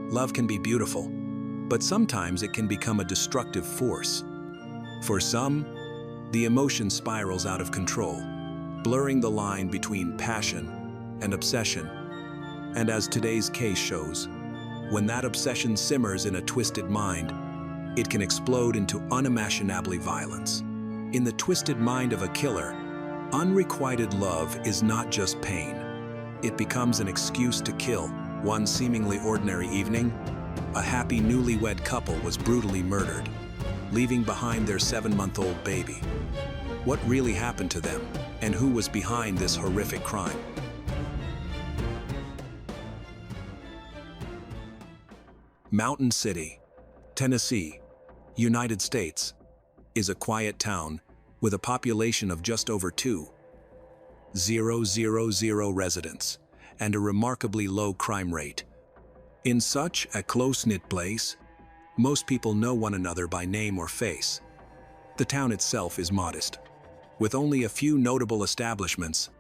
Love can be beautiful, but sometimes it can become a destructive force. For some, the emotion spirals out of control, blurring the line between passion and obsession. And as today's case shows, when that obsession simmers in a twisted mind, it can explode into unimaginably violence. In the twisted mind of a killer, unrequited love is not just pain. It becomes an excuse to kill. One seemingly ordinary evening, a happy newlywed couple was brutally murdered, leaving behind their 7-month-old baby. What really happened to them, and who was behind this horrific crime? Mountain City, Tennessee, United States, is a quiet town with a population of just over 2,000 residents and a remarkably low crime rate. In such a close-knit place, most people know one another by name or face. The town itself is modest, with only a few notable establishments,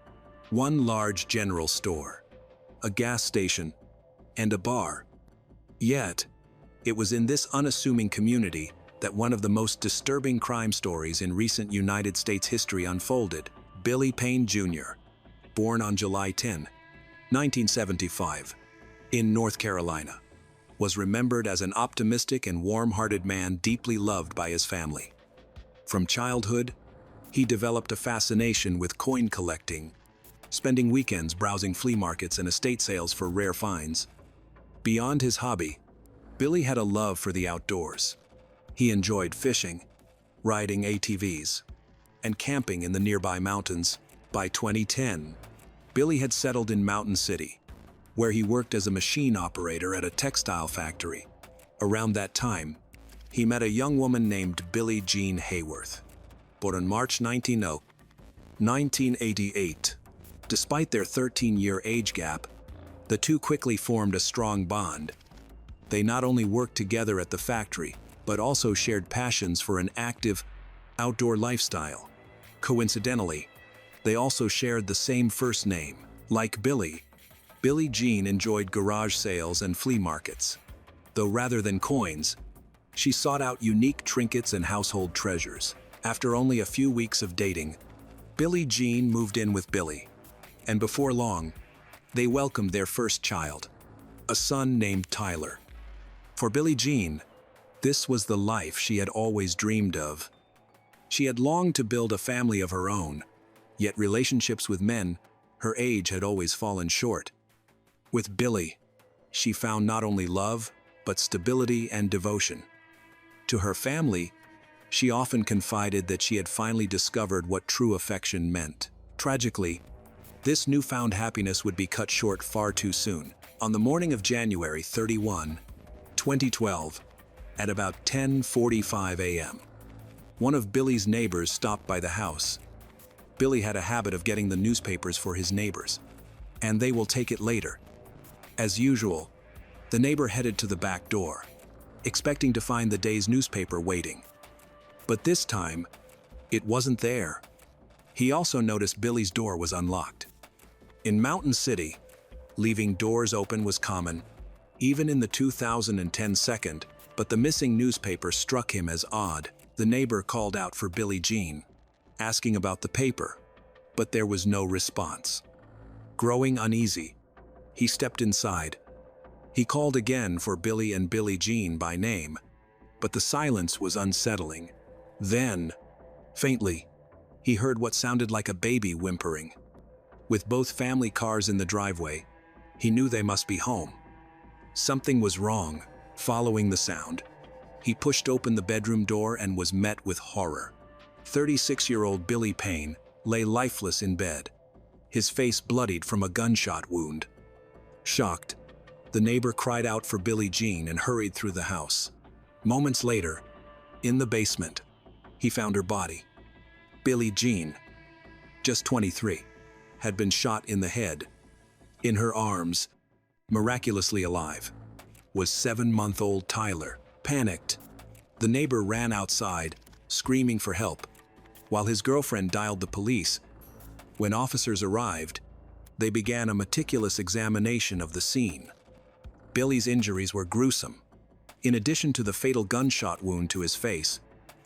one large general store, a gas station, and a bar. Yet, it was in this unassuming community that one of the most disturbing crime stories in recent United States history unfolded. Billy Payne Jr., born on July 10, 1975, in North Carolina, was remembered as an optimistic and warm-hearted man deeply loved by his family. From childhood, he developed a fascination with coin collecting, spending weekends browsing flea markets and estate sales for rare finds. Beyond his hobby, Billy had a love for the outdoors. He enjoyed fishing, riding ATVs, and camping in the nearby mountains. By 2010, Billy had settled in Mountain City, where he worked as a machine operator at a textile factory. Around that time, he met a young woman named Billie Jean Hayworth, born on March 19, 1988. Despite their 13-year age gap, the two quickly formed a strong bond. They not only worked together at the factory, but also shared passions for an active, outdoor lifestyle. Coincidentally, they also shared the same first name. Like Billy, Billie Jean enjoyed garage sales and flea markets. Though rather than coins, she sought out unique trinkets and household treasures. After only a few weeks of dating, Billie Jean moved in with Billy, and before long, they welcomed their first child, a son named Tyler. For Billie Jean, this was the life she had always dreamed of. She had longed to build a family of her own, yet relationships with men her age had always fallen short. With Billy, she found not only love, but stability and devotion. To her family, she often confided that she had finally discovered what true affection meant. Tragically, this newfound happiness would be cut short far too soon. On the morning of January 31, 2012, at about 10:45 a.m., one of Billy's neighbors stopped by the house. Billy had a habit of getting the newspapers for his neighbors, and they will take it later. As usual, the neighbor headed to the back door, expecting to find the day's newspaper waiting. But this time, it wasn't there. He also noticed Billy's door was unlocked. In Mountain City, leaving doors open was common, even in the 2010 second, but the missing newspaper struck him as odd. The neighbor called out for Billie Jean, asking about the paper, but there was no response. Growing uneasy, he stepped inside. He called again for Billy and Billie Jean by name, but the silence was unsettling. Then, faintly, he heard what sounded like a baby whimpering. With both family cars in the driveway, he knew they must be home. Something was wrong. Following the sound, he pushed open the bedroom door and was met with horror. 36-year-old Billy Payne lay lifeless in bed, his face bloodied from a gunshot wound. Shocked, the neighbor cried out for Billie Jean and hurried through the house. Moments later, in the basement, he found her body. Billie Jean, just 23, had been shot in the head. In her arms, miraculously alive, was 7-month-old Tyler. Panicked, the neighbor ran outside, screaming for help, while his girlfriend dialed the police. When officers arrived, they began a meticulous examination of the scene. Billy's injuries were gruesome. In addition to the fatal gunshot wound to his face,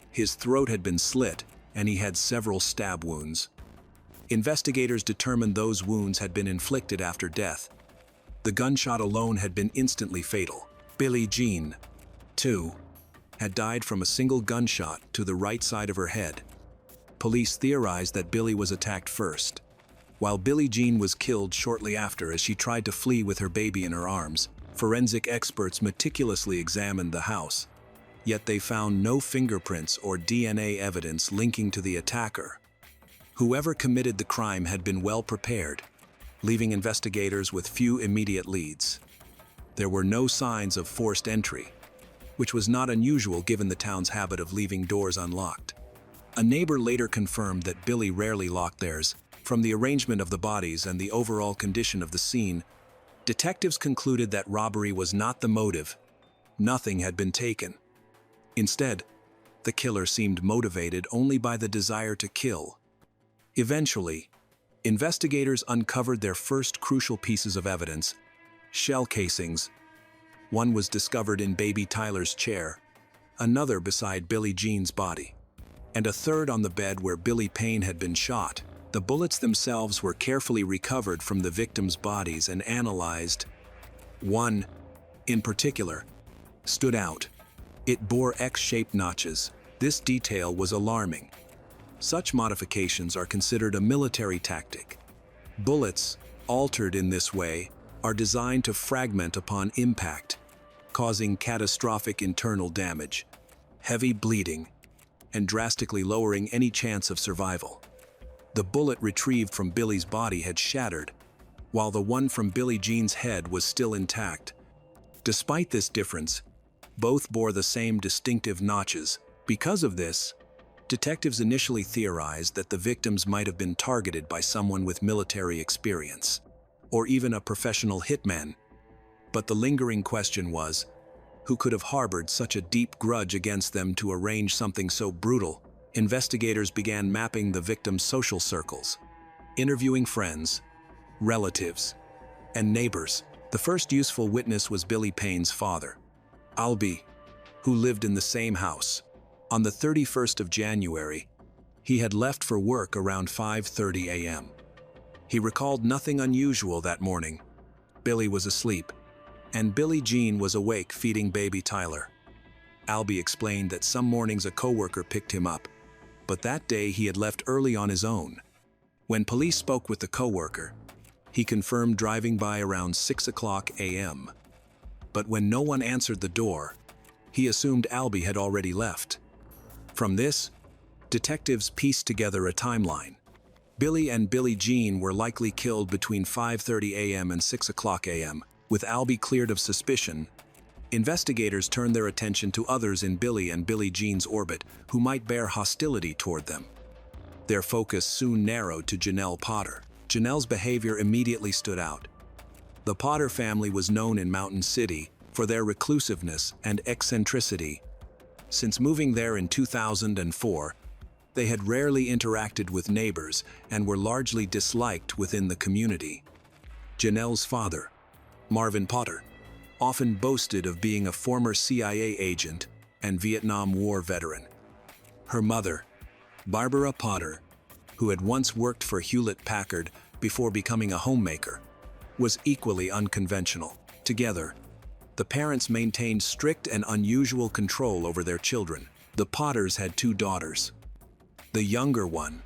his throat had been slit and he had several stab wounds. Investigators determined those wounds had been inflicted after death. The gunshot alone had been instantly fatal. Billie Jean, too, had died from a single gunshot to the right side of her head. Police theorized that Billie was attacked first, while Billie Jean was killed shortly after as she tried to flee with her baby in her arms. Forensic experts meticulously examined the house, yet they found no fingerprints or DNA evidence linking to the attacker. Whoever committed the crime had been well prepared, leaving investigators with few immediate leads. There were no signs of forced entry, which was not unusual given the town's habit of leaving doors unlocked. A neighbor later confirmed that Billie rarely locked theirs. From the arrangement of the bodies and the overall condition of the scene, detectives concluded that robbery was not the motive. Nothing had been taken. Instead, the killer seemed motivated only by the desire to kill. Eventually, investigators uncovered their first crucial pieces of evidence: shell casings. One was discovered in baby Tyler's chair, another beside Billie Jean's body, and a third on the bed where Billy Payne had been shot. The bullets themselves were carefully recovered from the victims' bodies and analyzed. One, in particular, stood out. It bore X-shaped notches. This detail was alarming. Such modifications are considered a military tactic. Bullets, altered in this way, are designed to fragment upon impact, causing catastrophic internal damage, heavy bleeding, and drastically lowering any chance of survival. The bullet retrieved from Billy's body had shattered, while the one from Billie Jean's head was still intact. Despite this difference, both bore the same distinctive notches. Because of this, detectives initially theorized that the victims might have been targeted by someone with military experience, or even a professional hitman. But the lingering question was, who could have harbored such a deep grudge against them to arrange something so brutal? Investigators began mapping the victims' social circles, interviewing friends, relatives, and neighbors. The first useful witness was Billy Payne's father, Albie, who lived in the same house. On the 31st of January, he had left for work around 5:30 a.m. He recalled nothing unusual that morning. Billy was asleep, and Billie Jean was awake feeding baby Tyler. Albie explained that some mornings a coworker picked him up, but that day he had left early on his own. When police spoke with the coworker, he confirmed driving by around 6 o'clock a.m. But when no one answered the door, he assumed Albie had already left. From this, detectives pieced together a timeline. Billy and Billie Jean were likely killed between 5:30 a.m. and 6 o'clock a.m. With Albie cleared of suspicion, investigators turned their attention to others in Billy and Billie Jean's orbit who might bear hostility toward them. Their focus soon narrowed to Janelle Potter. Janelle's behavior immediately stood out. The Potter family was known in Mountain City for their reclusiveness and eccentricity. Since moving there in 2004, they had rarely interacted with neighbors and were largely disliked within the community. Janelle's father, Marvin Potter, often boasted of being a former CIA agent and Vietnam War veteran. Her mother, Barbara Potter, who had once worked for Hewlett-Packard before becoming a homemaker, was equally unconventional. Together, the parents maintained strict and unusual control over their children. The Potters had 2 daughters. The younger one,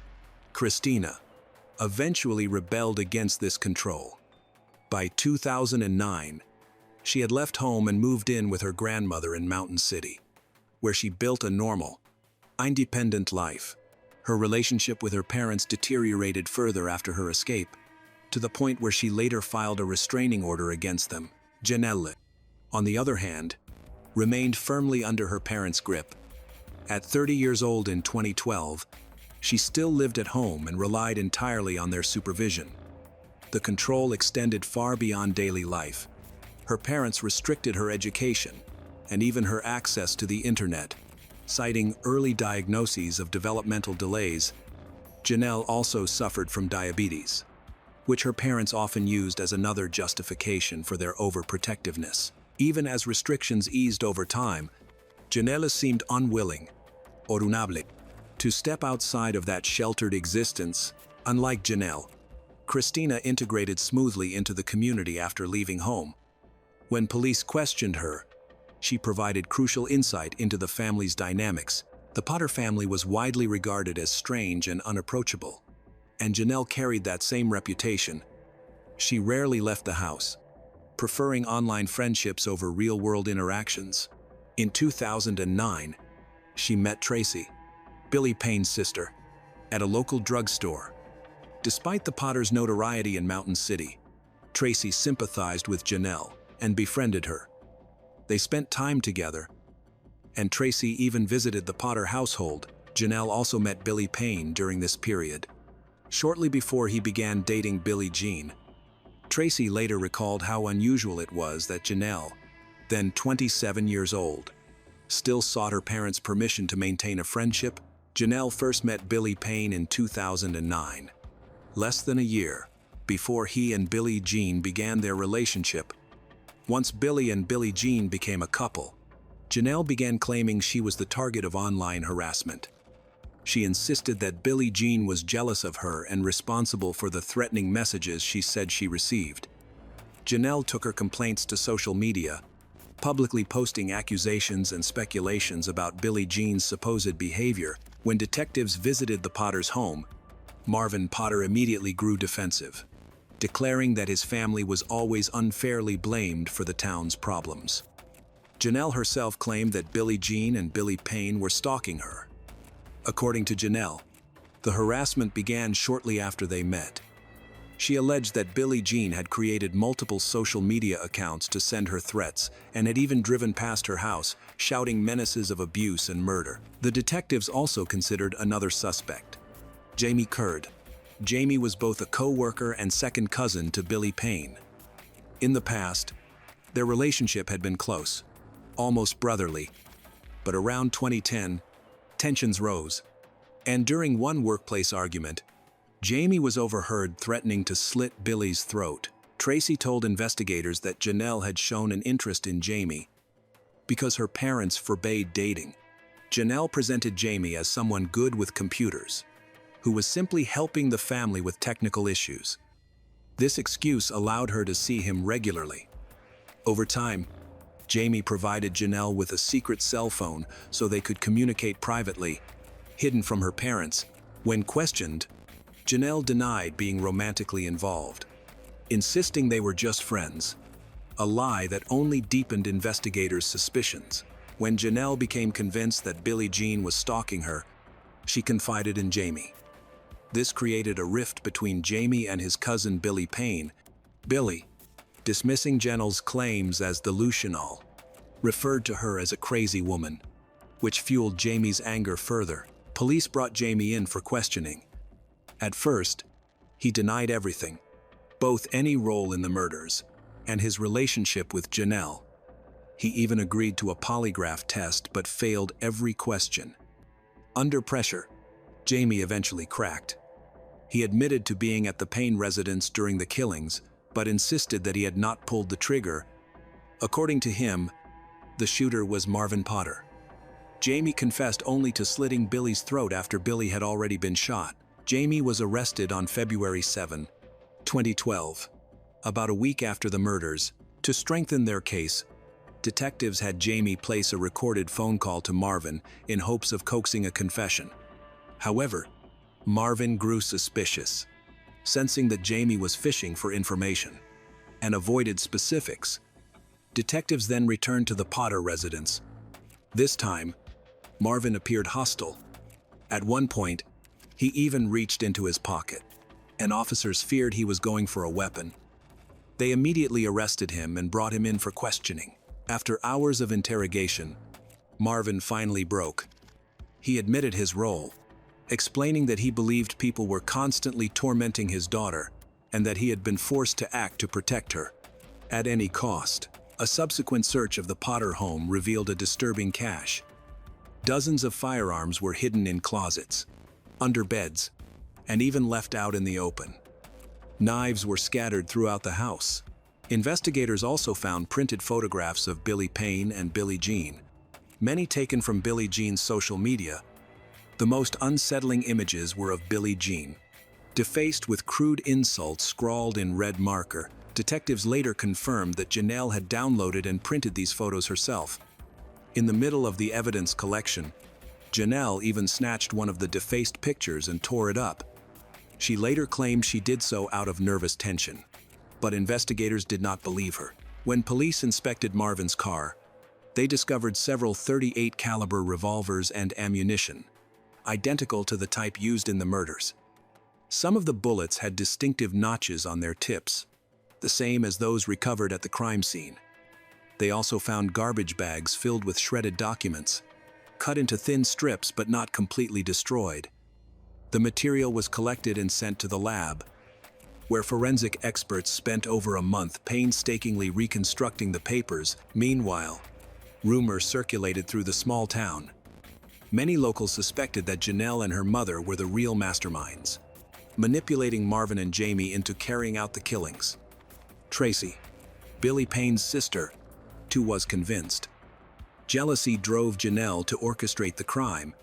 Christina, eventually rebelled against this control. By 2009, she had left home and moved in with her grandmother in Mountain City, where she built a normal, independent life. Her relationship with her parents deteriorated further after her escape, to the point where she later filed a restraining order against them. Janelle, on the other hand, remained firmly under her parents' grip. At 30 years old in 2012, she still lived at home and relied entirely on their supervision. The control extended far beyond daily life. Her parents restricted her education and even her access to the internet, citing early diagnoses of developmental delays. Janelle also suffered from diabetes, which her parents often used as another justification for their overprotectiveness. Even as restrictions eased over time, Janelle seemed unwilling, or unable, to step outside of that sheltered existence. Unlike Janelle, Christina integrated smoothly into the community after leaving home. When police questioned her, she provided crucial insight into the family's dynamics. The Potter family was widely regarded as strange and unapproachable, and Janelle carried that same reputation. She rarely left the house, preferring online friendships over real-world interactions. In 2009, she met Tracy, Billy Payne's sister, at a local drugstore. Despite the Potters' notoriety in Mountain City, Tracy sympathized with Janelle and befriended her. They spent time together, and Tracy even visited the Potter household. Janelle also met Billy Payne during this period, shortly before he began dating Billie Jean. Tracy later recalled how unusual it was that Janelle, then 27 years old, still sought her parents' permission to maintain a friendship. Janelle first met Billy Payne in 2009, less than a year before he and Billie Jean began their relationship. Once Billy and Billie Jean became a couple, Janelle began claiming she was the target of online harassment. She insisted that Billie Jean was jealous of her and responsible for the threatening messages she said she received. Janelle took her complaints to social media, publicly posting accusations and speculations about Billie Jean's supposed behavior. When detectives visited the Potters' home, Marvin Potter immediately grew defensive, declaring that his family was always unfairly blamed for the town's problems. Janelle herself claimed that Billie Jean and Billy Payne were stalking her. According to Janelle, the harassment began shortly after they met. She alleged that Billie Jean had created multiple social media accounts to send her threats and had even driven past her house, shouting menaces of abuse and murder. The detectives also considered another suspect, Jamie Curd. Jamie was both a co-worker and second cousin to Billy Payne. In the past, their relationship had been close, almost brotherly, but around 2010, tensions rose, and during one workplace argument, Jamie was overheard threatening to slit Billy's throat. Tracy told investigators that Janelle had shown an interest in Jamie because her parents forbade dating. Janelle presented Jamie as someone good with computers, who was simply helping the family with technical issues. This excuse allowed her to see him regularly. Over time, Jamie provided Janelle with a secret cell phone so they could communicate privately, hidden from her parents. When questioned, Janelle denied being romantically involved, insisting they were just friends, a lie that only deepened investigators' suspicions. When Janelle became convinced that Billie Jean was stalking her, she confided in Jamie. This created a rift between Jamie and his cousin Billy Payne. Billy, dismissing Janelle's claims as delusional, referred to her as a crazy woman, which fueled Jamie's anger further. Police brought Jamie in for questioning. At first, he denied everything, both any role in the murders and his relationship with Janelle. He even agreed to a polygraph test but failed every question. Under pressure, Jamie eventually cracked. He admitted to being at the Payne residence during the killings, but insisted that he had not pulled the trigger. According to him, the shooter was Marvin Potter. Jamie confessed only to slitting Billy's throat after Billy had already been shot. Jamie was arrested on February 7, 2012, about a week after the murders. To strengthen their case, detectives had Jamie place a recorded phone call to Marvin in hopes of coaxing a confession. However, Marvin grew suspicious, sensing that Jamie was fishing for information, and avoided specifics. Detectives then returned to the Potter residence. This time, Marvin appeared hostile. At one point, he even reached into his pocket, and officers feared he was going for a weapon. They immediately arrested him and brought him in for questioning. After hours of interrogation, Marvin finally broke. He admitted his role, explaining that he believed people were constantly tormenting his daughter and that he had been forced to act to protect her, at any cost. A subsequent search of the Potter home revealed a disturbing cache. Dozens of firearms were hidden in closets, under beds, and even left out in the open. Knives were scattered throughout the house. Investigators also found printed photographs of Billie Payne and Billie Jean, many taken from Billie Jean's social media. The most unsettling images were of Billie Jean, defaced with crude insults scrawled in red marker. Detectives later confirmed that Janelle had downloaded and printed these photos herself. In the middle of the evidence collection, Janelle even snatched one of the defaced pictures and tore it up. She later claimed she did so out of nervous tension, but investigators did not believe her. When police inspected Marvin's car, they discovered several .38 caliber revolvers and ammunition, identical to the type used in the murders. Some of the bullets had distinctive notches on their tips, the same as those recovered at the crime scene. They also found garbage bags filled with shredded documents, cut into thin strips but not completely destroyed. The material was collected and sent to the lab, where forensic experts spent over a month painstakingly reconstructing the papers. Meanwhile, rumors circulated through the small town. Many locals suspected that Janelle and her mother were the real masterminds, manipulating Marvin and Jamie into carrying out the killings. Tracy, Billie Payne's sister, too was convinced. Jealousy drove Janelle to orchestrate the crime,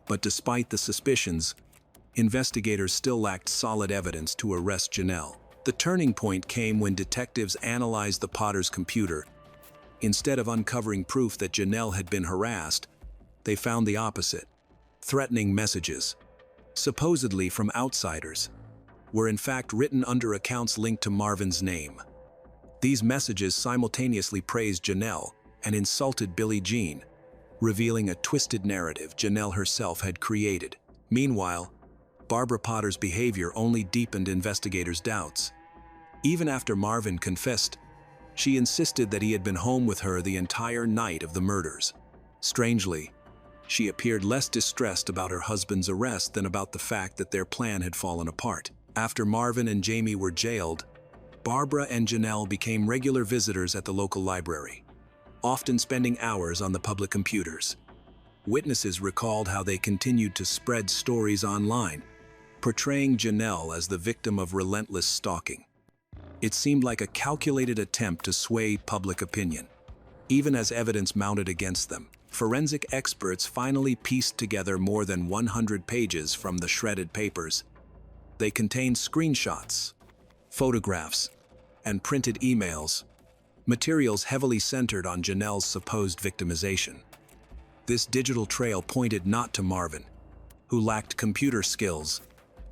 but despite the suspicions, investigators still lacked solid evidence to arrest Janelle. The turning point came when detectives analyzed the Potter's computer. Instead of uncovering proof that Janelle had been harassed, they found the opposite. Threatening messages, supposedly from outsiders, were in fact written under accounts linked to Marvin's name. These messages simultaneously praised Janelle and insulted Billie Jean, revealing a twisted narrative Janelle herself had created. Meanwhile, Barbara Potter's behavior only deepened investigators' doubts. Even after Marvin confessed, she insisted that he had been home with her the entire night of the murders. Strangely, she appeared less distressed about her husband's arrest than about the fact that their plan had fallen apart. After Marvin and Jamie were jailed, Barbara and Janelle became regular visitors at the local library, often spending hours on the public computers. Witnesses recalled how they continued to spread stories online, portraying Janelle as the victim of relentless stalking. It seemed like a calculated attempt to sway public opinion. Even as evidence mounted against them, forensic experts finally pieced together more than 100 pages from the shredded papers. They contained screenshots, photographs, and printed emails, materials heavily centered on Janelle's supposed victimization. This digital trail pointed not to Marvin, who lacked computer skills,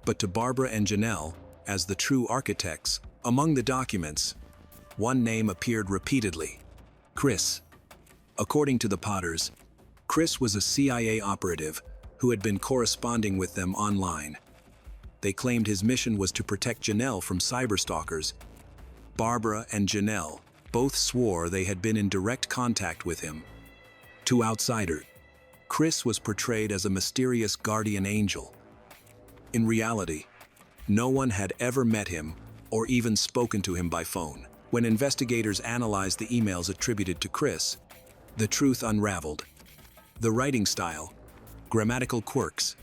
but to Barbara and Janelle as the true architects. Among the documents, one name appeared repeatedly: Chris. According to the Potters, Chris was a CIA operative who had been corresponding with them online. They claimed his mission was to protect Janelle from cyberstalkers. Barbara and Janelle both swore they had been in direct contact with him. To outsiders, Chris was portrayed as a mysterious guardian angel. In reality, no one had ever met him or even spoken to him by phone. When investigators analyzed the emails attributed to Chris, the truth unraveled. The writing style, grammatical quirks,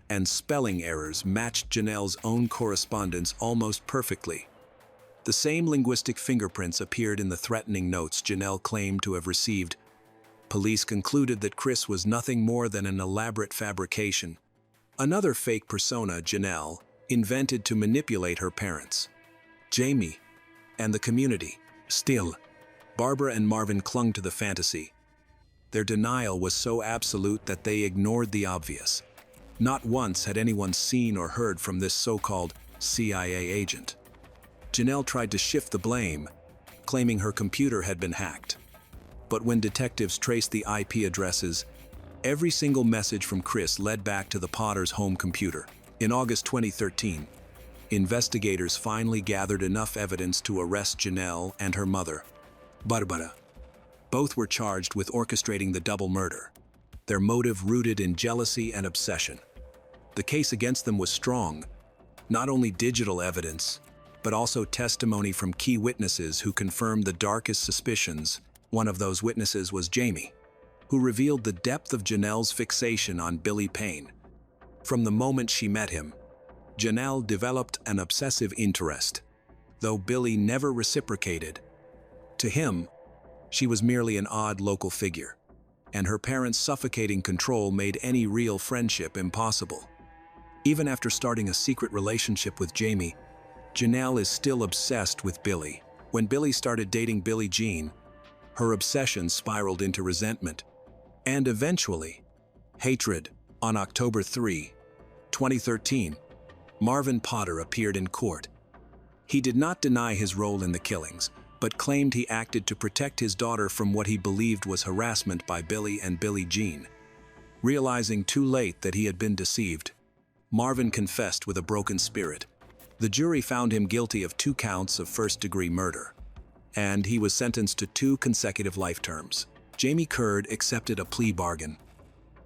and spelling errors matched Janelle's own correspondence almost perfectly. The same linguistic fingerprints appeared in the threatening notes Janelle claimed to have received. Police concluded that Chris was nothing more than an elaborate fabrication, another fake persona Janelle invented to manipulate her parents, Jamie, and the community. Still, Barbara and Marvin clung to the fantasy. Their denial was so absolute that they ignored the obvious. Not once had anyone seen or heard from this so-called CIA agent. Janelle tried to shift the blame, claiming her computer had been hacked. But when detectives traced the IP addresses, every single message from Chris led back to the Potters' home computer. In August 2013, investigators finally gathered enough evidence to arrest Janelle and her mother, Barbara. Both were charged with orchestrating the double murder, their motive rooted in jealousy and obsession. The case against them was strong, not only digital evidence, but also testimony from key witnesses who confirmed the darkest suspicions. One of those witnesses was Jamie, who revealed the depth of Janelle's fixation on Billie Payne. From the moment she met him, Janelle developed an obsessive interest, though Billy never reciprocated. To him, she was merely an odd local figure, and her parents' suffocating control made any real friendship impossible. Even after starting a secret relationship with Jamie, Janelle is still obsessed with Billy. When Billy started dating Billie Jean, her obsession spiraled into resentment, and eventually, hatred. On October 3, 2013, Marvin Potter appeared in court. He did not deny his role in the killings, but claimed he acted to protect his daughter from what he believed was harassment by Billy and Billie Jean. Realizing too late that he had been deceived, Marvin confessed with a broken spirit. The jury found him guilty of 2 counts of first-degree murder, and he was sentenced to 2 consecutive life terms. Jamie Curd accepted a plea bargain.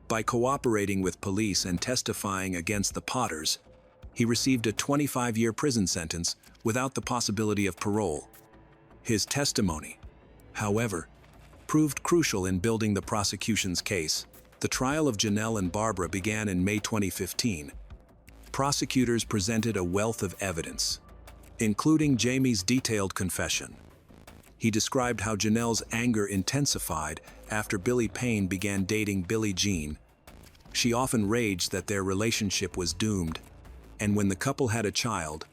By cooperating with police and testifying against the Potters, he received a 25-year prison sentence without the possibility of parole. His testimony, however, proved crucial in building the prosecution's case. The trial of Janelle and Barbara began in May 2015. Prosecutors presented a wealth of evidence, including Jamie's detailed confession. He described how Janelle's anger intensified after Billy Payne began dating Billie Jean. She often raged that their relationship was doomed, and when the couple had a child,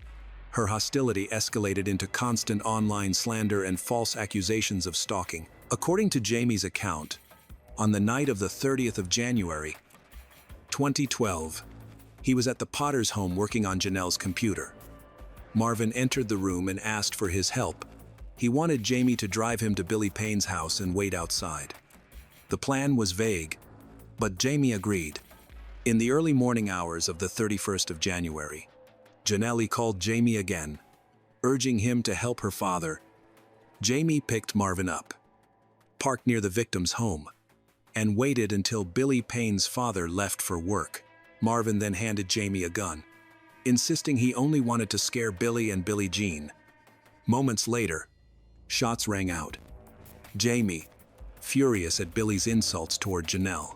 her hostility escalated into constant online slander and false accusations of stalking. According to Jamie's account, on the night of the 30th of January, 2012, he was at the Potters' home working on Janelle's computer. Marvin entered the room and asked for his help. He wanted Jamie to drive him to Billy Payne's house and wait outside. The plan was vague, but Jamie agreed. In the early morning hours of the 31st of January, Janelle called Jamie again, urging him to help her father. Jamie picked Marvin up, parked near the victim's home, and waited until Billy Payne's father left for work. Marvin then handed Jamie a gun, insisting he only wanted to scare Billy and Billie Jean. Moments later, shots rang out. Jamie, furious at Billy's insults toward Janelle,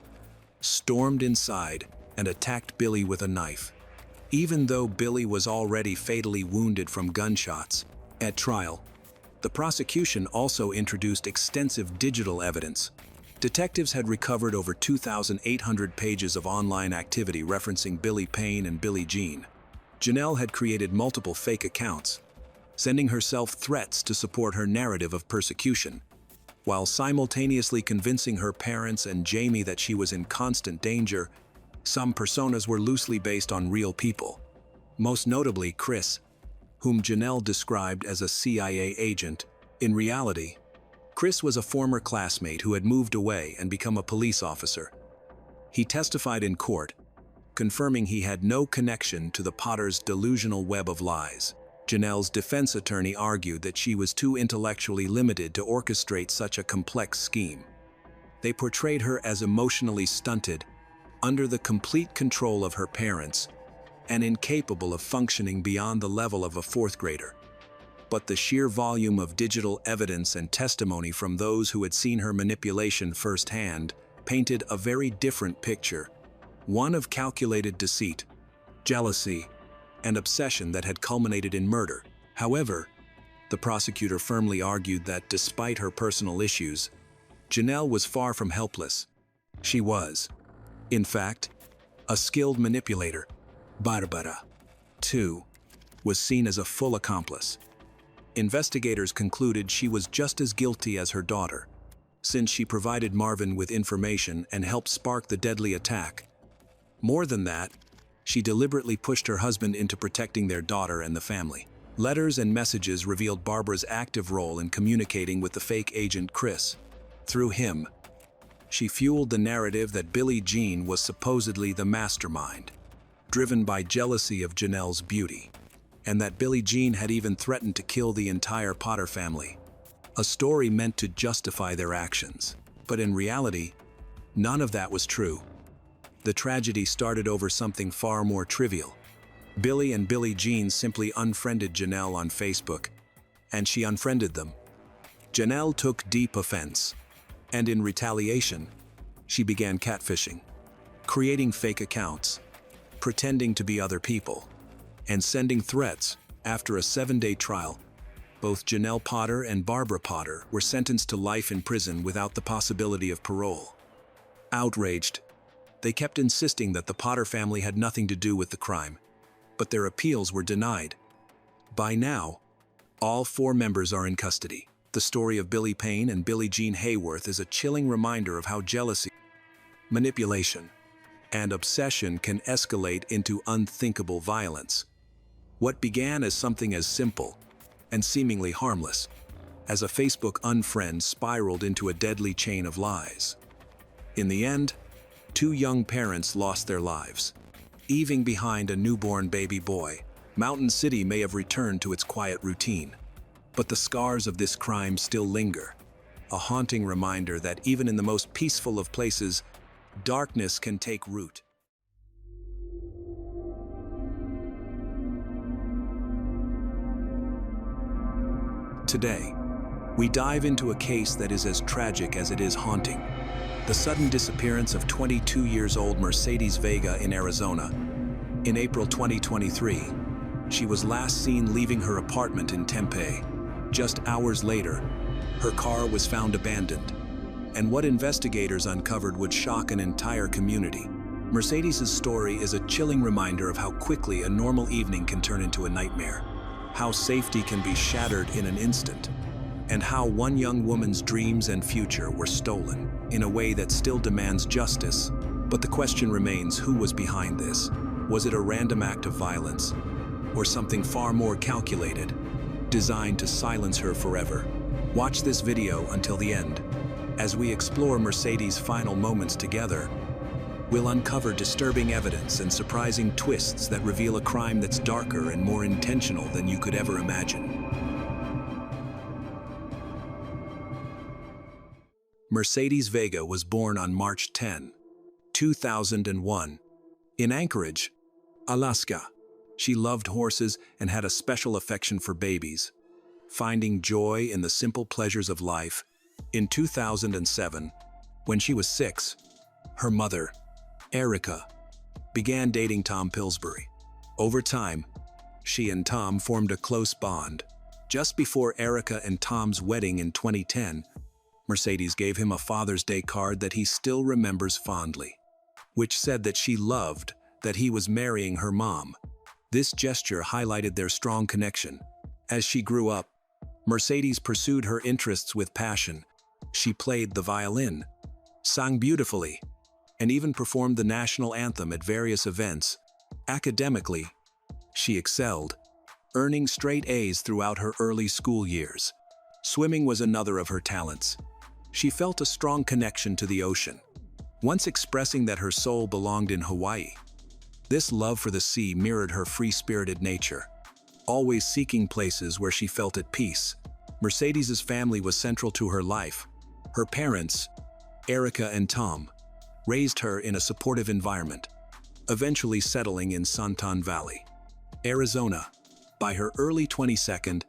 stormed inside and attacked Billy with a knife. Even though Billy was already fatally wounded from gunshots, at trial, the prosecution also introduced extensive digital evidence. Detectives had recovered over 2,800 pages of online activity referencing Billy Payne and Billie Jean. Janelle had created multiple fake accounts, sending herself threats to support her narrative of persecution, while simultaneously convincing her parents and Jamie that she was in constant danger. Some personas were loosely based on real people, most notably Chris, whom Janelle described as a CIA agent. In reality, Chris was a former classmate who had moved away and become a police officer. He testified in court, confirming he had no connection to the Potters' delusional web of lies. Janelle's defense attorney argued that she was too intellectually limited to orchestrate such a complex scheme. They portrayed her as emotionally stunted, under the complete control of her parents, and incapable of functioning beyond the level of a 4th grader. But the sheer volume of digital evidence and testimony from those who had seen her manipulation firsthand painted a very different picture, one of calculated deceit, jealousy, and obsession that had culminated in murder. However, the prosecutor firmly argued that despite her personal issues, Janelle was far from helpless. She was, in fact, a skilled manipulator. Barbara, too, was seen as a full accomplice. Investigators concluded she was just as guilty as her daughter, since she provided Marvin with information and helped spark the deadly attack. More than that, she deliberately pushed her husband into protecting their daughter and the family. Letters and messages revealed Barbara's active role in communicating with the fake agent Chris. Through him, she fueled the narrative that Billie Jean was supposedly the mastermind, driven by jealousy of Janelle's beauty, and that Billie Jean had even threatened to kill the entire Potter family. A story meant to justify their actions, but in reality, none of that was true. The tragedy started over something far more trivial. Billy and Billie Jean simply unfriended Janelle on Facebook, and she unfriended them. Janelle took deep offense, and in retaliation, she began catfishing, creating fake accounts, pretending to be other people, and sending threats. After a 7-day trial, both Janelle Potter and Barbara Potter were sentenced to life in prison without the possibility of parole. Outraged, they kept insisting that the Potter family had nothing to do with the crime, but their appeals were denied. By now, all 4 members are in custody. The story of Billy Payne and Billie Jean Hayworth is a chilling reminder of how jealousy, manipulation, and obsession can escalate into unthinkable violence. What began as something as simple and seemingly harmless as a Facebook unfriend spiraled into a deadly chain of lies. In the end, 2 young parents lost their lives. Leaving behind a newborn baby boy, Mountain City may have returned to its quiet routine. But the scars of this crime still linger, a haunting reminder that even in the most peaceful of places, darkness can take root. Today, we dive into a case that is as tragic as it is haunting. The sudden disappearance of 22-year-old Mercedes Vega in Arizona. In April 2023, she was last seen leaving her apartment in Tempe. Just hours later, her car was found abandoned, and what investigators uncovered would shock an entire community. Mercedes' story is a chilling reminder of how quickly a normal evening can turn into a nightmare, how safety can be shattered in an instant, and how one young woman's dreams and future were stolen in a way that still demands justice. But the question remains, who was behind this? Was it a random act of violence, or something far more calculated, designed to silence her forever? Watch this video until the end. As we explore Mercedes' final moments together, we'll uncover disturbing evidence and surprising twists that reveal a crime that's darker and more intentional than you could ever imagine. Mercedes Vega was born on March 10, 2001, in Anchorage, Alaska. She loved horses and had a special affection for babies. Finding joy in the simple pleasures of life, in 2007, when she was 6, her mother, Erica, began dating Tom Pillsbury. Over time, she and Tom formed a close bond. Just before Erica and Tom's wedding in 2010, Mercedes gave him a Father's Day card that he still remembers fondly, which said that she loved that he was marrying her mom. This gesture highlighted their strong connection. As she grew up, Mercedes pursued her interests with passion. She played the violin, sang beautifully, and even performed the national anthem at various events. Academically, she excelled, earning straight A's throughout her early school years. Swimming was another of her talents. She felt a strong connection to the ocean, once expressing that her soul belonged in Hawaii. This love for the sea mirrored her free-spirited nature, always seeking places where she felt at peace. Mercedes' family was central to her life. Her parents, Erica and Tom, raised her in a supportive environment, eventually settling in Santan Valley, Arizona. By her early 22nd,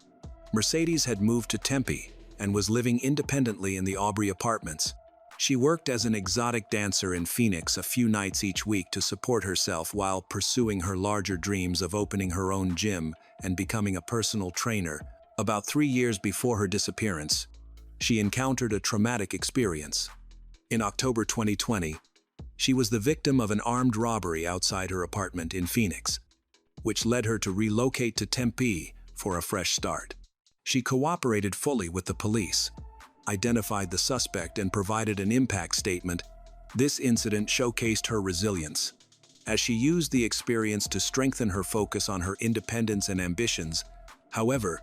Mercedes had moved to Tempe and was living independently in the Aubrey apartments. She worked as an exotic dancer in Phoenix a few nights each week to support herself while pursuing her larger dreams of opening her own gym and becoming a personal trainer. About 3 years before her disappearance, she encountered a traumatic experience. In October 2020, she was the victim of an armed robbery outside her apartment in Phoenix, which led her to relocate to Tempe for a fresh start. She cooperated fully with the police, identified the suspect, and provided an impact statement. This incident showcased her resilience, as she used the experience to strengthen her focus on her independence and ambitions. However,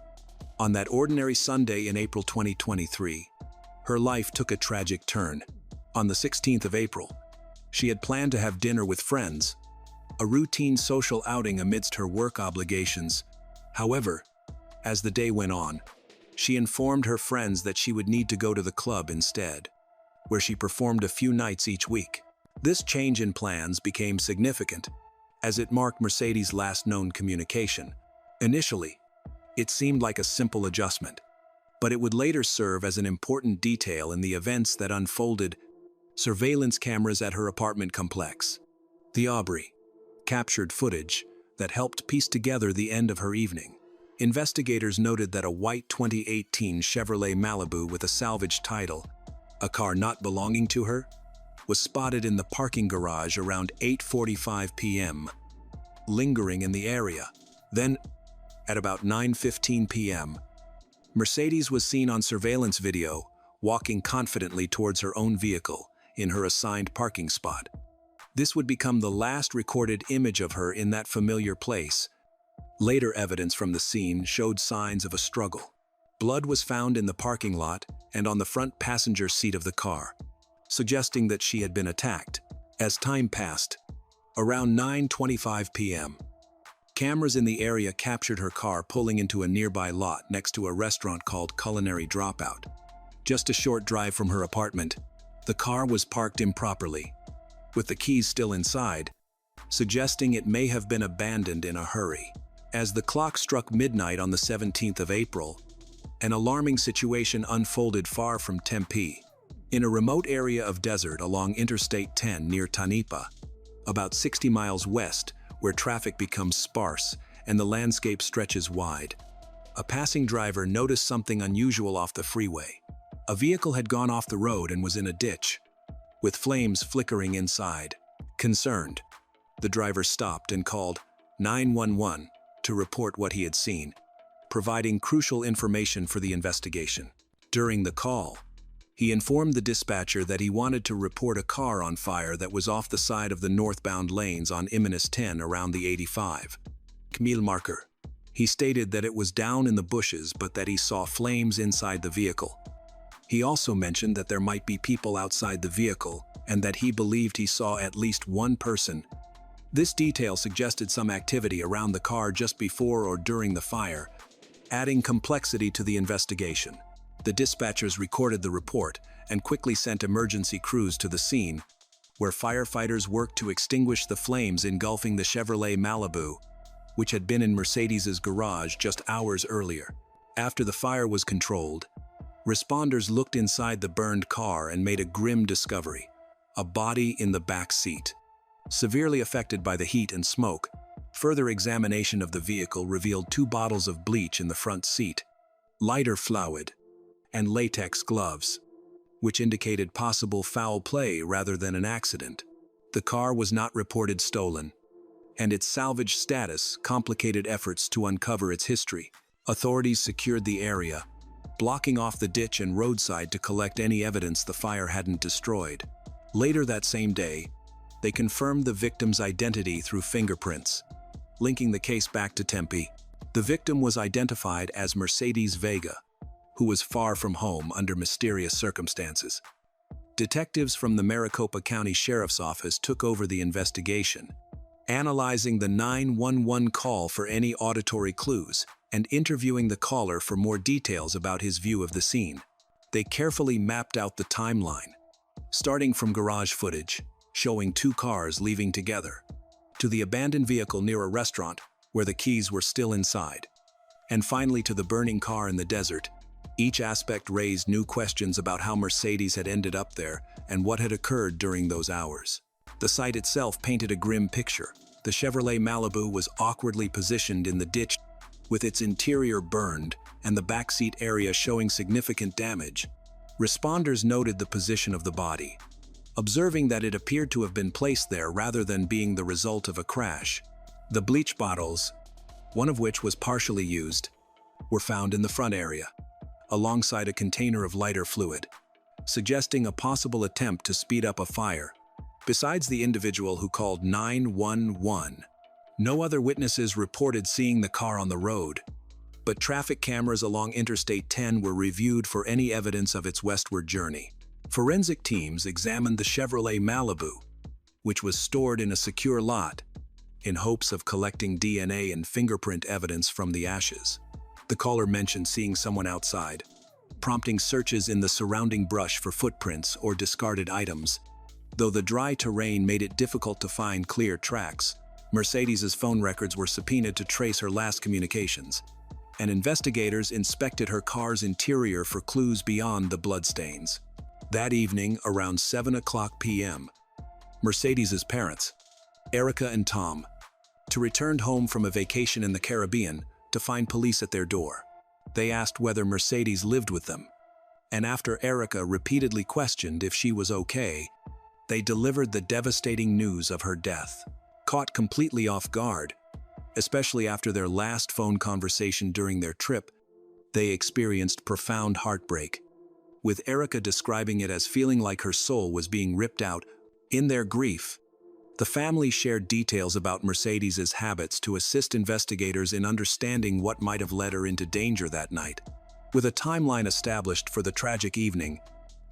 on that ordinary Sunday in April 2023, her life took a tragic turn. On the 16th of April, she had planned to have dinner with friends, a routine social outing amidst her work obligations. However, as the day went on, she informed her friends that she would need to go to the club instead, where she performed a few nights each week. This change in plans became significant, as it marked Mercedes' last known communication. Initially, it seemed like a simple adjustment, but it would later serve as an important detail in the events that unfolded. Surveillance cameras at her apartment complex, the Aubrey, captured footage that helped piece together the end of her evening. Investigators noted that a white 2018 Chevrolet Malibu with a salvage title, a car not belonging to her, was spotted in the parking garage around 8:45 p.m., lingering in the area. Then, at about 9:15 p.m., Mercedes was seen on surveillance video walking confidently towards her own vehicle in her assigned parking spot. This would become the last recorded image of her in that familiar place. Later evidence from the scene showed signs of a struggle. Blood was found in the parking lot and on the front passenger seat of the car, suggesting that she had been attacked. As time passed, around 9:25 p.m., cameras in the area captured her car pulling into a nearby lot next to a restaurant called Culinary Dropout. Just a short drive from her apartment, the car was parked improperly, with the keys still inside, suggesting it may have been abandoned in a hurry. As the clock struck midnight on the 17th of April, an alarming situation unfolded far from Tempe. In a remote area of desert along Interstate 10 near Tanipa, about 60 miles west, where traffic becomes sparse and the landscape stretches wide, a passing driver noticed something unusual off the freeway. A vehicle had gone off the road and was in a ditch, with flames flickering inside. Concerned, the driver stopped and called 911 to report what he had seen, providing crucial information for the investigation. During the call, he informed the dispatcher that he wanted to report a car on fire that was off the side of the northbound lanes on Iminus 10 around the 85 mile marker. He stated that it was down in the bushes but that he saw flames inside the vehicle. He also mentioned that there might be people outside the vehicle and that he believed he saw at least one person. This detail suggested some activity around the car just before or during the fire, adding complexity to the investigation. The dispatchers recorded the report and quickly sent emergency crews to the scene, where firefighters worked to extinguish the flames engulfing the Chevrolet Malibu, which had been in Mercedes's garage just hours earlier. After the fire was controlled, responders looked inside the burned car and made a grim discovery: a body in the back seat, severely affected by the heat and smoke. Further examination of the vehicle revealed 2 bottles of bleach in the front seat, lighter fluid, and latex gloves, which indicated possible foul play rather than an accident. The car was not reported stolen, and its salvage status complicated efforts to uncover its history. Authorities secured the area, blocking off the ditch and roadside to collect any evidence the fire hadn't destroyed. Later that same day, they confirmed the victim's identity through fingerprints, linking the case back to Tempe. The victim was identified as Mercedes Vega, who was far from home under mysterious circumstances. Detectives from the Maricopa County Sheriff's Office took over the investigation, analyzing the 911 call for any auditory clues and interviewing the caller for more details about his view of the scene. They carefully mapped out the timeline, starting from garage footage, showing 2 cars leaving together, to the abandoned vehicle near a restaurant where the keys were still inside, and finally to the burning car in the desert. Each aspect raised new questions about how Mercedes had ended up there and what had occurred during those hours. The site itself painted a grim picture. The Chevrolet Malibu was awkwardly positioned in the ditch, with its interior burned and the backseat area showing significant damage. Responders noted the position of the body, observing that it appeared to have been placed there rather than being the result of a crash. The bleach bottles, one of which was partially used, were found in the front area, alongside a container of lighter fluid, suggesting a possible attempt to speed up a fire. Besides the individual who called 911, no other witnesses reported seeing the car on the road, but traffic cameras along Interstate 10 were reviewed for any evidence of its westward journey. Forensic teams examined the Chevrolet Malibu, which was stored in a secure lot, in hopes of collecting DNA and fingerprint evidence from the ashes. The caller mentioned seeing someone outside, prompting searches in the surrounding brush for footprints or discarded items. Though the dry terrain made it difficult to find clear tracks, Mercedes's phone records were subpoenaed to trace her last communications, and investigators inspected her car's interior for clues beyond the bloodstains. That evening, around 7 o'clock p.m., Mercedes's parents, Erica and Tom, to returned home from a vacation in the Caribbean to find police at their door. They asked whether Mercedes lived with them, and after Erica repeatedly questioned if she was okay, they delivered the devastating news of her death. Caught completely off guard, especially after their last phone conversation during their trip, they experienced profound heartbreak, with Erica describing it as feeling like her soul was being ripped out. In their grief, the family shared details about Mercedes's habits to assist investigators in understanding what might have led her into danger that night. With a timeline established for the tragic evening,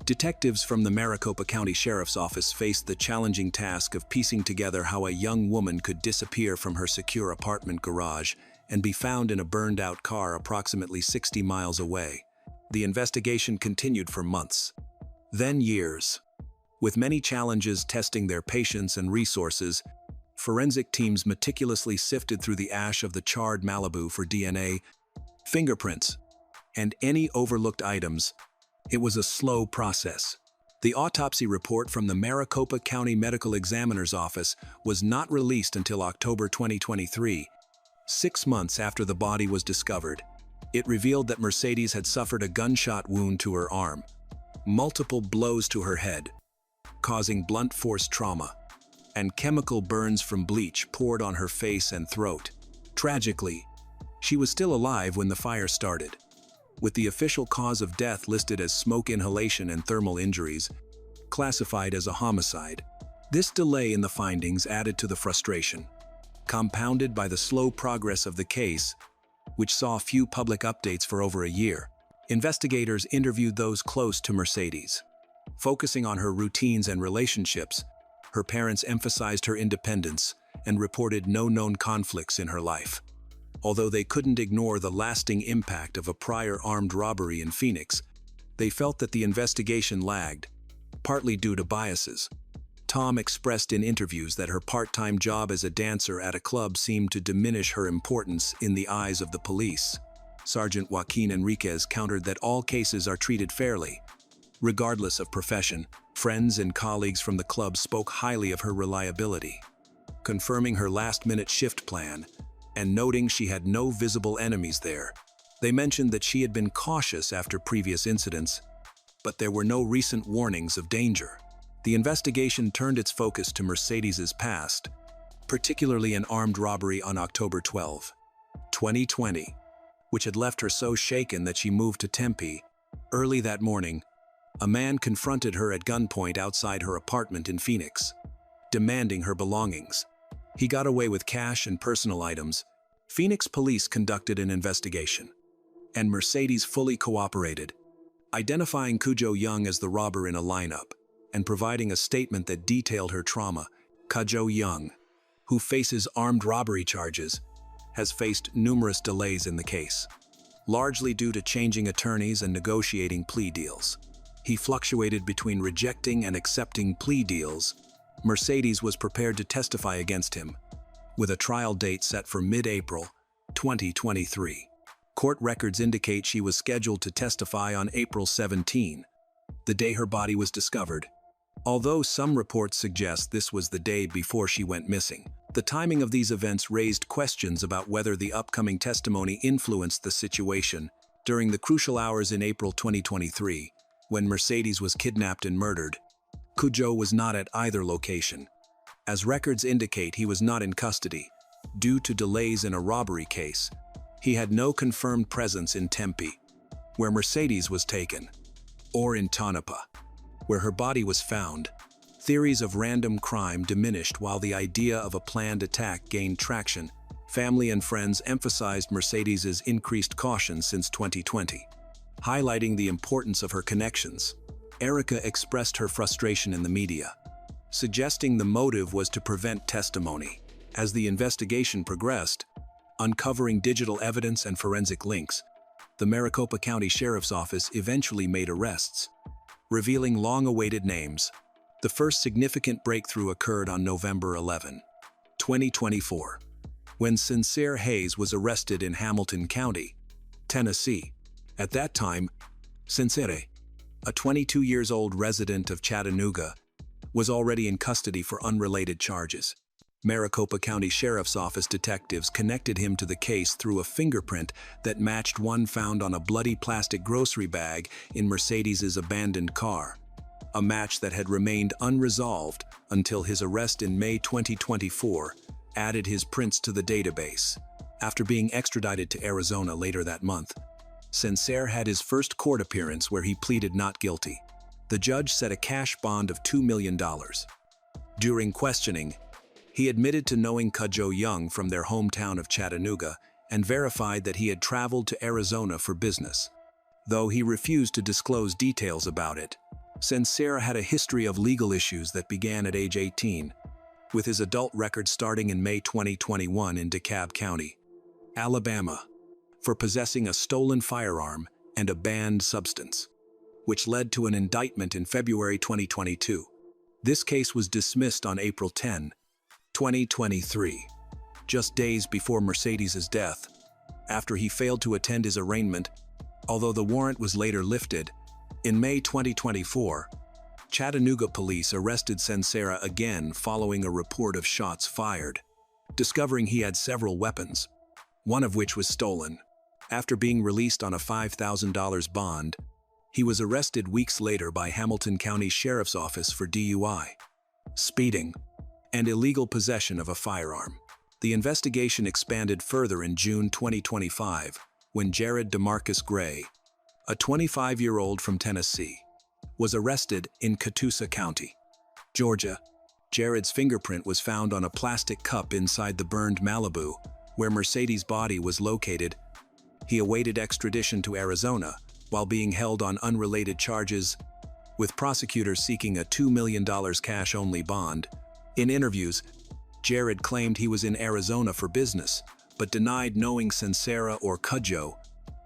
detectives from the Maricopa County Sheriff's Office faced the challenging task of piecing together how a young woman could disappear from her secure apartment garage and be found in a burned-out car approximately 60 miles away. The investigation continued for months, then years. With many challenges testing their patience and resources, forensic teams meticulously sifted through the ash of the charred Malibu for DNA, fingerprints, and any overlooked items. It was a slow process. The autopsy report from the Maricopa County Medical Examiner's Office was not released until October 2023, 6 months after the body was discovered. It revealed that Mercedes had suffered a gunshot wound to her arm, multiple blows to her head, causing blunt force trauma, and chemical burns from bleach poured on her face and throat. Tragically, she was still alive when the fire started, with the official cause of death listed as smoke inhalation and thermal injuries, classified as a homicide. This delay in the findings added to the frustration, compounded by the slow progress of the case, which saw few public updates for over a year. Investigators interviewed those close to Mercedes. Focusing on her routines and relationships, her parents emphasized her independence and reported no known conflicts in her life. Although they couldn't ignore the lasting impact of a prior armed robbery in Phoenix, they felt that the investigation lagged, partly due to biases. Tom expressed in interviews that her part-time job as a dancer at a club seemed to diminish her importance in the eyes of the police. Sergeant Joaquin Enriquez countered that all cases are treated fairly, regardless of profession. Friends and colleagues from the club spoke highly of her reliability, confirming her last-minute shift plan and noting she had no visible enemies there. They mentioned that she had been cautious after previous incidents, but there were no recent warnings of danger. The investigation turned its focus to Mercedes's past, particularly an armed robbery on October 12, 2020, which had left her so shaken that she moved to Tempe. Early that morning, a man confronted her at gunpoint outside her apartment in Phoenix, demanding her belongings. He got away with cash and personal items. Phoenix police conducted an investigation, and Mercedes fully cooperated, identifying Cujo Young as the robber in a lineup and providing a statement that detailed her trauma. Cujo Young, who faces armed robbery charges, has faced numerous delays in the case, largely due to changing attorneys and negotiating plea deals. He fluctuated between rejecting and accepting plea deals. Mercedes was prepared to testify against him, with a trial date set for mid-April 2023. Court records indicate she was scheduled to testify on April 17, the day her body was discovered. Although some reports suggest this was the day before she went missing, the timing of these events raised questions about whether the upcoming testimony influenced the situation. During the crucial hours in April 2023, when Mercedes was kidnapped and murdered, Cujo was not at either location. As records indicate, he was not in custody. Due to delays in a robbery case, he had no confirmed presence in Tempe, where Mercedes was taken, or in Tonopah, where her body was found. Theories of random crime diminished while the idea of a planned attack gained traction. Family and friends emphasized Mercedes's increased caution since 2020, highlighting the importance of her connections. Erica expressed her frustration in the media, suggesting the motive was to prevent testimony. As the investigation progressed, uncovering digital evidence and forensic links, the Maricopa County Sheriff's Office eventually made arrests, revealing long-awaited names. The first significant breakthrough occurred on November 11, 2024, when Sincere Hayes was arrested in Hamilton County, Tennessee. At that time, Sincere, a 22-year-old resident of Chattanooga, was already in custody for unrelated charges. Maricopa County Sheriff's Office detectives connected him to the case through a fingerprint that matched one found on a bloody plastic grocery bag in Mercedes's abandoned car, a match that had remained unresolved until his arrest in May 2024 added his prints to the database. After being extradited to Arizona later that month, Sincere had his first court appearance where he pleaded not guilty. The judge set a cash bond of $2 million. During questioning, he admitted to knowing Cudjoe Young from their hometown of Chattanooga and verified that he had traveled to Arizona for business. Though he refused to disclose details about it, Sincere had a history of legal issues that began at age 18, with his adult record starting in May 2021 in DeKalb County, Alabama, for possessing a stolen firearm and a banned substance, which led to an indictment in February 2022. This case was dismissed on April 10, 2023, just days before Mercedes's death, after he failed to attend his arraignment, although the warrant was later lifted. In May 2024, Chattanooga police arrested Sincere again following a report of shots fired, discovering he had several weapons, one of which was stolen. After being released on a $5,000 bond, he was arrested weeks later by Hamilton County Sheriff's Office for DUI, speeding, and illegal possession of a firearm. The investigation expanded further in June 2025 when Jared DeMarcus Gray, a 25-year-old from Tennessee, was arrested in Catoosa County, Georgia. Jared's fingerprint was found on a plastic cup inside the burned Malibu, where Mercedes' body was located. He awaited extradition to Arizona while being held on unrelated charges, with prosecutors seeking a $2 million cash-only bond. In interviews, Jared claimed he was in Arizona for business, but denied knowing Sincere or Cudjoe,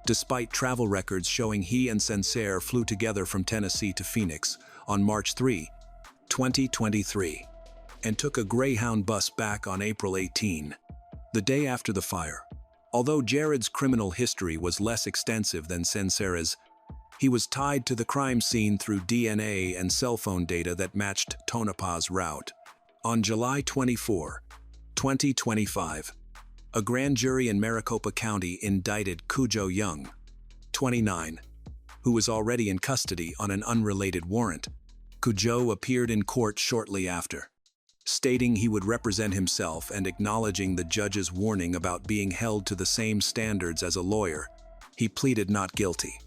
despite travel records showing he and Sincere flew together from Tennessee to Phoenix on March 3, 2023, and took a Greyhound bus back on April 18, the day after the fire. Although Jared's criminal history was less extensive than Sincere's, he was tied to the crime scene through DNA and cell phone data that matched Tonopah's route. On July 24, 2025, a grand jury in Maricopa County indicted Cudjoe Young, 29, who was already in custody on an unrelated warrant. Cudjoe appeared in court shortly after, stating he would represent himself and acknowledging the judge's warning about being held to the same standards as a lawyer. He pleaded not guilty,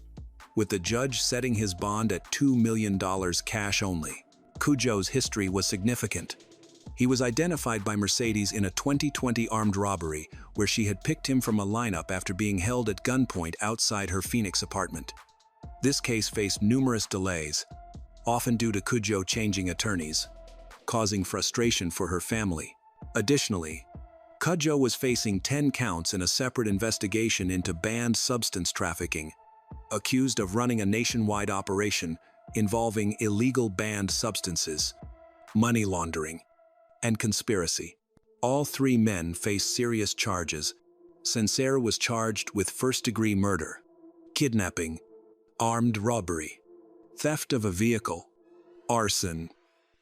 with the judge setting his bond at $2 million cash only. Cudjoe's history was significant. He was identified by Mercedes in a 2020 armed robbery where she had picked him from a lineup after being held at gunpoint outside her Phoenix apartment. This case faced numerous delays, often due to Cudjoe changing attorneys, causing frustration for her family. Additionally, Cudjoe was facing 10 counts in a separate investigation into banned substance trafficking, accused of running a nationwide operation involving illegal banned substances, money laundering, and conspiracy. All three men faced serious charges. Sincere was charged with first-degree murder, kidnapping, armed robbery, theft of a vehicle, arson,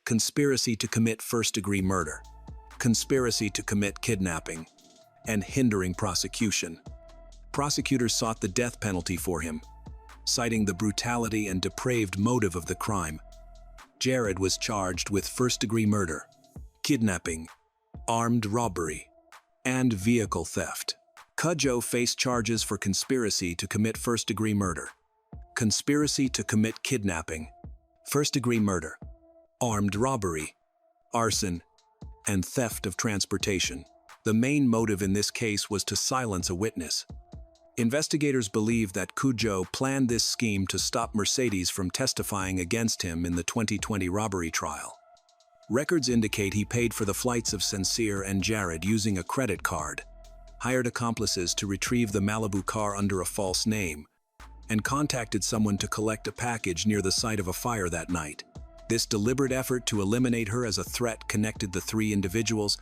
conspiracy to commit first-degree murder, conspiracy to commit kidnapping, and hindering prosecution. Prosecutors sought the death penalty for him, citing the brutality and depraved motive of the crime. Jared was charged with first-degree murder, kidnapping, armed robbery, and vehicle theft. Cudjoe faced charges for conspiracy to commit first-degree murder, conspiracy to commit kidnapping, first-degree murder, armed robbery, arson, and theft of transportation. The main motive in this case was to silence a witness. Investigators believe that Cudjoe planned this scheme to stop Mercedes from testifying against him in the 2020 robbery trial. Records indicate he paid for the flights of Sincere and Jared using a credit card, hired accomplices to retrieve the Malibu car under a false name, and contacted someone to collect a package near the site of a fire that night. This deliberate effort to eliminate her as a threat connected the three individuals,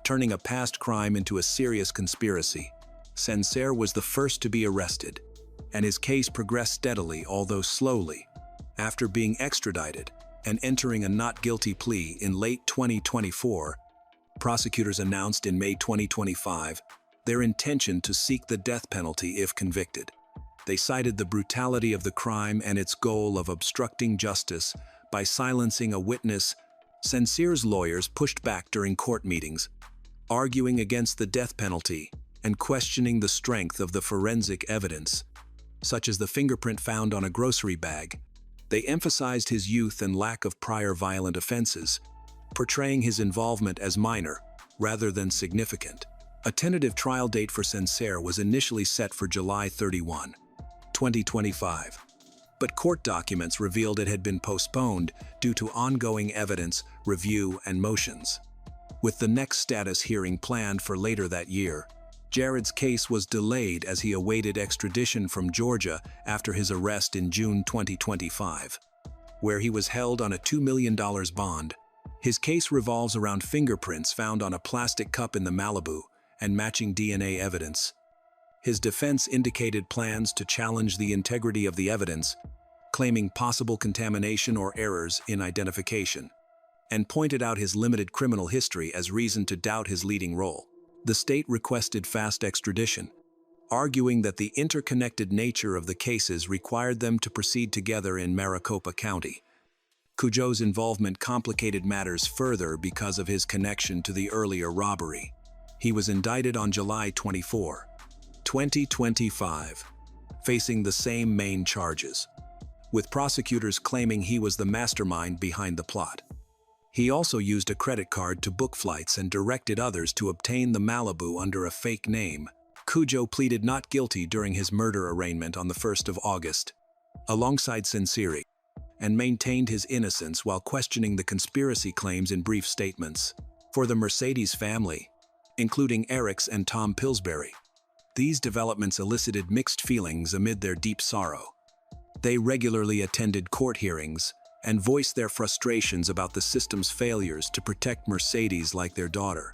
turning a past crime into a serious conspiracy. Sincere was the first to be arrested, and his case progressed steadily, although slowly. After being extradited and entering a not guilty plea in late 2024, Prosecutors announced in May 2025 their intention to seek the death penalty if convicted. They cited the brutality of the crime and its goal of obstructing justice by silencing a witness. Sencere's lawyers pushed back during court meetings, arguing against the death penalty and questioning the strength of the forensic evidence, such as the fingerprint found on a grocery bag. They emphasized his youth and lack of prior violent offenses, portraying his involvement as minor rather than significant. A tentative trial date for Sincere was initially set for July 31, 2025. But court documents revealed it had been postponed due to ongoing evidence, review, and motions. With the next status hearing planned for later that year, Jared's case was delayed as he awaited extradition from Georgia after his arrest in June 2025, where he was held on a $2 million bond. His case revolves around fingerprints found on a plastic cup in the Malibu and matching DNA evidence. His defense indicated plans to challenge the integrity of the evidence, claiming possible contamination or errors in identification, and pointed out his limited criminal history as reason to doubt his leading role. The state requested fast extradition, arguing that the interconnected nature of the cases required them to proceed together in Maricopa County. Cujo's involvement complicated matters further because of his connection to the earlier robbery. He was indicted on July 24, 2025, facing the same main charges, with prosecutors claiming he was the mastermind behind the plot. He also used a credit card to book flights and directed others to obtain the Malibu under a fake name. Cujo pleaded not guilty during his murder arraignment on the 1st of August, alongside Sincere, and maintained his innocence while questioning the conspiracy claims in brief statements. For the Mercedes family, including Eric's and Tom Pillsbury, these developments elicited mixed feelings amid their deep sorrow. They regularly attended court hearings and voiced their frustrations about the system's failures to protect Mercedes like their daughter,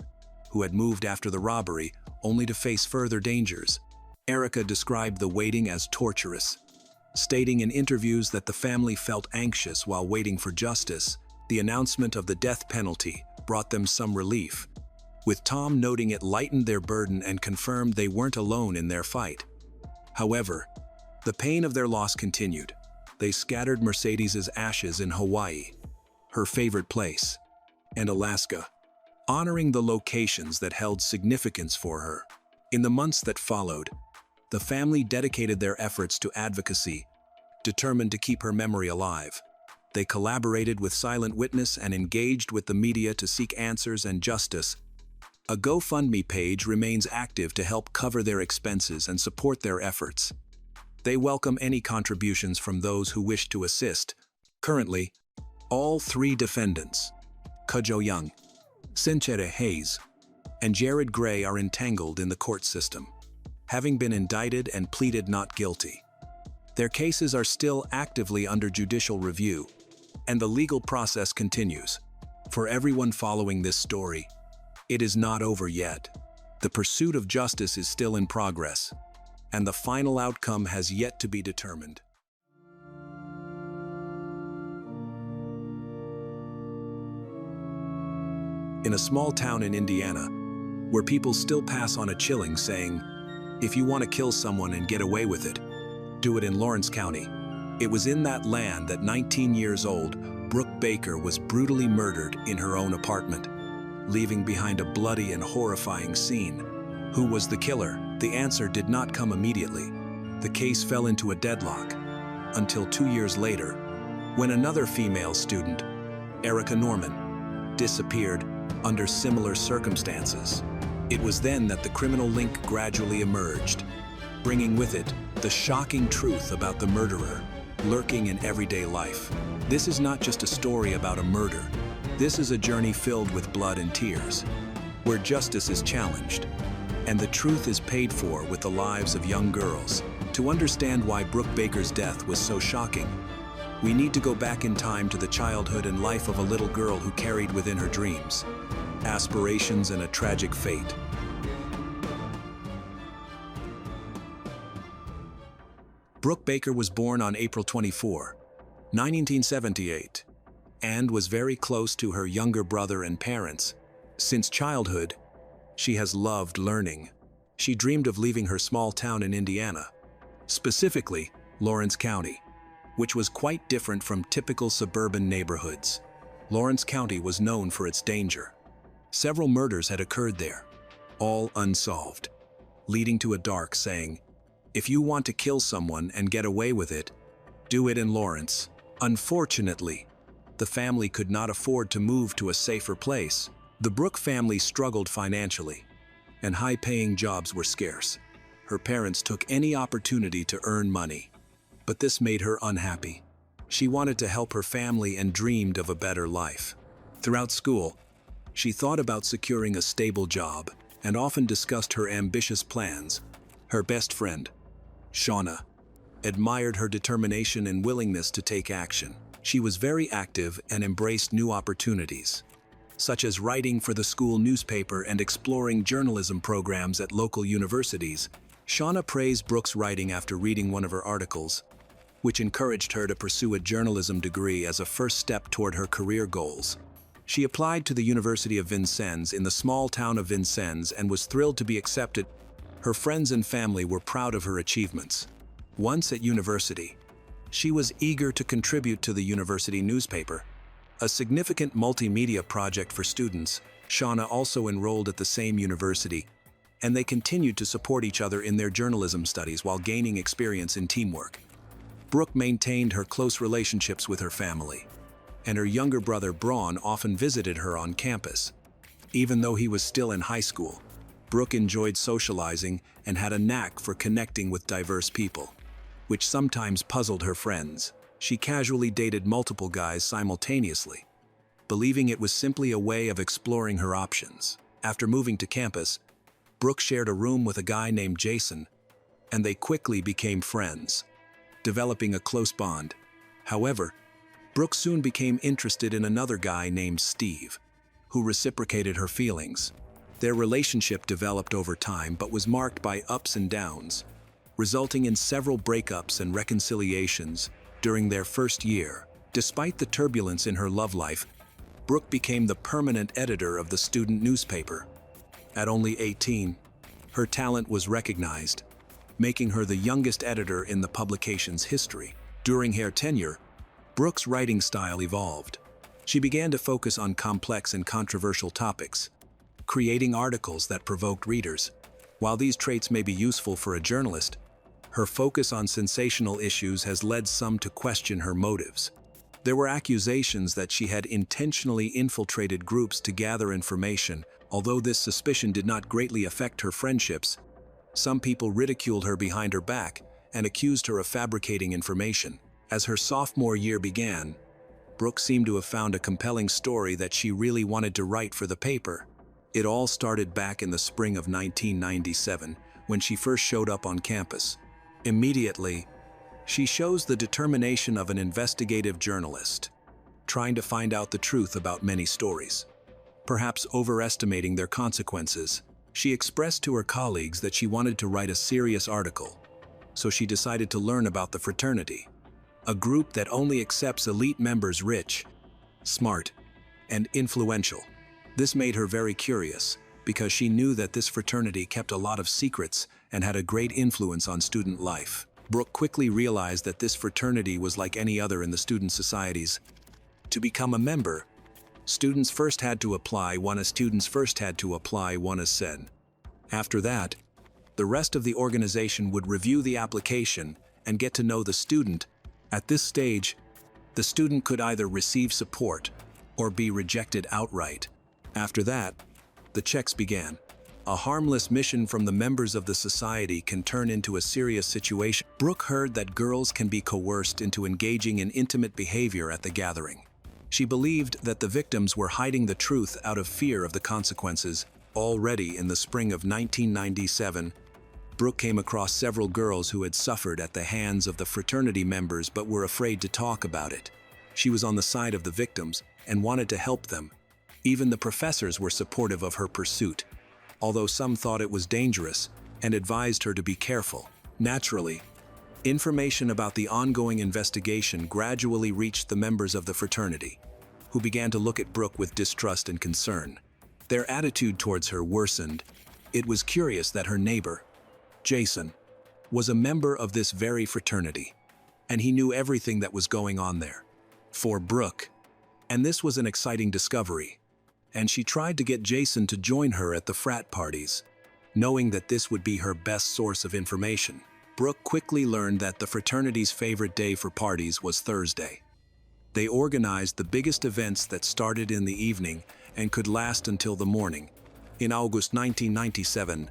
who had moved after the robbery only to face further dangers. Erica described the waiting as torturous, stating in interviews that the family felt anxious while waiting for justice. The announcement of the death penalty brought them some relief, with Tom noting it lightened their burden and confirmed they weren't alone in their fight. However, the pain of their loss continued. They scattered Mercedes's ashes in Hawaii, her favorite place, and Alaska, honoring the locations that held significance for her. In the months that followed, the family dedicated their efforts to advocacy, determined to keep her memory alive. They collaborated with Silent Witness and engaged with the media to seek answers and justice. A GoFundMe page remains active to help cover their expenses and support their efforts. They welcome any contributions from those who wish to assist. Currently, all three defendants, Cujo Young, Sincere Hayes, and Jared Gray, are entangled in the court system, having been indicted and pleaded not guilty. Their cases are still actively under judicial review, and the legal process continues. For everyone following this story, it is not over yet. The pursuit of justice is still in progress, and the final outcome has yet to be determined. In a small town in Indiana, where people still pass on a chilling saying, "If you want to kill someone and get away with it, do it in Lawrence County." It was in that land that 19 years old Brooke Baker was brutally murdered in her own apartment, leaving behind a bloody and horrifying scene. Who was the killer? The answer did not come immediately. The case fell into a deadlock until 2 years later, when another female student, Erica Norman, disappeared under similar circumstances. It was then that the criminal link gradually emerged, bringing with it the shocking truth about the murderer lurking in everyday life. This is not just a story about a murder. This is a journey filled with blood and tears, where justice is challenged, and the truth is paid for with the lives of young girls. To understand why Brooke Baker's death was so shocking, we need to go back in time to the childhood and life of a little girl who carried within her dreams, aspirations, and a tragic fate. Brooke Baker was born on April 24, 1978, and was very close to her younger brother and parents, Since childhood, she has loved learning. She dreamed of leaving her small town in Indiana, specifically Lawrence County, which was quite different from typical suburban neighborhoods. Lawrence County was known for its danger. Several murders had occurred there, all unsolved, leading to a dark saying, "If you want to kill someone and get away with it, do it in Lawrence." Unfortunately, the family could not afford to move to a safer place. The Brooke family struggled financially, and high-paying jobs were scarce. Her parents took any opportunity to earn money, but this made her unhappy. She wanted to help her family and dreamed of a better life. Throughout school, she thought about securing a stable job and often discussed her ambitious plans. Her best friend, Shauna, admired her determination and willingness to take action. She was very active and embraced new opportunities, such as writing for the school newspaper and exploring journalism programs at local universities. Shauna praised Brooke's writing after reading one of her articles, which encouraged her to pursue a journalism degree as a first step toward her career goals. She applied to the University of Vincennes in the small town of Vincennes and was thrilled to be accepted. Her friends and family were proud of her achievements. Once at university, she was eager to contribute to the university newspaper, a significant multimedia project for students. Shauna also enrolled at the same university, and they continued to support each other in their journalism studies while gaining experience in teamwork. Brooke maintained her close relationships with her family, and her younger brother Braun often visited her on campus. Even though he was still in high school, Brooke enjoyed socializing and had a knack for connecting with diverse people, which sometimes puzzled her friends. She casually dated multiple guys simultaneously, believing it was simply a way of exploring her options. After moving to campus, Brooke shared a room with a guy named Jason, and they quickly became friends, developing a close bond. However, Brooke soon became interested in another guy named Steve, who reciprocated her feelings. Their relationship developed over time but was marked by ups and downs, resulting in several breakups and reconciliations during their first year. Despite the turbulence in her love life, Brooke became the permanent editor of the student newspaper. At only 18, her talent was recognized, making her the youngest editor in the publication's history. During her tenure, Brooke's writing style evolved. She began to focus on complex and controversial topics, creating articles that provoked readers. While these traits may be useful for a journalist, her focus on sensational issues has led some to question her motives. There were accusations that she had intentionally infiltrated groups to gather information. Although this suspicion did not greatly affect her friendships, some people ridiculed her behind her back and accused her of fabricating information. As her sophomore year began, Brooke seemed to have found a compelling story that she really wanted to write for the paper. It all started back in the spring of 1997, when she first showed up on campus. Immediately, she shows the determination of an investigative journalist, trying to find out the truth about many stories, perhaps overestimating their consequences. She expressed to her colleagues that she wanted to write a serious article, so she decided to learn about the fraternity, a group that only accepts elite members rich, smart, and influential. This made her very curious, because she knew that this fraternity kept a lot of secrets and had a great influence on student life. Brooke quickly realized that this fraternity was like any other in the student societies. To become a member, students first had to apply one as said. After that, the rest of the organization would review the application and get to know the student. At this stage, the student could either receive support or be rejected outright. After that, the checks began. A harmless mission from the members of the society can turn into a serious situation. Brooke heard that girls can be coerced into engaging in intimate behavior at the gathering. She believed that the victims were hiding the truth out of fear of the consequences. Already in the spring of 1997, Brooke came across several girls who had suffered at the hands of the fraternity members but were afraid to talk about it. She was on the side of the victims and wanted to help them. Even the professors were supportive of her pursuit, although some thought it was dangerous and advised her to be careful. Naturally, information about the ongoing investigation gradually reached the members of the fraternity, who began to look at Brooke with distrust and concern. Their attitude towards her worsened. It was curious that her neighbor, Jason, was a member of this very fraternity, and he knew everything that was going on there. For Brooke, and this was an exciting discovery, and she tried to get Jason to join her at the frat parties, knowing that this would be her best source of information. Brooke quickly learned that the fraternity's favorite day for parties was Thursday. They organized the biggest events that started in the evening and could last until the morning. In August 1997,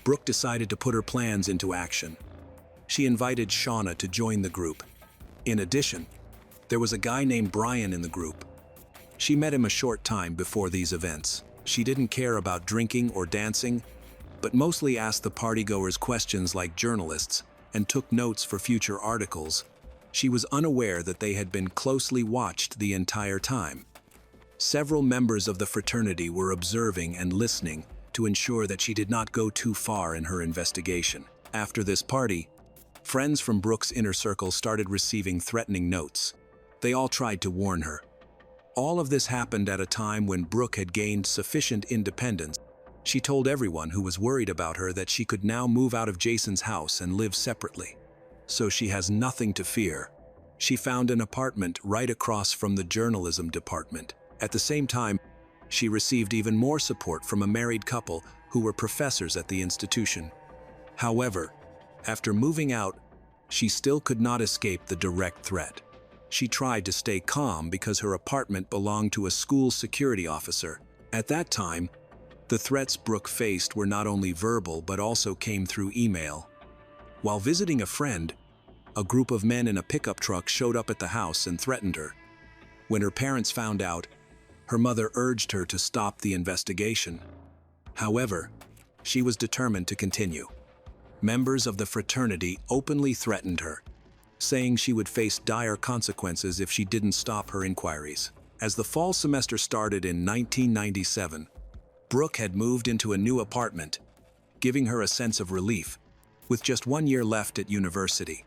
Brooke decided to put her plans into action. She invited Shauna to join the group. In addition, there was a guy named Brian in the group. She met him a short time before these events. She didn't care about drinking or dancing, but mostly asked the partygoers questions like journalists and took notes for future articles. She was unaware that they had been closely watched the entire time. Several members of the fraternity were observing and listening to ensure that she did not go too far in her investigation. After this party, friends from Brooke's inner circle started receiving threatening notes. They all tried to warn her. All of this happened at a time when Brooke had gained sufficient independence. She told everyone who was worried about her that she could now move out of Jason's house and live separately. So she has nothing to fear. She found an apartment right across from the journalism department. At the same time, she received even more support from a married couple who were professors at the institution. However, after moving out, she still could not escape the direct threat. She tried to stay calm because her apartment belonged to a school security officer. At that time, the threats Brooke faced were not only verbal but also came through email. While visiting a friend, a group of men in a pickup truck showed up at the house and threatened her. When her parents found out, her mother urged her to stop the investigation. However, she was determined to continue. Members of the fraternity openly threatened her, saying she would face dire consequences if she didn't stop her inquiries. As the fall semester started in 1997, Brooke had moved into a new apartment, giving her a sense of relief. With just 1 year left at university,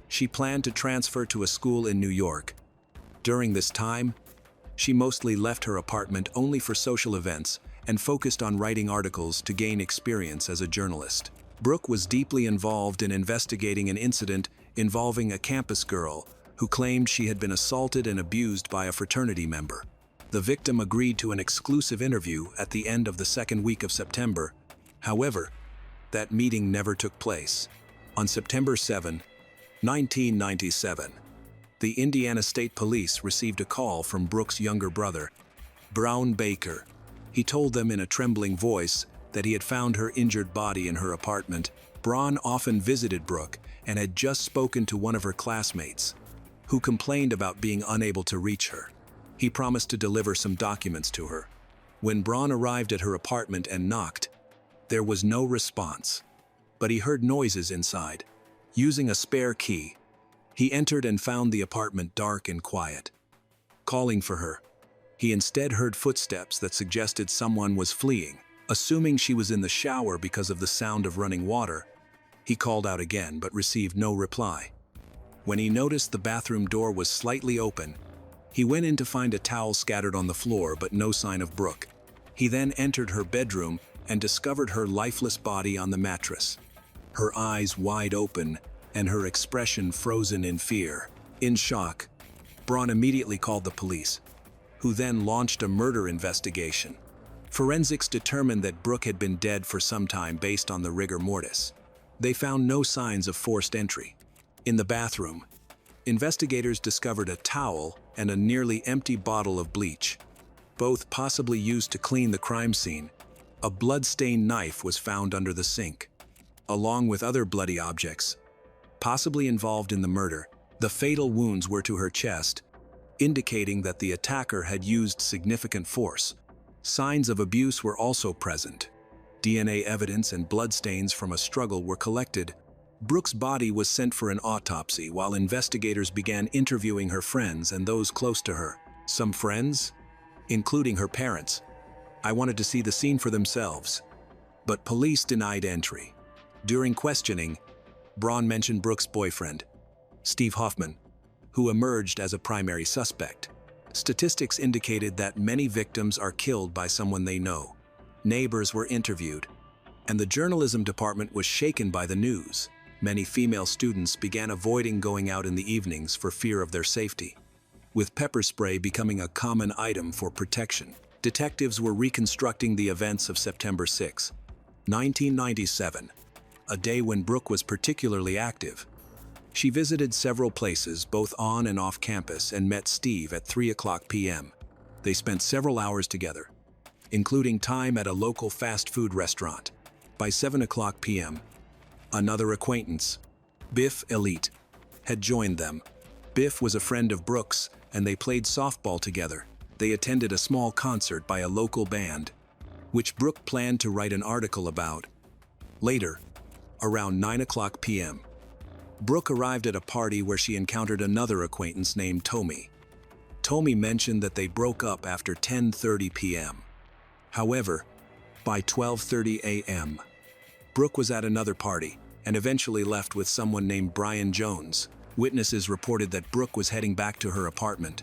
she planned to transfer to a school in New York. During this time, she mostly left her apartment only for social events and focused on writing articles to gain experience as a journalist. Brooke was deeply involved in investigating an incident involving a campus girl who claimed she had been assaulted and abused by a fraternity member. The victim agreed to an exclusive interview at the end of the second week of September. However, that meeting never took place. On September 7, 1997, the Indiana State Police received a call from Brooke's younger brother, Brooke Baker. He told them in a trembling voice that he had found her injured body in her apartment. Brooke often visited Brooke and had just spoken to one of her classmates, who complained about being unable to reach her. He promised to deliver some documents to her. When Brooke arrived at her apartment and knocked, there was no response, but he heard noises inside. Using a spare key, he entered and found the apartment dark and quiet. Calling for her, he instead heard footsteps that suggested someone was fleeing. Assuming she was in the shower because of the sound of running water, he called out again but received no reply. When he noticed the bathroom door was slightly open, he went in to find a towel scattered on the floor but no sign of Brooke. He then entered her bedroom and discovered her lifeless body on the mattress, her eyes wide open and her expression frozen in fear. In shock, Brooke immediately called the police, who then launched a murder investigation. Forensics determined that Brooke had been dead for some time based on the rigor mortis. They found no signs of forced entry. In the bathroom, investigators discovered a towel and a nearly empty bottle of bleach, both possibly used to clean the crime scene. A blood-stained knife was found under the sink, along with other bloody objects, possibly involved in the murder. The fatal wounds were to her chest, indicating that the attacker had used significant force. Signs of abuse were also present. DNA evidence and bloodstains from a struggle were collected. Brooke's body was sent for an autopsy while investigators began interviewing her friends and those close to her. Some friends, including her parents, wanted to see the scene for themselves, but police denied entry. During questioning, Brooke mentioned Brooke's boyfriend, Steve Hoffman, who emerged as a primary suspect. Statistics indicated that many victims are killed by someone they know. Neighbors were interviewed, and the journalism department was shaken by the news. Many female students began avoiding going out in the evenings for fear of their safety, with pepper spray becoming a common item for protection. Detectives were reconstructing the events of September 6, 1997, a day when Brooke was particularly active. She visited several places, both on and off campus, and met Steve at 3:00 p.m. They spent several hours together, including time at a local fast food restaurant. By 7:00 p.m., another acquaintance, Biff Elite, had joined them. Biff was a friend of Brooke's, and they played softball together. They attended a small concert by a local band, which Brooke planned to write an article about. Later, around 9:00 p.m., Brooke arrived at a party where she encountered another acquaintance named Tommy. Tommy mentioned that they broke up after 10:30 p.m. However, by 12:30 a.m., Brooke was at another party and eventually left with someone named Brian Jones. Witnesses reported that Brooke was heading back to her apartment,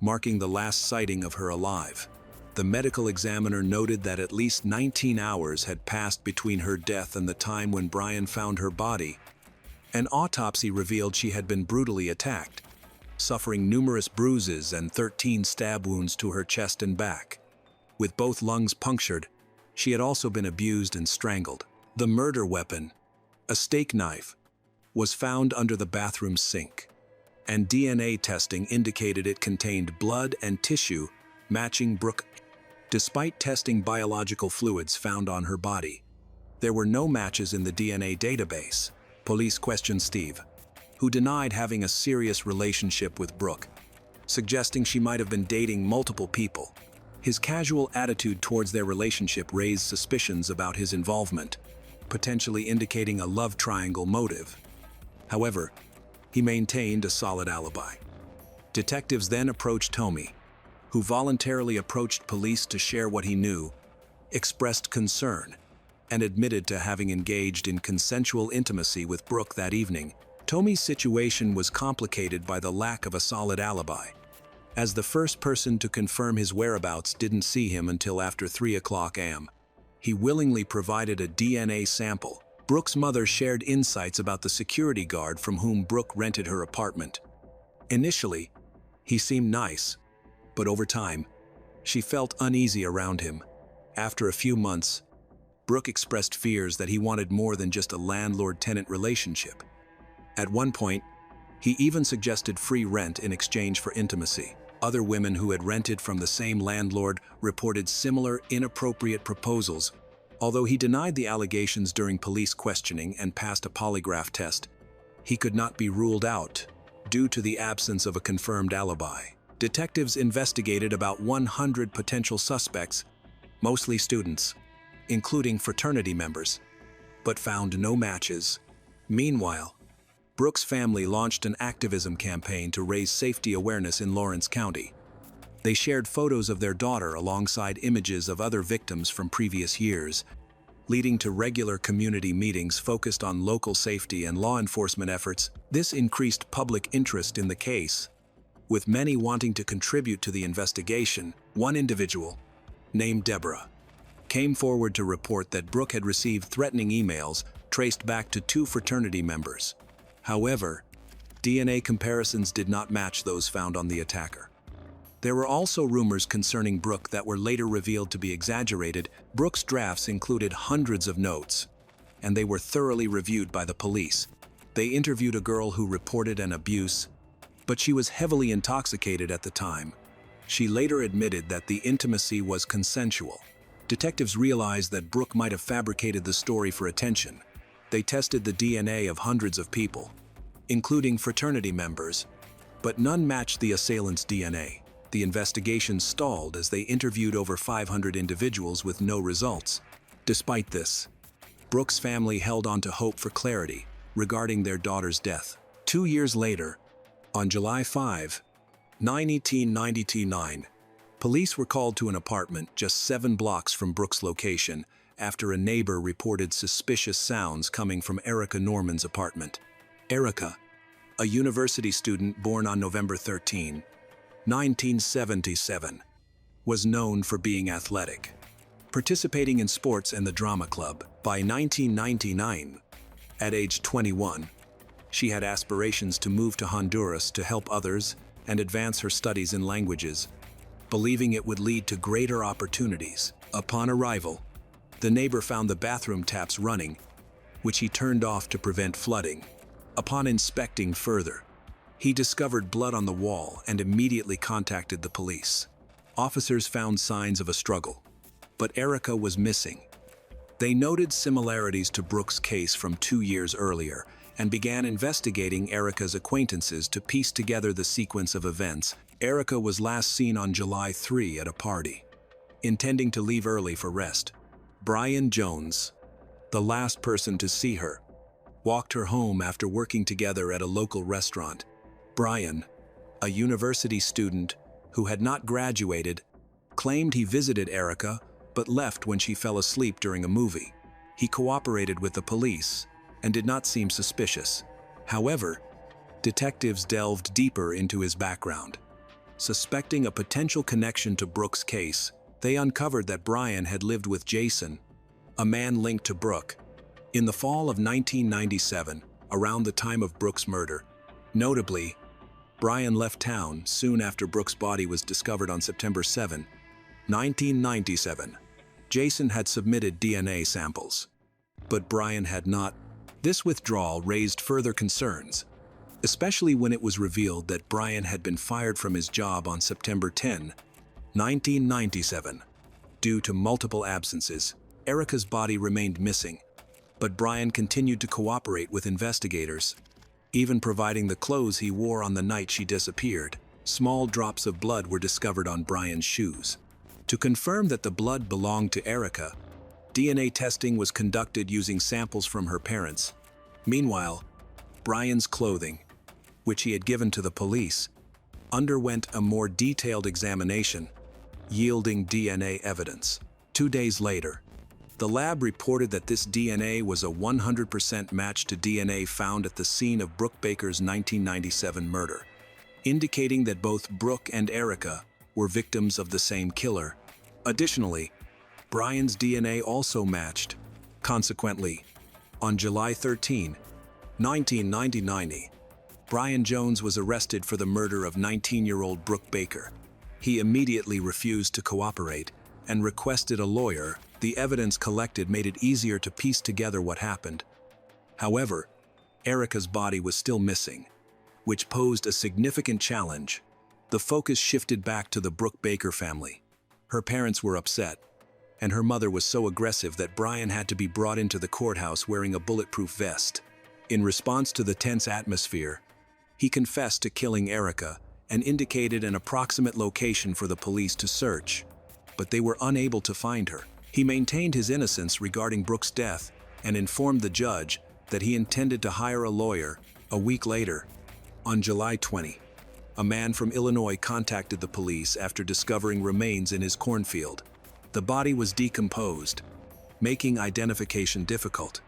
marking the last sighting of her alive. The medical examiner noted that at least 19 hours had passed between her death and the time when Brian found her body. An autopsy revealed she had been brutally attacked, suffering numerous bruises and 13 stab wounds to her chest and back. With both lungs punctured, she had also been abused and strangled. The murder weapon, a steak knife, was found under the bathroom sink, and DNA testing indicated it contained blood and tissue matching Brooke. Despite testing biological fluids found on her body, there were no matches in the DNA database. Police questioned Steve, who denied having a serious relationship with Brooke, suggesting she might have been dating multiple people. His casual attitude towards their relationship raised suspicions about his involvement, potentially indicating a love triangle motive. However, he maintained a solid alibi. Detectives then approached Tommy, who voluntarily approached police to share what he knew, expressed concern, and admitted to having engaged in consensual intimacy with Brooke that evening. Tommy's situation was complicated by the lack of a solid alibi, as the first person to confirm his whereabouts didn't see him until after 3:00 a.m. He willingly provided a DNA sample. Brooke's mother shared insights about the security guard from whom Brooke rented her apartment. Initially, he seemed nice, but over time, she felt uneasy around him. After a few months, Brooke expressed fears that he wanted more than just a landlord-tenant relationship. At one point, he even suggested free rent in exchange for intimacy. Other women who had rented from the same landlord reported similar inappropriate proposals. Although he denied the allegations during police questioning and passed a polygraph test, he could not be ruled out due to the absence of a confirmed alibi. Detectives investigated about 100 potential suspects, mostly students, including fraternity members, but found no matches. Meanwhile, Brooke's family launched an activism campaign to raise safety awareness in Lawrence County. They shared photos of their daughter alongside images of other victims from previous years, leading to regular community meetings focused on local safety and law enforcement efforts. This increased public interest in the case, with many wanting to contribute to the investigation. One individual, named Deborah, came forward to report that Brooke had received threatening emails traced back to 2 fraternity members. However, DNA comparisons did not match those found on the attacker. There were also rumors concerning Brooke that were later revealed to be exaggerated. Brooke's drafts included hundreds of notes, and they were thoroughly reviewed by the police. They interviewed a girl who reported an abuse, but she was heavily intoxicated at the time. She later admitted that the intimacy was consensual. Detectives realized that Brooke might have fabricated the story for attention. They tested the DNA of hundreds of people, including fraternity members, but none matched the assailant's DNA. The investigation stalled as they interviewed over 500 individuals with no results. Despite this, Brooke's family held on to hope for clarity regarding their daughter's death. 2 years later, on July 5, 1999, police were called to an apartment just 7 blocks from Brooke's location after a neighbor reported suspicious sounds coming from Erica Norman's apartment. Erica, a university student born on November 13, 1977, was known for being athletic, participating in sports and the drama club. By 1999, at age 21, she had aspirations to move to Honduras to help others and advance her studies in languages, believing it would lead to greater opportunities. Upon arrival, the neighbor found the bathroom taps running, which he turned off to prevent flooding. Upon inspecting further, he discovered blood on the wall and immediately contacted the police. Officers found signs of a struggle, but Erica was missing. They noted similarities to Brooke's case from 2 years earlier and began investigating Erica's acquaintances to piece together the sequence of events. Erica was last seen on July 3 at a party, intending to leave early for rest. Brian Jones, the last person to see her, walked her home after working together at a local restaurant. Brian, a university student who had not graduated, claimed he visited Erica but left when she fell asleep during a movie. He cooperated with the police and did not seem suspicious. However, detectives delved deeper into his background. Suspecting a potential connection to Brooke's case, they uncovered that Brian had lived with Jason, a man linked to Brooke. In the fall of 1997, around the time of Brooke's murder, notably, Brian left town soon after Brooke's body was discovered on September 7, 1997. Jason had submitted DNA samples, but Brian had not. This withdrawal raised further concerns, especially when it was revealed that Brian had been fired from his job on September 10, 1997. Due to multiple absences, Erica's body remained missing, but Brian continued to cooperate with investigators, even providing the clothes he wore on the night she disappeared. Small drops of blood were discovered on Brian's shoes. To confirm that the blood belonged to Erica, DNA testing was conducted using samples from her parents. Meanwhile, Brian's clothing, which he had given to the police, underwent a more detailed examination, yielding DNA evidence. 2 days later, the lab reported that this DNA was a 100% match to DNA found at the scene of Brooke Baker's 1997 murder, indicating that both Brooke and Erica were victims of the same killer. Additionally, Brian's DNA also matched. Consequently, on July 13, 1999, Brian Jones was arrested for the murder of 19-year-old Brooke Baker. He immediately refused to cooperate and requested a lawyer. The evidence collected made it easier to piece together what happened. However, Erica's body was still missing, which posed a significant challenge. The focus shifted back to the Brooke Baker family. Her parents were upset, and her mother was so aggressive that Brian had to be brought into the courthouse wearing a bulletproof vest. In response to the tense atmosphere, he confessed to killing Erica and indicated an approximate location for the police to search, but they were unable to find her. He maintained his innocence regarding Brooke's death and informed the judge that he intended to hire a lawyer. A week later, on July 20, a man from Illinois contacted the police after discovering remains in his cornfield. The body was decomposed, making identification difficult,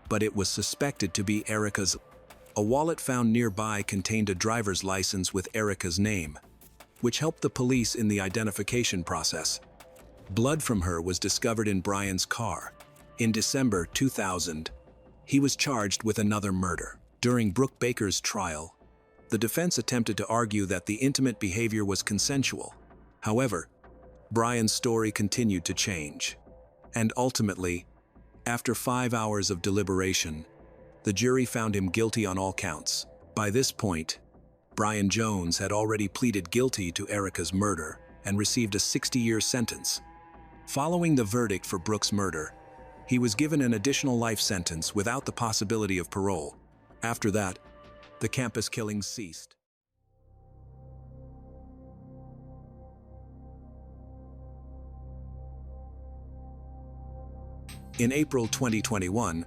but it was suspected to be Erica's. A wallet found nearby contained a driver's license with Erica's name, which helped the police in the identification process. Blood from her was discovered in Brian's car. In December 2000, he was charged with another murder. During Brooke Baker's trial, the defense attempted to argue that the intimate behavior was consensual. However, Brian's story continued to change, and ultimately, after 5 hours of deliberation, the jury found him guilty on all counts. By this point, Brian Jones had already pleaded guilty to Erica's murder and received a 60-year sentence. Following the verdict for Brooke's murder, he was given an additional life sentence without the possibility of parole. After that, the campus killings ceased. In April 2021,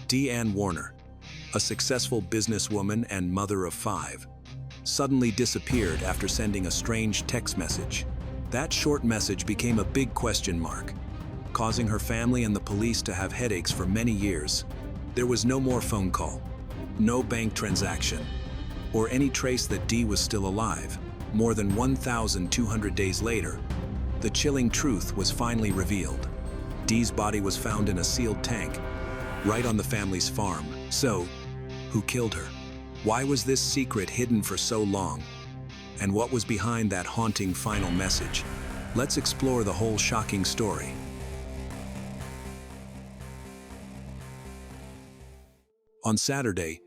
Deianne Warner, a successful businesswoman and mother of 5, suddenly disappeared after sending a strange text message. That short message became a big question mark, causing her family and the police to have headaches for many years. There was no more phone call, no bank transaction, or any trace that Dee was still alive. More than 1,200 days later, the chilling truth was finally revealed. Dee's body was found in a sealed tank, right on the family's farm. So, who killed her? Why was this secret hidden for so long? And what was behind that haunting final message? Let's explore the whole shocking story. On Saturday,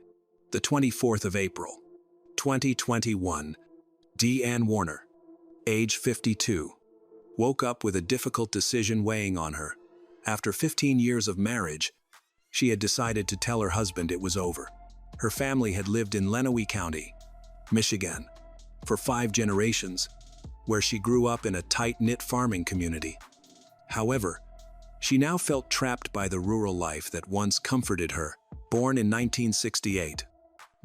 the 24th of April, 2021, Deianne Warner, age 52, woke up with a difficult decision weighing on her. After 15 years of marriage, she had decided to tell her husband it was over. Her family had lived in Lenawee County, Michigan, for 5 generations, where she grew up in a tight-knit farming community. However, she now felt trapped by the rural life that once comforted her. Born in 1968,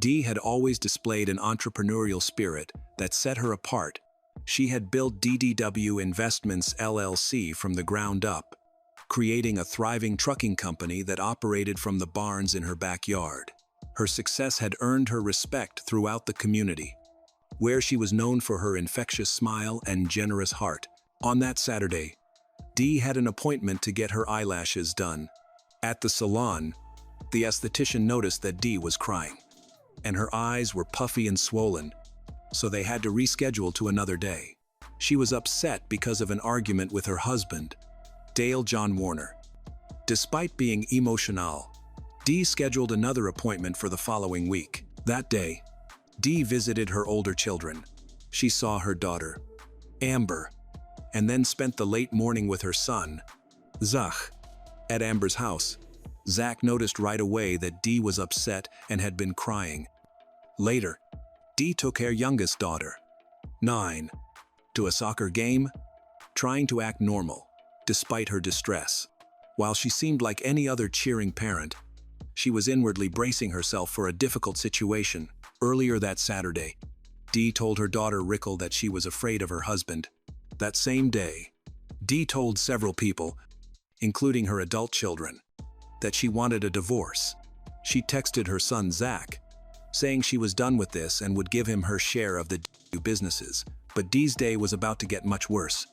Dee had always displayed an entrepreneurial spirit that set her apart. She had built DDW Investments LLC from the ground up, creating a thriving trucking company that operated from the barns in her backyard. Her success had earned her respect throughout the community, where she was known for her infectious smile and generous heart. On that Saturday, Dee had an appointment to get her eyelashes done. At the salon, the esthetician noticed that Dee was crying, and her eyes were puffy and swollen, so they had to reschedule to another day. She was upset because of an argument with her husband, Dale John Warner. Despite being emotional, Dee scheduled another appointment for the following week. That day, Dee visited her older children. She saw her daughter, Amber, and then spent the late morning with her son, Zach. At Amber's house, Zach noticed right away that Dee was upset and had been crying. Later, Dee took her youngest daughter, 9, to a soccer game, trying to act normal, despite her distress. While she seemed like any other cheering parent, she was inwardly bracing herself for a difficult situation. Earlier that Saturday, Dee told her daughter Rickle that she was afraid of her husband. That same day, Dee told several people, including her adult children, that she wanted a divorce. She texted her son Zach, saying she was done with this and would give him her share of the businesses. But Dee's day was about to get much worse.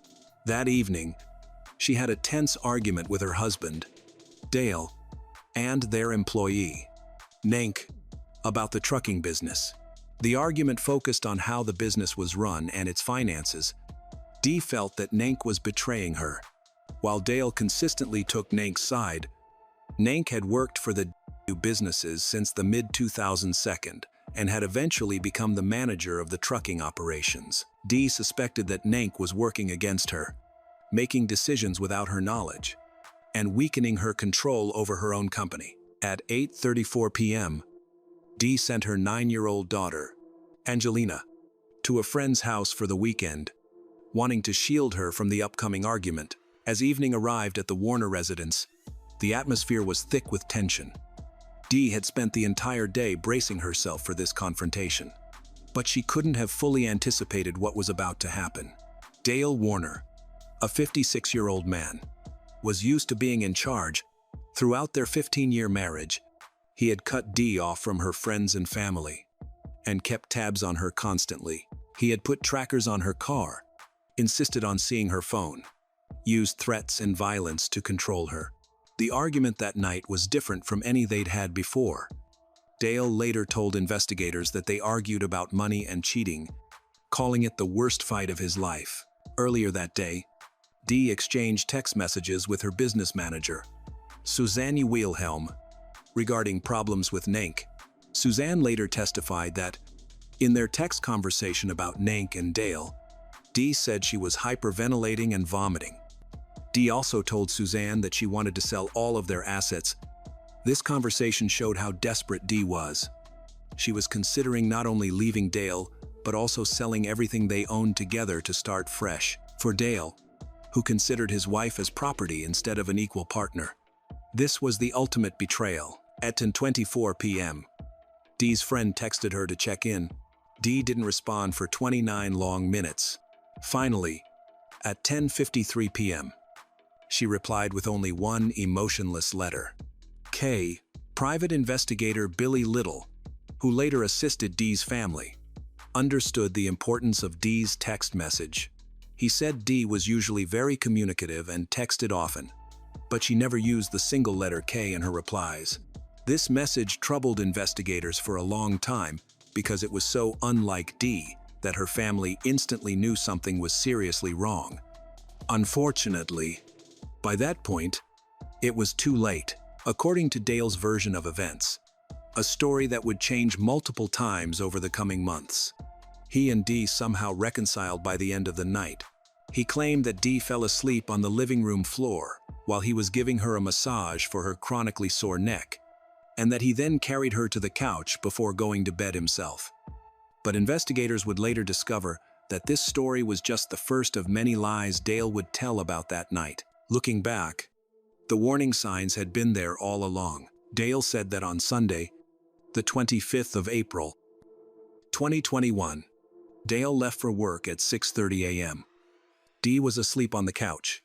That evening, she had a tense argument with her husband, Dale, and their employee, Nank, about the trucking business. The argument focused on how the business was run and its finances. Dee felt that Nank was betraying her. While Dale consistently took Nank's side, Nank had worked for the businesses since the mid-2000s and had eventually become the manager of the trucking operations. Dee suspected that Nank was working against her, making decisions without her knowledge, and weakening her control over her own company. At 8:34 p.m., Dee sent her 9-year-old daughter, Angelina, to a friend's house for the weekend, wanting to shield her from the upcoming argument. As evening arrived at the Warner residence, the atmosphere was thick with tension. Dee had spent the entire day bracing herself for this confrontation, but she couldn't have fully anticipated what was about to happen. Dale Warner, a 56-year-old man, was used to being in charge. Throughout their 15-year marriage, he had cut Dee off from her friends and family, and kept tabs on her constantly. He had put trackers on her car, insisted on seeing her phone, used threats and violence to control her. The argument that night was different from any they'd had before. Dale later told investigators that they argued about money and cheating, calling it the worst fight of his life. Earlier that day, Dee exchanged text messages with her business manager, Suzanne Wilhelm, regarding problems with Nank. Suzanne later testified that, in their text conversation about Nank and Dale, Dee said she was hyperventilating and vomiting. Dee also told Suzanne that she wanted to sell all of their assets. This conversation showed how desperate Dee was. She was considering not only leaving Dale, but also selling everything they owned together to start fresh. For Dale, who considered his wife as property instead of an equal partner, this was the ultimate betrayal. At 10:24 p.m., Dee's friend texted her to check in. Dee didn't respond for 29 long minutes. Finally, at 10:53 p.m., she replied with only one emotionless letter. Private investigator Billy Little, who later assisted Dee's family, understood the importance of Dee's text message. He said Dee was usually very communicative and texted often, but she never used the single letter K in her replies. This message troubled investigators for a long time because it was so unlike Dee that her family instantly knew something was seriously wrong. Unfortunately, by that point, it was too late. According to Dale's version of events, a story that would change multiple times over the coming months. He and Dee somehow reconciled by the end of the night. He claimed that Dee fell asleep on the living room floor while he was giving her a massage for her chronically sore neck, and that he then carried her to the couch before going to bed himself. But investigators would later discover that this story was just the first of many lies Dale would tell about that night. Looking back, the warning signs had been there all along. Dale said that on Sunday, the 25th of April, 2021, Dale left for work at 6:30 a.m. Dee was asleep on the couch,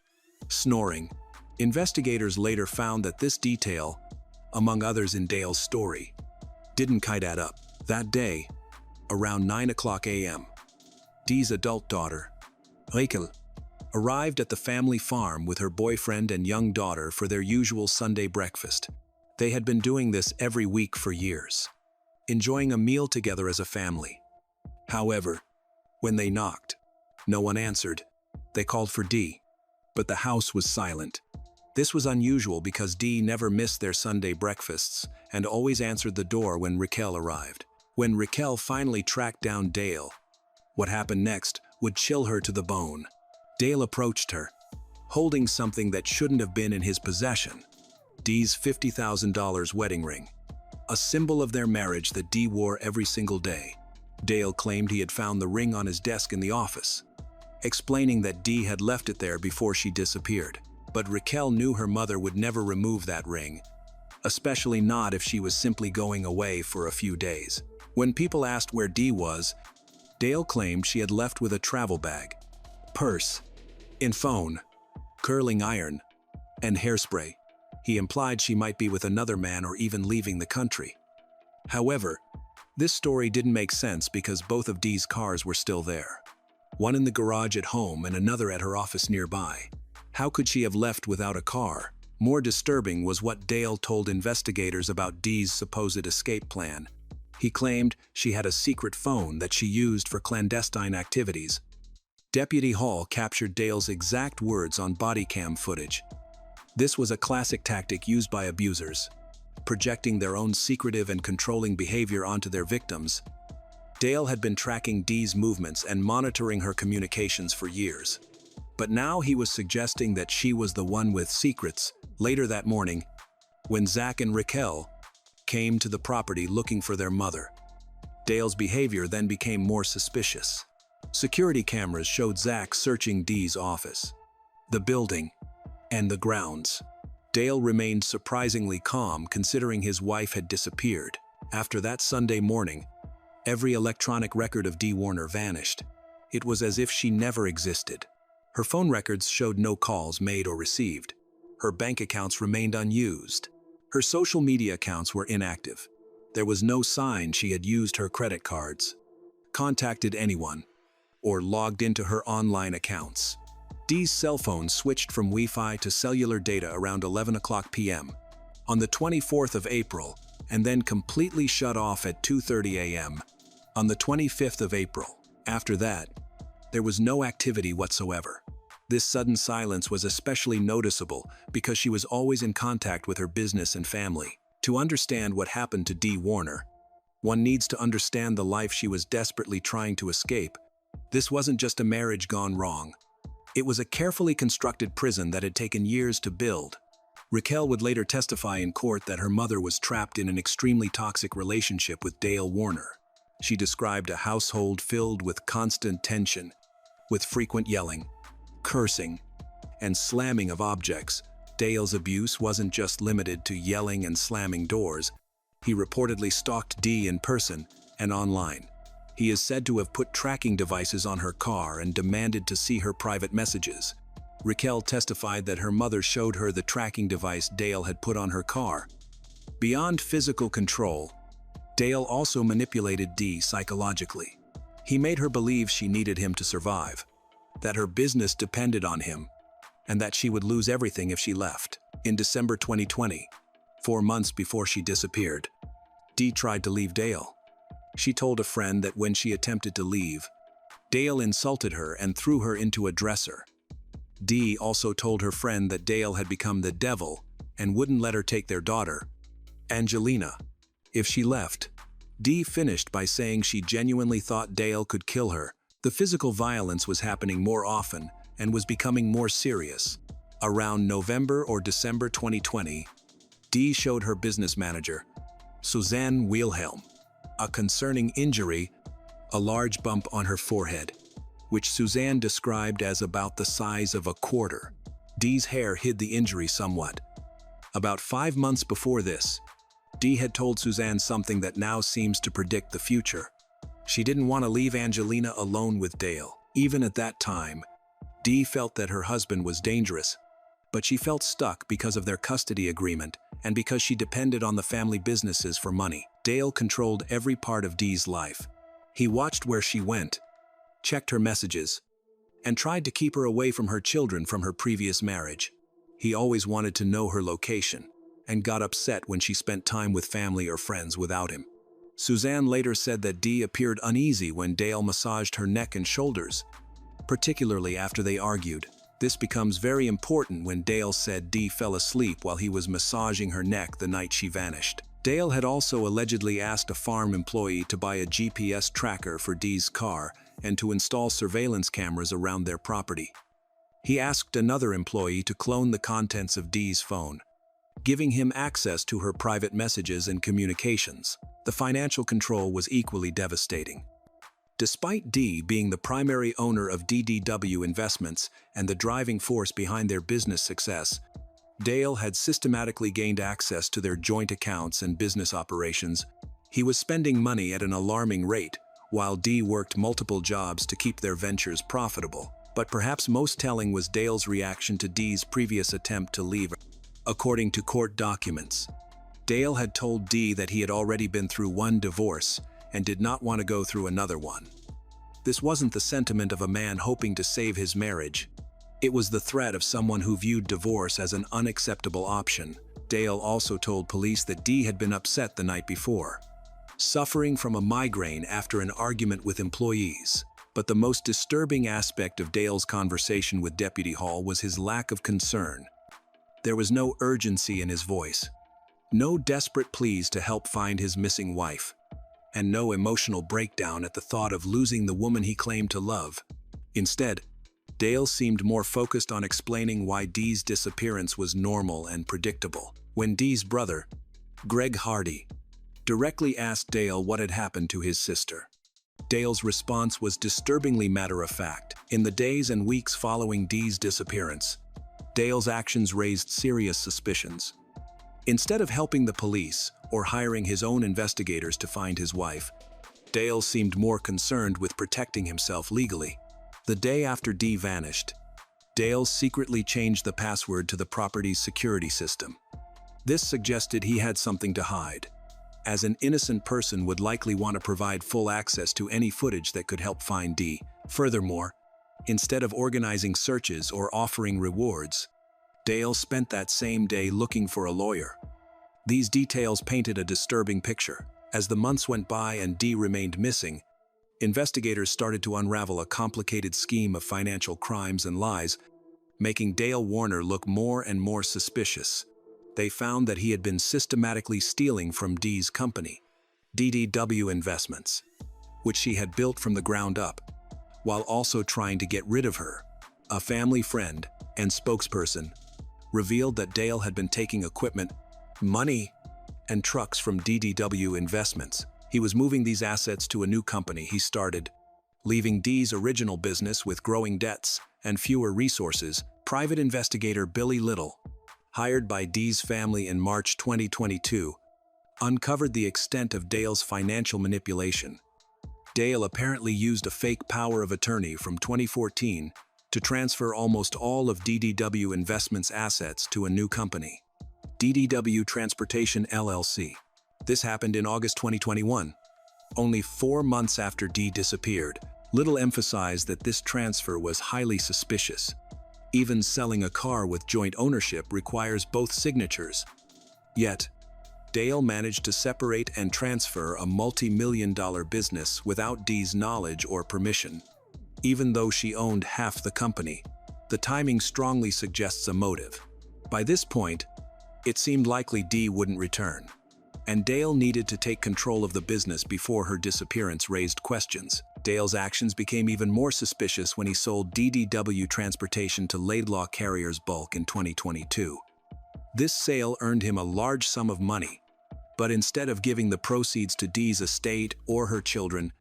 snoring. Investigators later found that this detail, among others in Dale's story, didn't quite add up. That day, around 9:00 a.m., Dee's adult daughter, Rachel, arrived at the family farm with her boyfriend and young daughter for their usual Sunday breakfast. They had been doing this every week for years, enjoying a meal together as a family. However, when they knocked, no one answered. They called for Dee, but the house was silent. This was unusual because Dee never missed their Sunday breakfasts and always answered the door when Raquel arrived. When Raquel finally tracked down Dale, what happened next would chill her to the bone. Dale approached her, holding something that shouldn't have been in his possession, Dee's $50,000 wedding ring, a symbol of their marriage that Dee wore every single day. Dale claimed he had found the ring on his desk in the office, explaining that Dee had left it there before she disappeared. But Raquel knew her mother would never remove that ring, especially not if she was simply going away for a few days. When people asked where Dee was, Dale claimed she had left with a travel bag, purse, in phone, curling iron, and hairspray. He implied she might be with another man or even leaving the country. However, this story didn't make sense because both of Dee's cars were still there, one in the garage at home and another at her office nearby. How could she have left without a car? More disturbing was what Dale told investigators about Dee's supposed escape plan. He claimed she had a secret phone that she used for clandestine activities. Deputy Hall captured Dale's exact words on body cam footage. This was a classic tactic used by abusers, projecting their own secretive and controlling behavior onto their victims. Dale had been tracking Dee's movements and monitoring her communications for years. But now he was suggesting that she was the one with secrets. Later that morning, when Zach and Raquel came to the property looking for their mother, Dale's behavior then became more suspicious. Security cameras showed Zach searching Dee's office, the building, and the grounds. Dale remained surprisingly calm considering his wife had disappeared. After that Sunday morning, every electronic record of Dee Warner vanished. It was as if she never existed. Her phone records showed no calls made or received. Her bank accounts remained unused. Her social media accounts were inactive. There was no sign she had used her credit cards, contacted anyone, or logged into her online accounts. Dee's cell phone switched from Wi-Fi to cellular data around 11:00 p.m. on the 24th of April and then completely shut off at 2:30 a.m. on the 25th of April. After that, there was no activity whatsoever. This sudden silence was especially noticeable because she was always in contact with her business and family. To understand what happened to Dee Warner, one needs to understand the life she was desperately trying to escape. This wasn't just a marriage gone wrong. It was a carefully constructed prison that had taken years to build. Raquel would later testify in court that her mother was trapped in an extremely toxic relationship with Dale Warner. She described a household filled with constant tension, with frequent yelling, cursing, and slamming of objects. Dale's abuse wasn't just limited to yelling and slamming doors. He reportedly stalked Dee in person and online. He is said to have put tracking devices on her car and demanded to see her private messages. Raquel testified that her mother showed her the tracking device Dale had put on her car. Beyond physical control, Dale also manipulated Dee psychologically. He made her believe she needed him to survive, that her business depended on him, and that she would lose everything if she left. In December 2020, 4 months before she disappeared, Dee tried to leave Dale. She told a friend that when she attempted to leave, Dale insulted her and threw her into a dresser. Dee also told her friend that Dale had become the devil and wouldn't let her take their daughter, Angelina, if she left. Dee finished by saying she genuinely thought Dale could kill her. The physical violence was happening more often and was becoming more serious. Around November or December 2020, Dee showed her business manager, Suzanne Wilhelm, a concerning injury, a large bump on her forehead, which Suzanne described as about the size of a quarter. Dee's hair hid the injury somewhat. About 5 months before this, Dee had told Suzanne something that now seems to predict the future. She didn't want to leave Angelina alone with Dale. Even at that time, Dee felt that her husband was dangerous, but she felt stuck because of their custody agreement and because she depended on the family businesses for money. Dale controlled every part of Dee's life. He watched where she went, checked her messages, and tried to keep her away from her children from her previous marriage. He always wanted to know her location and got upset when she spent time with family or friends without him. Suzanne later said that Dee appeared uneasy when Dale massaged her neck and shoulders, particularly after they argued. This becomes very important when Dale said Dee fell asleep while he was massaging her neck the night she vanished. Dale had also allegedly asked a farm employee to buy a GPS tracker for Dee's car and to install surveillance cameras around their property. He asked another employee to clone the contents of Dee's phone, giving him access to her private messages and communications. The financial control was equally devastating. Despite Dee being the primary owner of DDW Investments and the driving force behind their business success, Dale had systematically gained access to their joint accounts and business operations. He was spending money at an alarming rate, while Dee worked multiple jobs to keep their ventures profitable. But perhaps most telling was Dale's reaction to Dee's previous attempt to leave her. According to court documents, Dale had told Dee that he had already been through one divorce and did not want to go through another one. This wasn't the sentiment of a man hoping to save his marriage. It was the threat of someone who viewed divorce as an unacceptable option. Dale also told police that Dee had been upset the night before, suffering from a migraine after an argument with employees. But the most disturbing aspect of Dale's conversation with Deputy Hall was his lack of concern. There was no urgency in his voice, no desperate pleas to help find his missing wife, and no emotional breakdown at the thought of losing the woman he claimed to love. Instead, Dale seemed more focused on explaining why Dee's disappearance was normal and predictable. When Dee's brother, Greg Hardy, directly asked Dale what had happened to his sister, Dale's response was disturbingly matter-of-fact. In the days and weeks following Dee's disappearance, Dale's actions raised serious suspicions. Instead of helping the police or hiring his own investigators to find his wife, Dale seemed more concerned with protecting himself legally. The day after Dee vanished, Dale secretly changed the password to the property's security system. This suggested he had something to hide, as an innocent person would likely want to provide full access to any footage that could help find Dee. Furthermore, instead of organizing searches or offering rewards, Dale spent that same day looking for a lawyer. These details painted a disturbing picture. As the months went by and Dee remained missing, investigators started to unravel a complicated scheme of financial crimes and lies, making Dale Warner look more and more suspicious. They found that he had been systematically stealing from Dee's company, DDW Investments, which she had built from the ground up, while also trying to get rid of her. A family friend and spokesperson revealed that Dale had been taking equipment, money, and trucks from DDW Investments. He was moving these assets to a new company he started, leaving Dee's original business with growing debts and fewer resources. Private investigator Billy Little, hired by Dee's family in March 2022, uncovered the extent of Dale's financial manipulation. Dale apparently used a fake power of attorney from 2014 to transfer almost all of DDW Investments' assets to a new company, DDW Transportation LLC. This happened in August 2021. Only 4 months after Dee disappeared, Little emphasized that this transfer was highly suspicious. Even selling a car with joint ownership requires both signatures. Yet, Dale managed to separate and transfer a multi-million-dollar business without Dee's knowledge or permission. Even though she owned half the company, the timing strongly suggests a motive. By this point, it seemed likely Dee wouldn't return, and Dale needed to take control of the business before her disappearance raised questions. Dale's actions became even more suspicious when he sold DDW Transportation to Laidlaw Carriers Bulk in 2022. This sale earned him a large sum of money, but instead of giving the proceeds to Dee's estate or her children,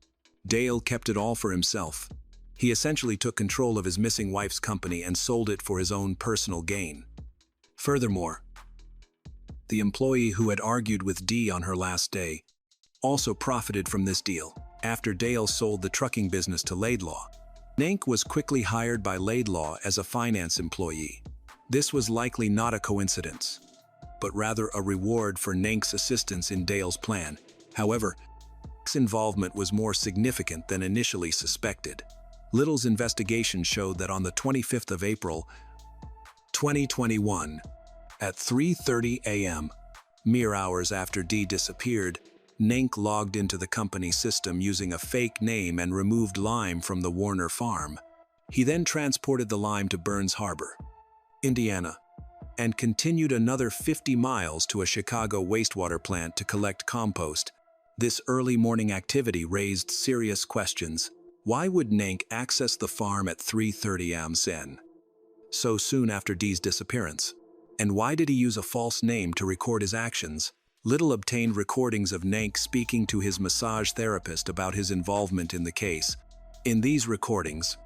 Dale kept it all for himself. He essentially took control of his missing wife's company and sold it for his own personal gain. Furthermore, the employee who had argued with Dee on her last day also profited from this deal. After Dale sold the trucking business to Laidlaw, Nank was quickly hired by Laidlaw as a finance employee. This was likely not a coincidence, but rather a reward for Nank's assistance in Dale's plan. However, Nank's involvement was more significant than initially suspected. Little's investigation showed that on the 25th of April, 2021, at 3:30 a.m., mere hours after Dee disappeared, Nank logged into the company system using a fake name and removed lime from the Warner farm. He then transported the lime to Burns Harbor, Indiana, and continued another 50 miles to a Chicago wastewater plant to collect compost. This early morning activity raised serious questions. Why would Nank access the farm at 3:30 a.m. so soon after Dee's disappearance? And why did he use a false name to record his actions? Little obtained recordings of Nank speaking to his massage therapist about his involvement in the case. In these recordings,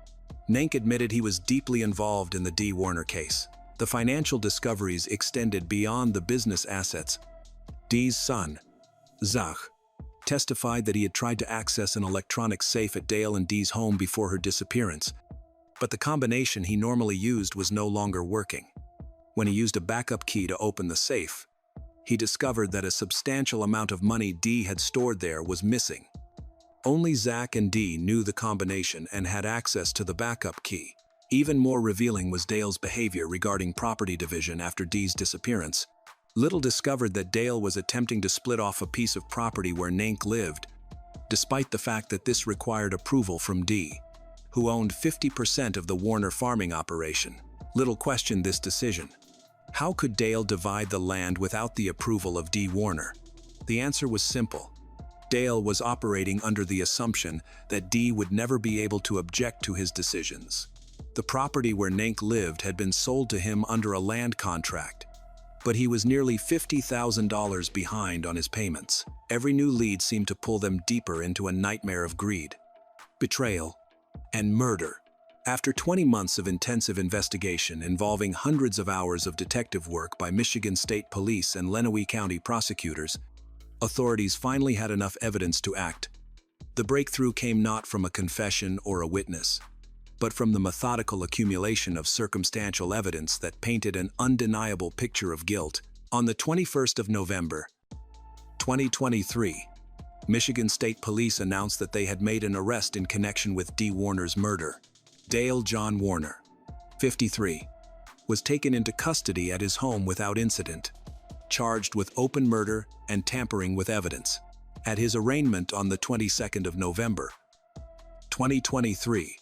Nank admitted he was deeply involved in the Dee Warner case. The financial discoveries extended beyond the business assets. Dee's son, Zach, testified that he had tried to access an electronic safe at Dale and Dee's home before her disappearance, but the combination he normally used was no longer working. When he used a backup key to open the safe, he discovered that a substantial amount of money Dee had stored there was missing. Only Zach and Dee knew the combination and had access to the backup key. Even more revealing was Dale's behavior regarding property division after Dee's disappearance. Little discovered that Dale was attempting to split off a piece of property where Nank lived, despite the fact that this required approval from Dee, who owned 50% of the Warner farming operation. Little questioned this decision. How could Dale divide the land without the approval of Dee Warner? The answer was simple. Dale was operating under the assumption that Dee would never be able to object to his decisions. The property where Nank lived had been sold to him under a land contract, but he was nearly $50,000 behind on his payments. Every new lead seemed to pull them deeper into a nightmare of greed, betrayal, and murder. After 20 months of intensive investigation involving hundreds of hours of detective work by Michigan State Police and Lenawee County prosecutors, authorities finally had enough evidence to act. The breakthrough came not from a confession or a witness, but from the methodical accumulation of circumstantial evidence that painted an undeniable picture of guilt. On the 21st of November, 2023, Michigan State Police announced that they had made an arrest in connection with Dee Warner's murder. Dale John Warner, 53, was taken into custody at his home without incident, charged with open murder and tampering with evidence. At his arraignment on the 22nd of November, 2023,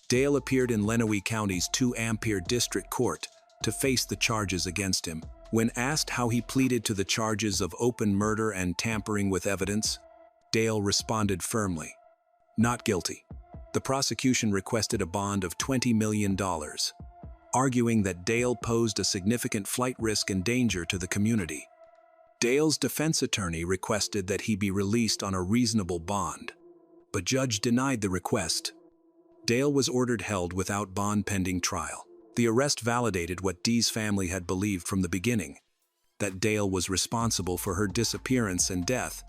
Dale appeared in Lenawee County's 2-Ampere District Court to face the charges against him. When asked how he pleaded to the charges of open murder and tampering with evidence, Dale responded firmly, "Not guilty." The prosecution requested a bond of $20 million, arguing that Dale posed a significant flight risk and danger to the community. Dale's defense attorney requested that he be released on a reasonable bond, but judge denied the request. Dale was ordered held without bond pending trial. The arrest validated what Dee's family had believed from the beginning, that Dale was responsible for her disappearance and death,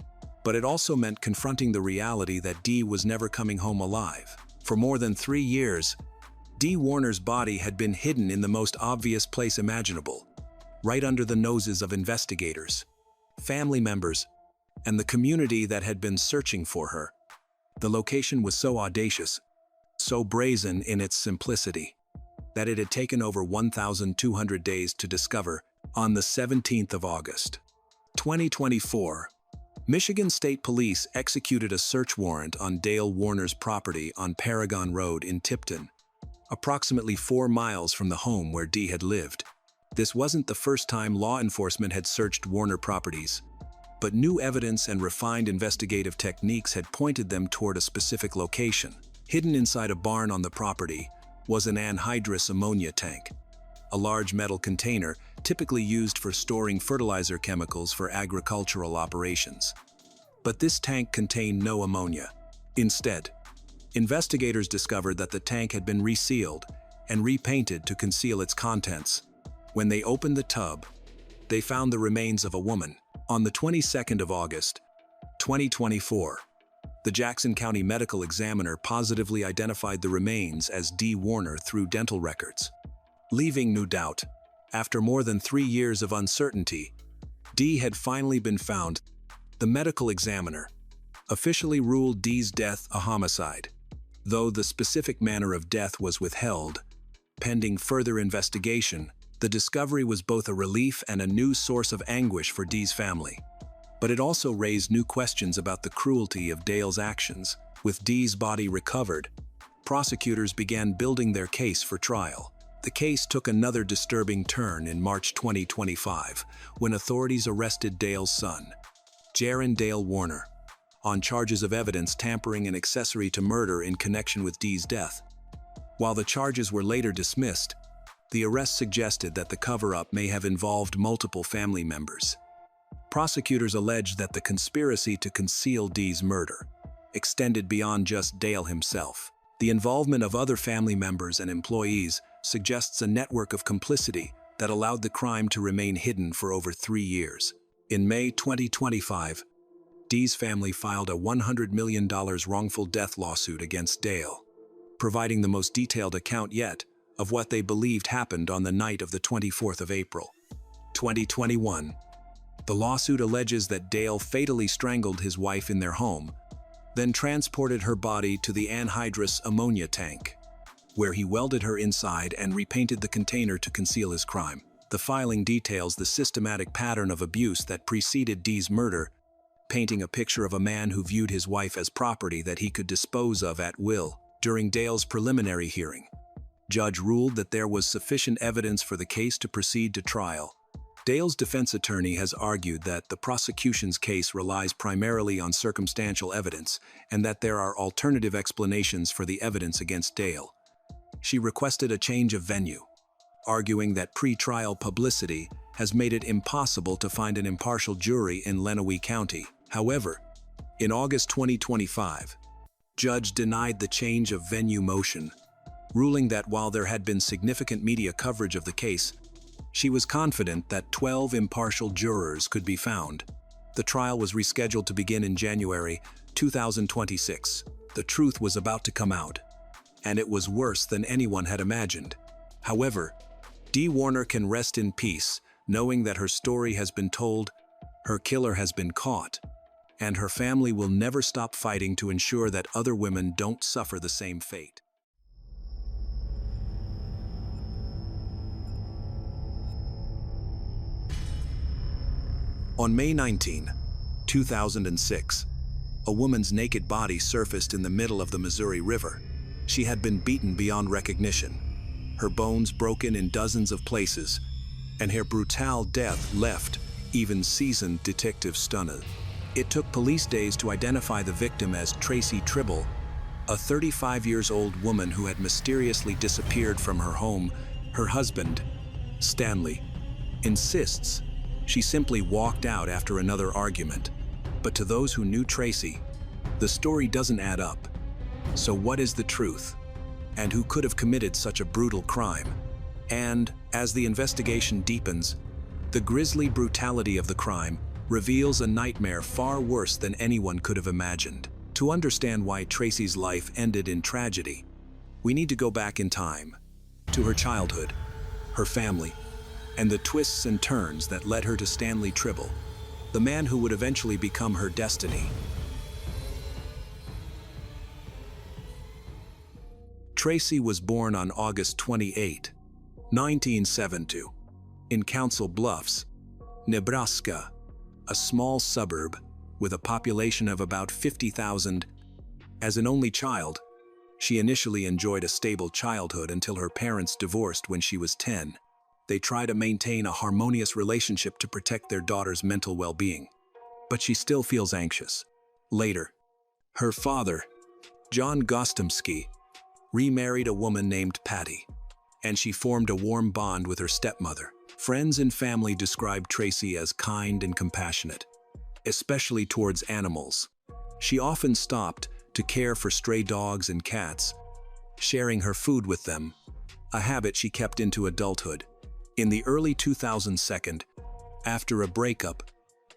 but it also meant confronting the reality that Dee was never coming home alive. For more than 3 years, Dee Warner's body had been hidden in the most obvious place imaginable, right under the noses of investigators, family members, and the community that had been searching for her. The location was so audacious, so brazen in its simplicity, that it had taken over 1,200 days to discover on the 17th of August, 2024. Michigan State Police executed a search warrant on Deianne Warner's property on Paragon Road in Tipton, approximately 4 miles from the home where Dee had lived. This wasn't the first time law enforcement had searched Warner properties, but new evidence and refined investigative techniques had pointed them toward a specific location. Hidden inside a barn on the property was an anhydrous ammonia tank, a large metal container typically used for storing fertilizer chemicals for agricultural operations. But this tank contained no ammonia. Instead, investigators discovered that the tank had been resealed and repainted to conceal its contents. When they opened the tub, they found the remains of a woman. On the 22nd of August, 2024, the Jackson County Medical Examiner positively identified the remains as Dee Warner through dental records. Leaving no doubt, after more than 3 years of uncertainty, Dee had finally been found. The medical examiner officially ruled Dee's death a homicide, though the specific manner of death was withheld. Pending further investigation, the discovery was both a relief and a new source of anguish for Dee's family. But it also raised new questions about the cruelty of Dale's actions. With Dee's body recovered, prosecutors began building their case for trial. The case took another disturbing turn in March 2025, when authorities arrested Dale's son, Jaron Dale Warner, on charges of evidence tampering and accessory to murder in connection with Dee's death. While the charges were later dismissed, the arrest suggested that the cover-up may have involved multiple family members. Prosecutors alleged that the conspiracy to conceal Dee's murder extended beyond just Dale himself. The involvement of other family members and employees suggests a network of complicity that allowed the crime to remain hidden for over 3 years. In May 2025, Dee's family filed a $100 million wrongful death lawsuit against Dale, providing the most detailed account yet of what they believed happened on the night of the 24th of April, 2021. The lawsuit alleges that Dale fatally strangled his wife in their home, then transported her body to the anhydrous ammonia tank, where he welded her inside and repainted the container to conceal his crime. The filing details the systematic pattern of abuse that preceded Dee's murder, painting a picture of a man who viewed his wife as property that he could dispose of at will. During Dale's preliminary hearing, judge ruled that there was sufficient evidence for the case to proceed to trial. Dale's defense attorney has argued that the prosecution's case relies primarily on circumstantial evidence and that there are alternative explanations for the evidence against Dale. She requested a change of venue, arguing that pre-trial publicity has made it impossible to find an impartial jury in Lenawee County. However, in August 2025, judge denied the change of venue motion, ruling that while there had been significant media coverage of the case, she was confident that 12 impartial jurors could be found. The trial was rescheduled to begin in January 2026. The truth was about to come out, and it was worse than anyone had imagined. However, Dee Warner can rest in peace, knowing that her story has been told, her killer has been caught, and her family will never stop fighting to ensure that other women don't suffer the same fate. On May 19, 2006, a woman's naked body surfaced in the middle of the Missouri River. She had been beaten beyond recognition, her bones broken in dozens of places, and her brutal death left even seasoned detectives stunned. It took police days to identify the victim as Tracy Trible, a 35-year-old woman who had mysteriously disappeared from her home. Her husband, Stanley, insists she simply walked out after another argument. But to those who knew Tracy, the story doesn't add up. So what is the truth? And who could have committed such a brutal crime? And, as the investigation deepens, the grisly brutality of the crime reveals a nightmare far worse than anyone could have imagined. To understand why Tracy's life ended in tragedy, we need to go back in time, to her childhood, her family, and the twists and turns that led her to Stanley Trible, the man who would eventually become her destiny. Tracy was born on August 28, 1972, in Council Bluffs, Nebraska, a small suburb with a population of about 50,000. As an only child, she initially enjoyed a stable childhood until her parents divorced when she was 10. They try to maintain a harmonious relationship to protect their daughter's mental well-being, but she still feels anxious. Later, her father, John Gostomsky, remarried a woman named Patty, and she formed a warm bond with her stepmother. Friends and family described Tracy as kind and compassionate, especially towards animals. She often stopped to care for stray dogs and cats, sharing her food with them, a habit she kept into adulthood. In the early 2000s, after a breakup,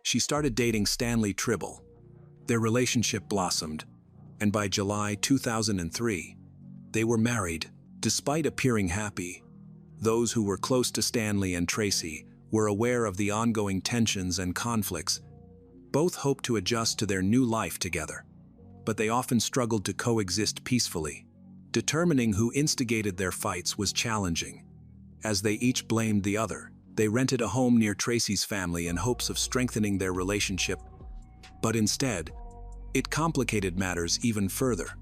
she started dating Stanley Trible. Their relationship blossomed, and by July 2003, they were married. Despite appearing happy, those who were close to Stanley and Tracy were aware of the ongoing tensions and conflicts. Both hoped to adjust to their new life together, but they often struggled to coexist peacefully. Determining who instigated their fights was challenging, as they each blamed the other. They rented a home near Tracy's family in hopes of strengthening their relationship, but instead, it complicated matters even further.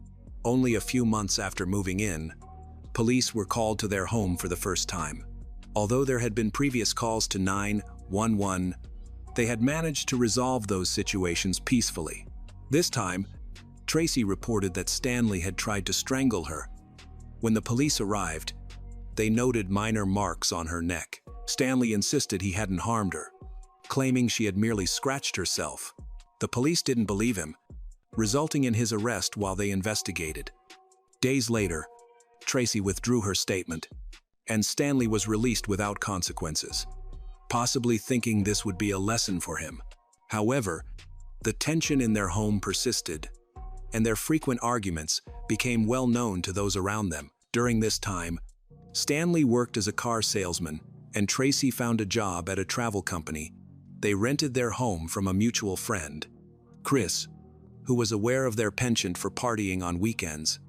Only a few months after moving in, police were called to their home for the first time. Although there had been previous calls to 911, they had managed to resolve those situations peacefully. This time, Tracy reported that Stanley had tried to strangle her. When the police arrived, they noted minor marks on her neck. Stanley insisted he hadn't harmed her, claiming she had merely scratched herself. The police didn't believe him, resulting in his arrest while they investigated. Days later, Tracy withdrew her statement, and Stanley was released without consequences, possibly thinking this would be a lesson for him. However, the tension in their home persisted, and their frequent arguments became well known to those around them. During this time, Stanley worked as a car salesman, and Tracy found a job at a travel company. They rented their home from a mutual friend, Chris, who was aware of their penchant for partying on weekends,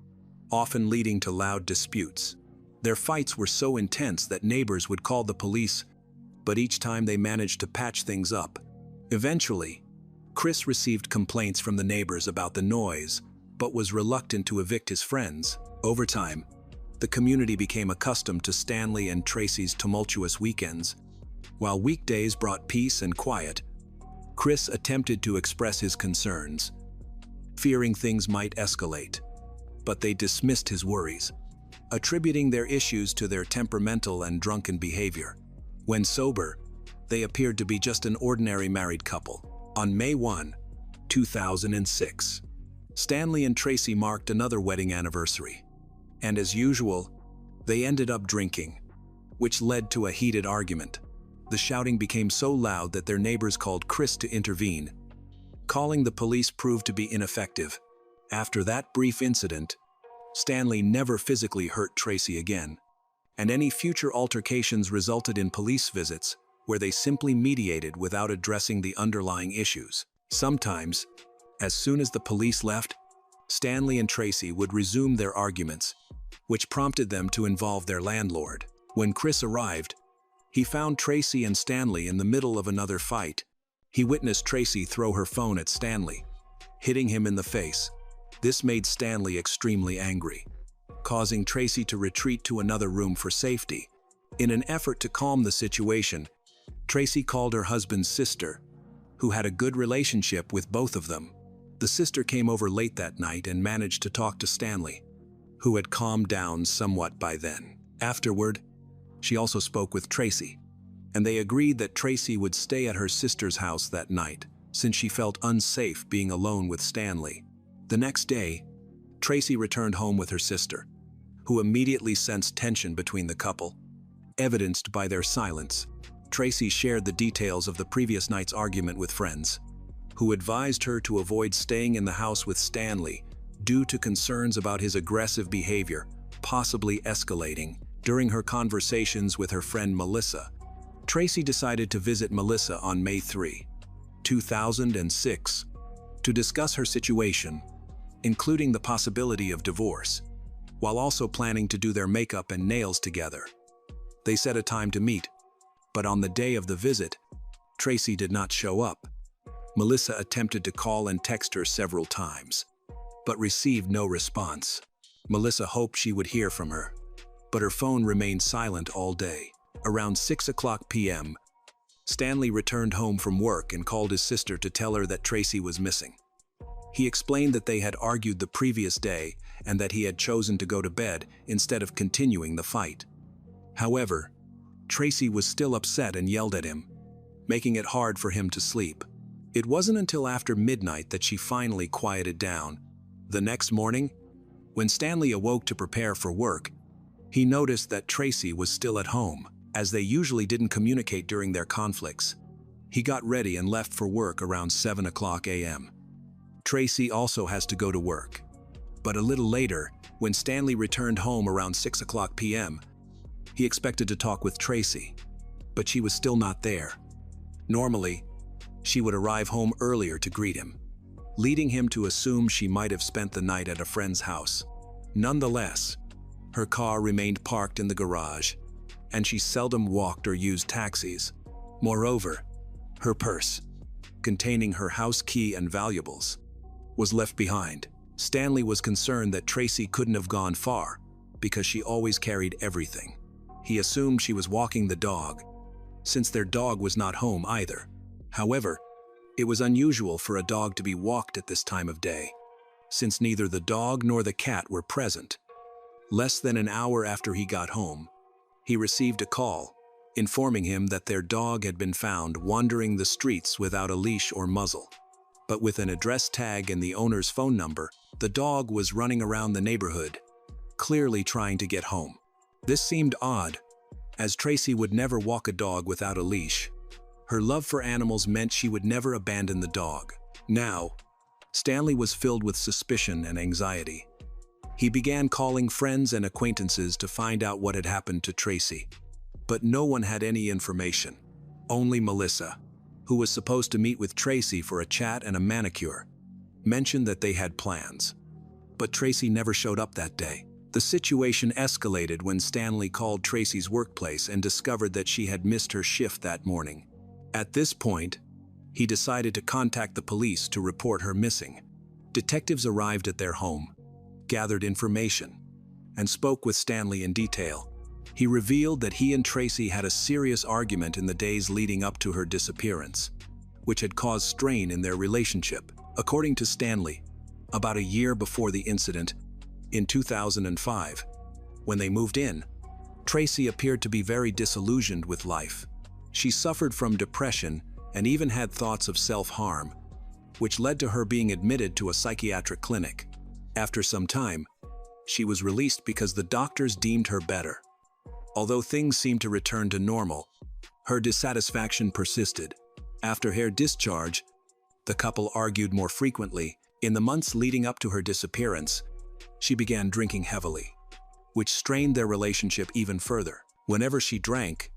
often leading to loud disputes. Their fights were so intense that neighbors would call the police, but each time they managed to patch things up. Eventually, Chris received complaints from the neighbors about the noise, but was reluctant to evict his friends. Over time, the community became accustomed to Stanley and Tracy's tumultuous weekends. While weekdays brought peace and quiet, Chris attempted to express his concerns, fearing things might escalate, but they dismissed his worries, attributing their issues to their temperamental and drunken behavior. When sober, they appeared to be just an ordinary married couple. On May 1, 2006, Stanley and Tracy marked another wedding anniversary, and as usual, they ended up drinking, which led to a heated argument. The shouting became so loud that their neighbors called Chris to intervene. Calling the police proved to be ineffective. After that brief incident, Stanley never physically hurt Tracy again, and any future altercations resulted in police visits where they simply mediated without addressing the underlying issues. Sometimes, as soon as the police left, Stanley and Tracy would resume their arguments, which prompted them to involve their landlord. When Chris arrived, he found Tracy and Stanley in the middle of another fight. He witnessed Tracy throw her phone at Stanley, hitting him in the face. This made Stanley extremely angry, causing Tracy to retreat to another room for safety. In an effort to calm the situation, Tracy called her husband's sister, who had a good relationship with both of them. The sister came over late that night and managed to talk to Stanley, who had calmed down somewhat by then. Afterward, she also spoke with Tracy, and they agreed that Tracy would stay at her sister's house that night, since she felt unsafe being alone with Stanley. The next day, Tracy returned home with her sister, who immediately sensed tension between the couple, evidenced by their silence. Tracy shared the details of the previous night's argument with friends, who advised her to avoid staying in the house with Stanley due to concerns about his aggressive behavior, possibly escalating. During her conversations with her friend Melissa, Tracy decided to visit Melissa on May 3, 2006, to discuss her situation, including the possibility of divorce. while also planning to do their makeup and nails together. They set a time to meet, but on the day of the visit, Tracy did not show up. Melissa attempted to call and text her several times, but received no response. Melissa hoped she would hear from her, but her phone remained silent all day. Around 6:00 p.m., Stanley returned home from work and called his sister to tell her that Tracy was missing. He explained that they had argued the previous day and that he had chosen to go to bed instead of continuing the fight. However, Tracy was still upset and yelled at him, making it hard for him to sleep. It wasn't until after midnight that she finally quieted down. The next morning, when Stanley awoke to prepare for work, he noticed that Tracy was still at home, as they usually didn't communicate during their conflicts. He got ready and left for work around 7:00 a.m. Tracy also has to go to work. But a little later, when Stanley returned home around 6:00 p.m., he expected to talk with Tracy, but she was still not there. Normally, she would arrive home earlier to greet him, leading him to assume she might have spent the night at a friend's house. Nonetheless, her car remained parked in the garage, and she seldom walked or used taxis. Moreover, her purse, containing her house key and valuables, was left behind. Stanley was concerned that Tracy couldn't have gone far, because she always carried everything. He assumed she was walking the dog, since their dog was not home either. However, it was unusual for a dog to be walked at this time of day, since neither the dog nor the cat were present. Less than an hour after he got home, he received a call, informing him that their dog had been found wandering the streets without a leash or muzzle. But with an address tag and the owner's phone number, the dog was running around the neighborhood, clearly trying to get home. This seemed odd, as Tracy would never walk a dog without a leash. Her love for animals meant she would never abandon the dog. Now, Stanley was filled with suspicion and anxiety. He began calling friends and acquaintances to find out what had happened to Tracy. But no one had any information. Only Melissa, who was supposed to meet with Tracy for a chat and a manicure, mentioned that they had plans. But Tracy never showed up that day. The situation escalated when Stanley called Tracy's workplace and discovered that she had missed her shift that morning. At this point, he decided to contact the police to report her missing. Detectives arrived at their home, gathered information, and spoke with Stanley in detail. He revealed that he and Tracy had a serious argument in the days leading up to her disappearance, which had caused strain in their relationship. According to Stanley, about a year before the incident, in 2005, when they moved in, Tracy appeared to be very disillusioned with life. She suffered from depression and even had thoughts of self-harm, which led to her being admitted to a psychiatric clinic. After some time, she was released because the doctors deemed her better. Although things seemed to return to normal, her dissatisfaction persisted. After her discharge, the couple argued more frequently. In the months leading up to her disappearance, she began drinking heavily, which strained their relationship even further. Whenever she drank,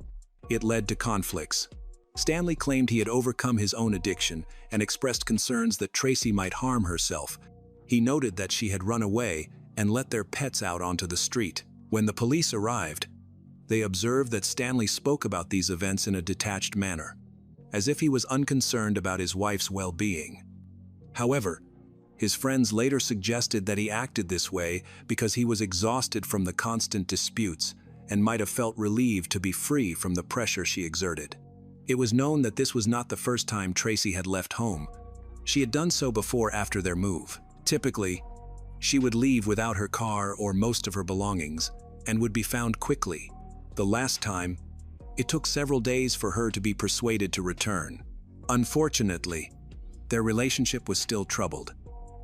it led to conflicts. Stanley claimed he had overcome his own addiction and expressed concerns that Tracy might harm herself. He noted that she had run away and let their pets out onto the street. When the police arrived, they observed that Stanley spoke about these events in a detached manner, as if he was unconcerned about his wife's well-being. However, his friends later suggested that he acted this way because he was exhausted from the constant disputes and might have felt relieved to be free from the pressure she exerted. It was known that this was not the first time Tracy had left home. She had done so before after their move. Typically, she would leave without her car or most of her belongings and would be found quickly. The last time, it took several days for her to be persuaded to return. Unfortunately, their relationship was still troubled,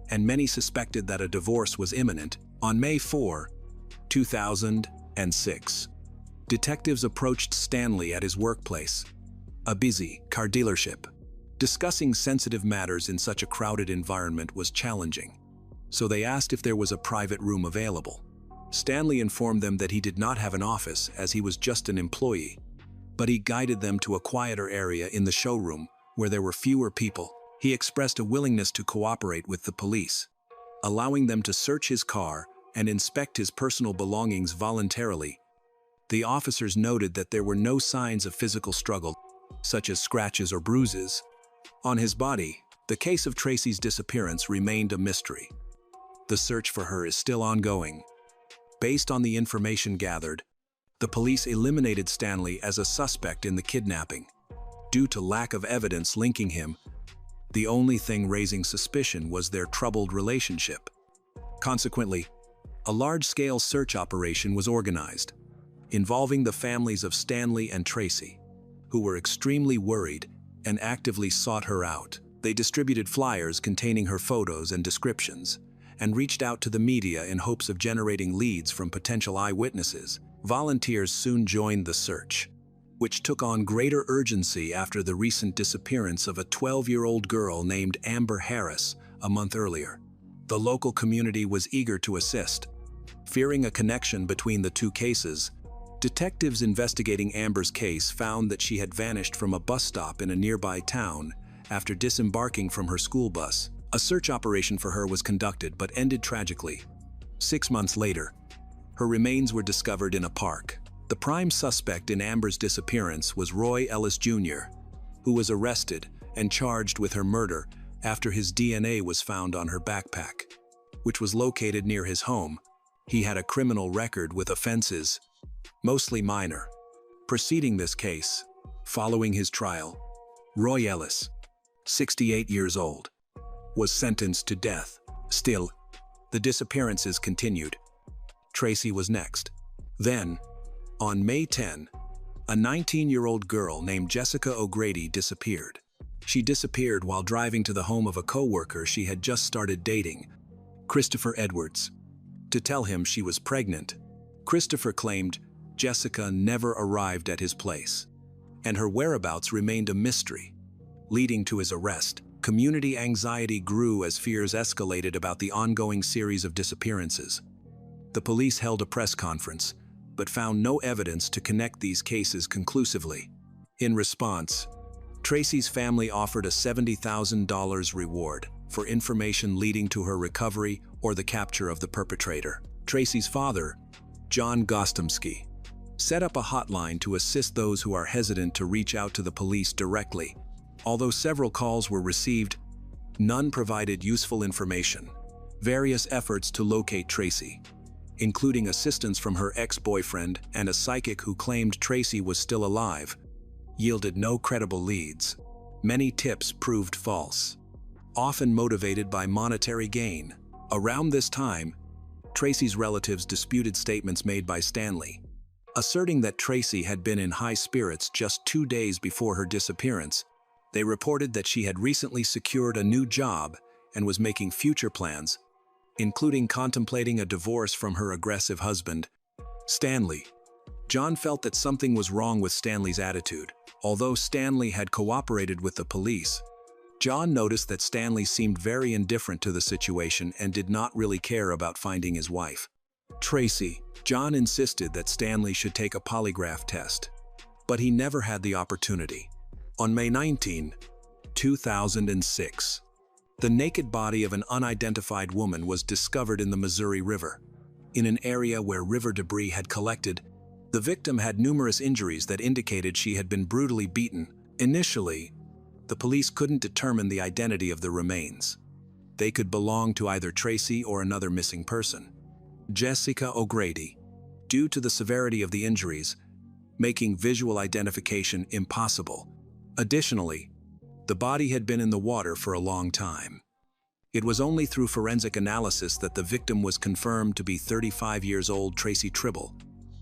and many suspected that a divorce was imminent. On May 4, 2006, detectives approached Stanley at his workplace, a busy car dealership. Discussing sensitive matters in such a crowded environment was challenging, so they asked if there was a private room available. Stanley informed them that he did not have an office as he was just an employee, but he guided them to a quieter area in the showroom where there were fewer people. He expressed a willingness to cooperate with the police, allowing them to search his car and inspect his personal belongings voluntarily. The officers noted that there were no signs of physical struggle, such as scratches or bruises, on his body. The case of Tracy's disappearance remained a mystery. The search for her is still ongoing. Based on the information gathered, the police eliminated Stanley as a suspect in the kidnapping. Due to lack of evidence linking him, the only thing raising suspicion was their troubled relationship. Consequently, a large-scale search operation was organized, involving the families of Stanley and Tracy, who were extremely worried and actively sought her out. They distributed flyers containing her photos and descriptions, and reached out to the media in hopes of generating leads from potential eyewitnesses. Volunteers soon joined the search, which took on greater urgency after the recent disappearance of a 12-year-old girl named Amber Harris a month earlier. The local community was eager to assist. Fearing a connection between the two cases, detectives investigating Amber's case found that she had vanished from a bus stop in a nearby town after disembarking from her school bus. A search operation for her was conducted but ended tragically. 6 months later, her remains were discovered in a park. The prime suspect in Amber's disappearance was Roy Ellis Jr., who was arrested and charged with her murder after his DNA was found on her backpack, which was located near his home. He had a criminal record with offenses, mostly minor. Preceding this case, following his trial, Roy Ellis, 68 years old, was sentenced to death. Still, the disappearances continued. Tracy was next. Then, on May 10, a 19-year-old girl named Jessica O'Grady disappeared. She disappeared while driving to the home of a co-worker she had just started dating, Christopher Edwards, to tell him she was pregnant. Christopher claimed Jessica never arrived at his place, and her whereabouts remained a mystery, leading to his arrest. Community anxiety grew as fears escalated about the ongoing series of disappearances. The police held a press conference, but found no evidence to connect these cases conclusively. In response, Tracy's family offered a $70,000 reward for information leading to her recovery or the capture of the perpetrator. Tracy's father, John Gostomsky, set up a hotline to assist those who are hesitant to reach out to the police directly. Although several calls were received, none provided useful information. Various efforts to locate Tracy, including assistance from her ex-boyfriend and a psychic who claimed Tracy was still alive, yielded no credible leads. Many tips proved false, often motivated by monetary gain. Around this time, Tracy's relatives disputed statements made by Stanley, asserting that Tracy had been in high spirits just 2 days before her disappearance. They reported that she had recently secured a new job and was making future plans, including contemplating a divorce from her aggressive husband, Stanley. John felt that something was wrong with Stanley's attitude. Although Stanley had cooperated with the police, John noticed that Stanley seemed very indifferent to the situation and did not really care about finding his wife, Tracy. John insisted that Stanley should take a polygraph test, but he never had the opportunity. On May 19, 2006, the naked body of an unidentified woman was discovered in the Missouri River. In an area where river debris had collected, the victim had numerous injuries that indicated she had been brutally beaten. Initially, the police couldn't determine the identity of the remains. They could belong to either Tracy or another missing person, Jessica O'Grady, due to the severity of the injuries, making visual identification impossible. Additionally, the body had been in the water for a long time. It was only through forensic analysis that the victim was confirmed to be 35 years old Tracy Trible,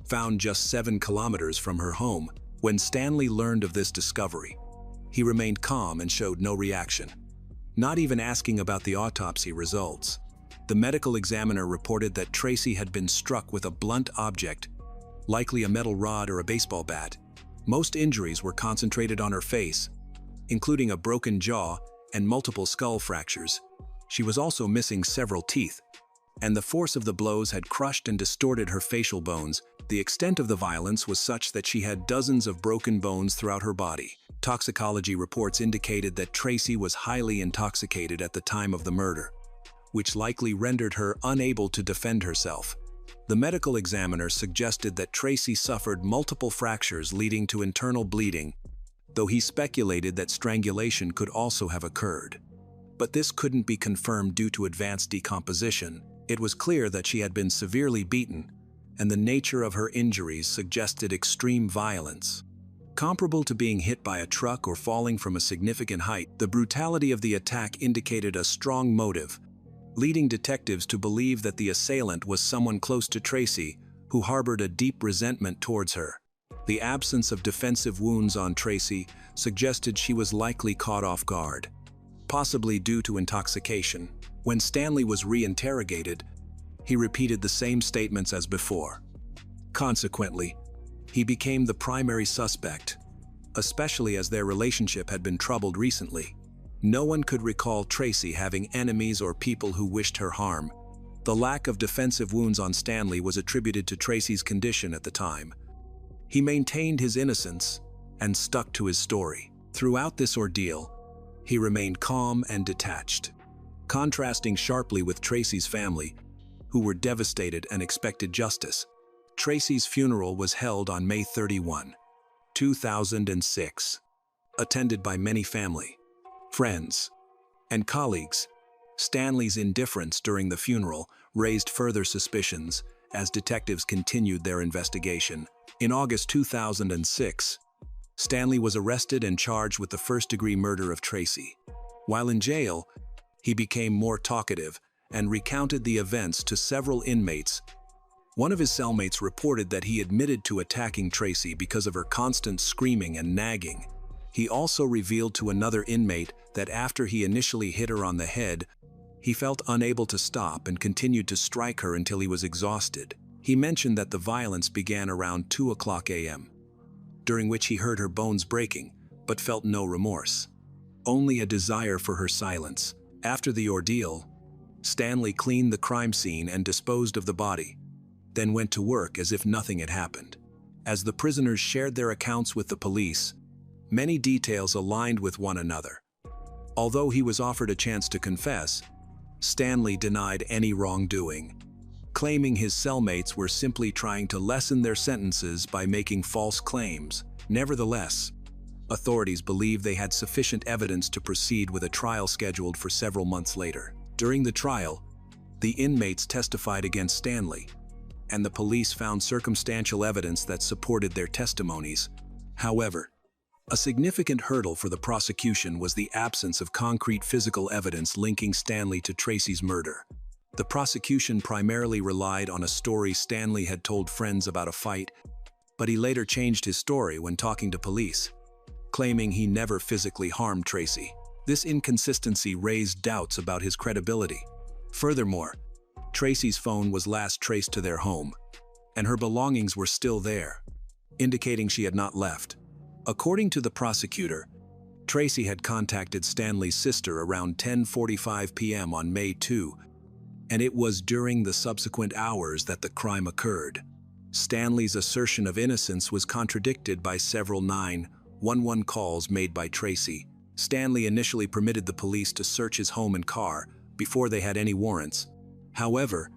found just 7 kilometers from her home. When Stanley learned of this discovery, he remained calm and showed no reaction, not even asking about the autopsy results. The medical examiner reported that Tracy had been struck with a blunt object, likely a metal rod or a baseball bat. Most injuries were concentrated on her face, including a broken jaw and multiple skull fractures. She was also missing several teeth, and the force of the blows had crushed and distorted her facial bones. The extent of the violence was such that she had dozens of broken bones throughout her body. Toxicology reports indicated that Tracy was highly intoxicated at the time of the murder. which likely rendered her unable to defend herself. The medical examiner suggested that Tracy suffered multiple fractures leading to internal bleeding, though he speculated that strangulation could also have occurred. But this couldn't be confirmed due to advanced decomposition. It was clear that she had been severely beaten, and the nature of her injuries suggested extreme violence. Comparable to being hit by a truck or falling from a significant height, the brutality of the attack indicated a strong motive, leading detectives to believe that the assailant was someone close to Tracy, who harbored a deep resentment towards her. The absence of defensive wounds on Tracy suggested she was likely caught off guard, possibly due to intoxication. When Stanley was re-interrogated, he repeated the same statements as before. Consequently, he became the primary suspect, especially as their relationship had been troubled recently. No one could recall Tracy having enemies or people who wished her harm. The lack of defensive wounds on Stanley was attributed to Tracy's condition at the time. He maintained his innocence and stuck to his story. Throughout this ordeal, he remained calm and detached, contrasting sharply with Tracy's family, who were devastated and expected justice. Tracy's funeral was held on May 31, 2006, attended by many family, friends, and colleagues. Stanley's indifference during the funeral raised further suspicions as detectives continued their investigation. In August 2006, Stanley was arrested and charged with the first-degree murder of Tracy. While in jail, he became more talkative and recounted the events to several inmates. One of his cellmates reported that he admitted to attacking Tracy because of her constant screaming and nagging. He also revealed to another inmate that after he initially hit her on the head, he felt unable to stop and continued to strike her until he was exhausted. He mentioned that the violence began around 2:00 a.m., during which he heard her bones breaking, but felt no remorse, only a desire for her silence. After the ordeal, Stanley cleaned the crime scene and disposed of the body, then went to work as if nothing had happened. As the prisoners shared their accounts with the police, many details aligned with one another. Although he was offered a chance to confess, Stanley denied any wrongdoing, claiming his cellmates were simply trying to lessen their sentences by making false claims. Nevertheless, authorities believed they had sufficient evidence to proceed with a trial scheduled for several months later. During the trial, the inmates testified against Stanley, and the police found circumstantial evidence that supported their testimonies. However, a significant hurdle for the prosecution was the absence of concrete physical evidence linking Stanley to Tracy's murder. The prosecution primarily relied on a story Stanley had told friends about a fight, but he later changed his story when talking to police, claiming he never physically harmed Tracy. This inconsistency raised doubts about his credibility. Furthermore, Tracy's phone was last traced to their home, and her belongings were still there, indicating she had not left. According to the prosecutor, Tracy had contacted Stanley's sister around 10:45 p.m. on May 2, and it was during the subsequent hours that the crime occurred. Stanley's assertion of innocence was contradicted by several 911 calls made by Tracy. Stanley initially permitted the police to search his home and car before they had any warrants. However,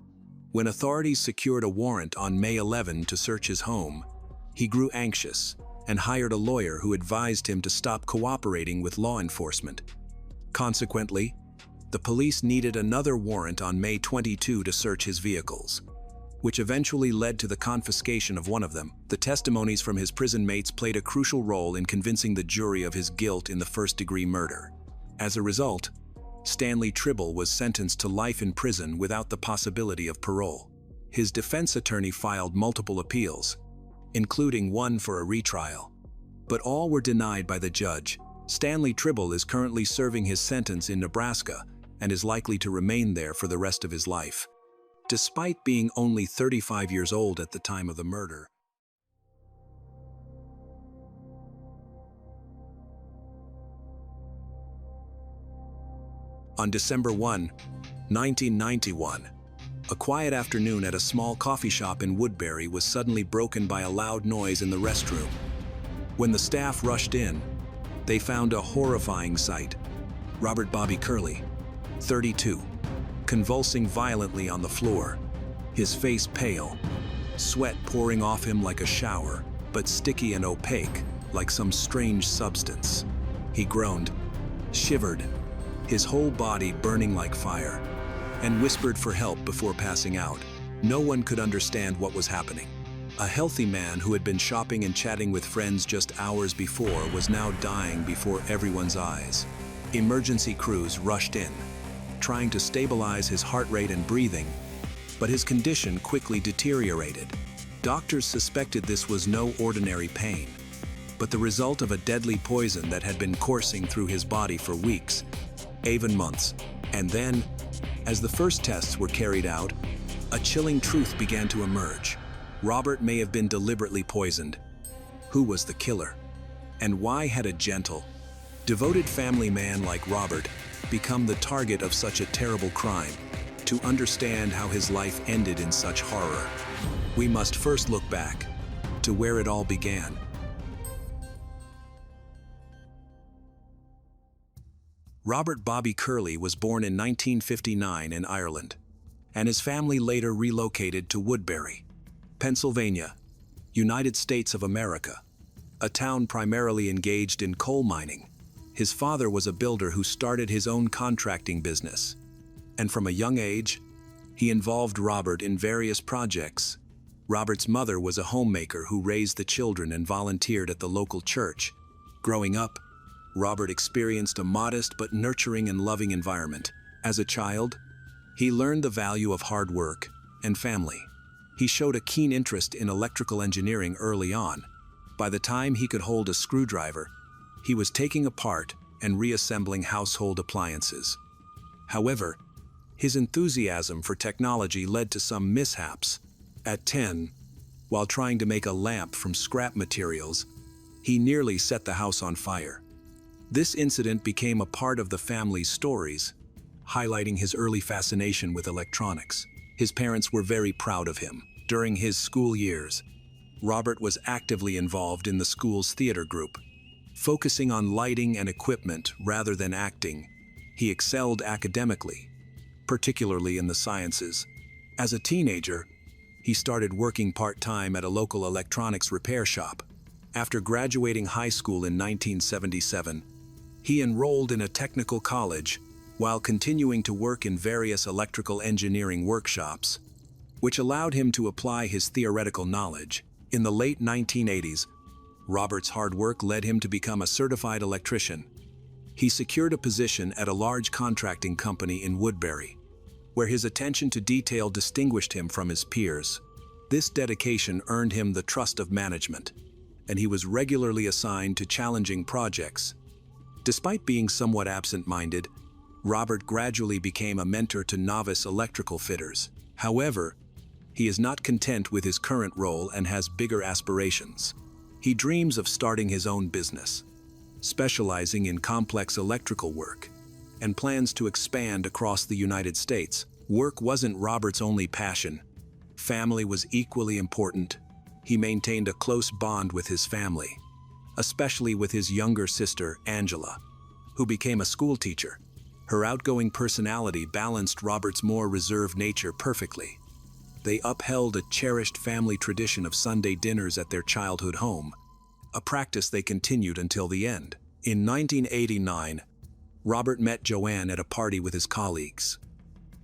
when authorities secured a warrant on May 11 to search his home, he grew anxious and hired a lawyer who advised him to stop cooperating with law enforcement. Consequently, the police needed another warrant on May 22 to search his vehicles, which eventually led to the confiscation of one of them. The testimonies from his prison mates played a crucial role in convincing the jury of his guilt in the first-degree murder. As a result, Stanley Trible was sentenced to life in prison without the possibility of parole. His defense attorney filed multiple appeals, including one for a retrial, but all were denied by the judge. Stanley Trible is currently serving his sentence in Nebraska and is likely to remain there for the rest of his life. Despite being only 35 years old at the time of the murder, on December 1, 1991, a quiet afternoon at a small coffee shop in Woodbury was suddenly broken by a loud noise in the restroom. When the staff rushed in, they found a horrifying sight. Robert Bobby Curley, 32, convulsing violently on the floor, his face pale, sweat pouring off him like a shower, but sticky and opaque, like some strange substance. He groaned, shivered, his whole body burning like fire, and whispered for help before passing out. No one could understand what was happening. A healthy man who had been shopping and chatting with friends just hours before was now dying before everyone's eyes. Emergency crews rushed in, trying to stabilize his heart rate and breathing, but his condition quickly deteriorated. Doctors suspected this was no ordinary pain, but the result of a deadly poison that had been coursing through his body for weeks, even months. And then, as the first tests were carried out, a chilling truth began to emerge. Robert may have been deliberately poisoned. Who was the killer? And why had a gentle, devoted family man like Robert become the target of such a terrible crime? To understand how his life ended in such horror, we must first look back to where it all began. Robert Bobby Curley was born in 1959 in Ireland, and his family later relocated to Woodbury, Pennsylvania, United States of America, a town primarily engaged in coal mining. His father was a builder who started his own contracting business, and from a young age, he involved Robert in various projects. Robert's mother was a homemaker who raised the children and volunteered at the local church. Growing up, Robert experienced a modest but nurturing and loving environment. As a child, he learned the value of hard work and family. He showed a keen interest in electrical engineering early on. By the time he could hold a screwdriver, he was taking apart and reassembling household appliances. However, his enthusiasm for technology led to some mishaps. At 10, while trying to make a lamp from scrap materials, he nearly set the house on fire. This incident became a part of the family's stories, highlighting his early fascination with electronics. His parents were very proud of him. During his school years, Robert was actively involved in the school's theater group. Focusing on lighting and equipment rather than acting, he excelled academically, particularly in the sciences. As a teenager, he started working part-time at a local electronics repair shop. After graduating high school in 1977, he enrolled in a technical college while continuing to work in various electrical engineering workshops, which allowed him to apply his theoretical knowledge. In the late 1980s, Robert's hard work led him to become a certified electrician. He secured a position at a large contracting company in Woodbury, where his attention to detail distinguished him from his peers. This dedication earned him the trust of management, and he was regularly assigned to challenging projects. Despite being somewhat absent-minded, Robert gradually became a mentor to novice electrical fitters. However, he is not content with his current role and has bigger aspirations. He dreams of starting his own business, specializing in complex electrical work, and plans to expand across the United States. Work wasn't Robert's only passion. Family was equally important. He maintained a close bond with his family, especially with his younger sister, Angela, who became a schoolteacher. Her outgoing personality balanced Robert's more reserved nature perfectly. They upheld a cherished family tradition of Sunday dinners at their childhood home, a practice they continued until the end. In 1989, Robert met Joanne at a party with his colleagues.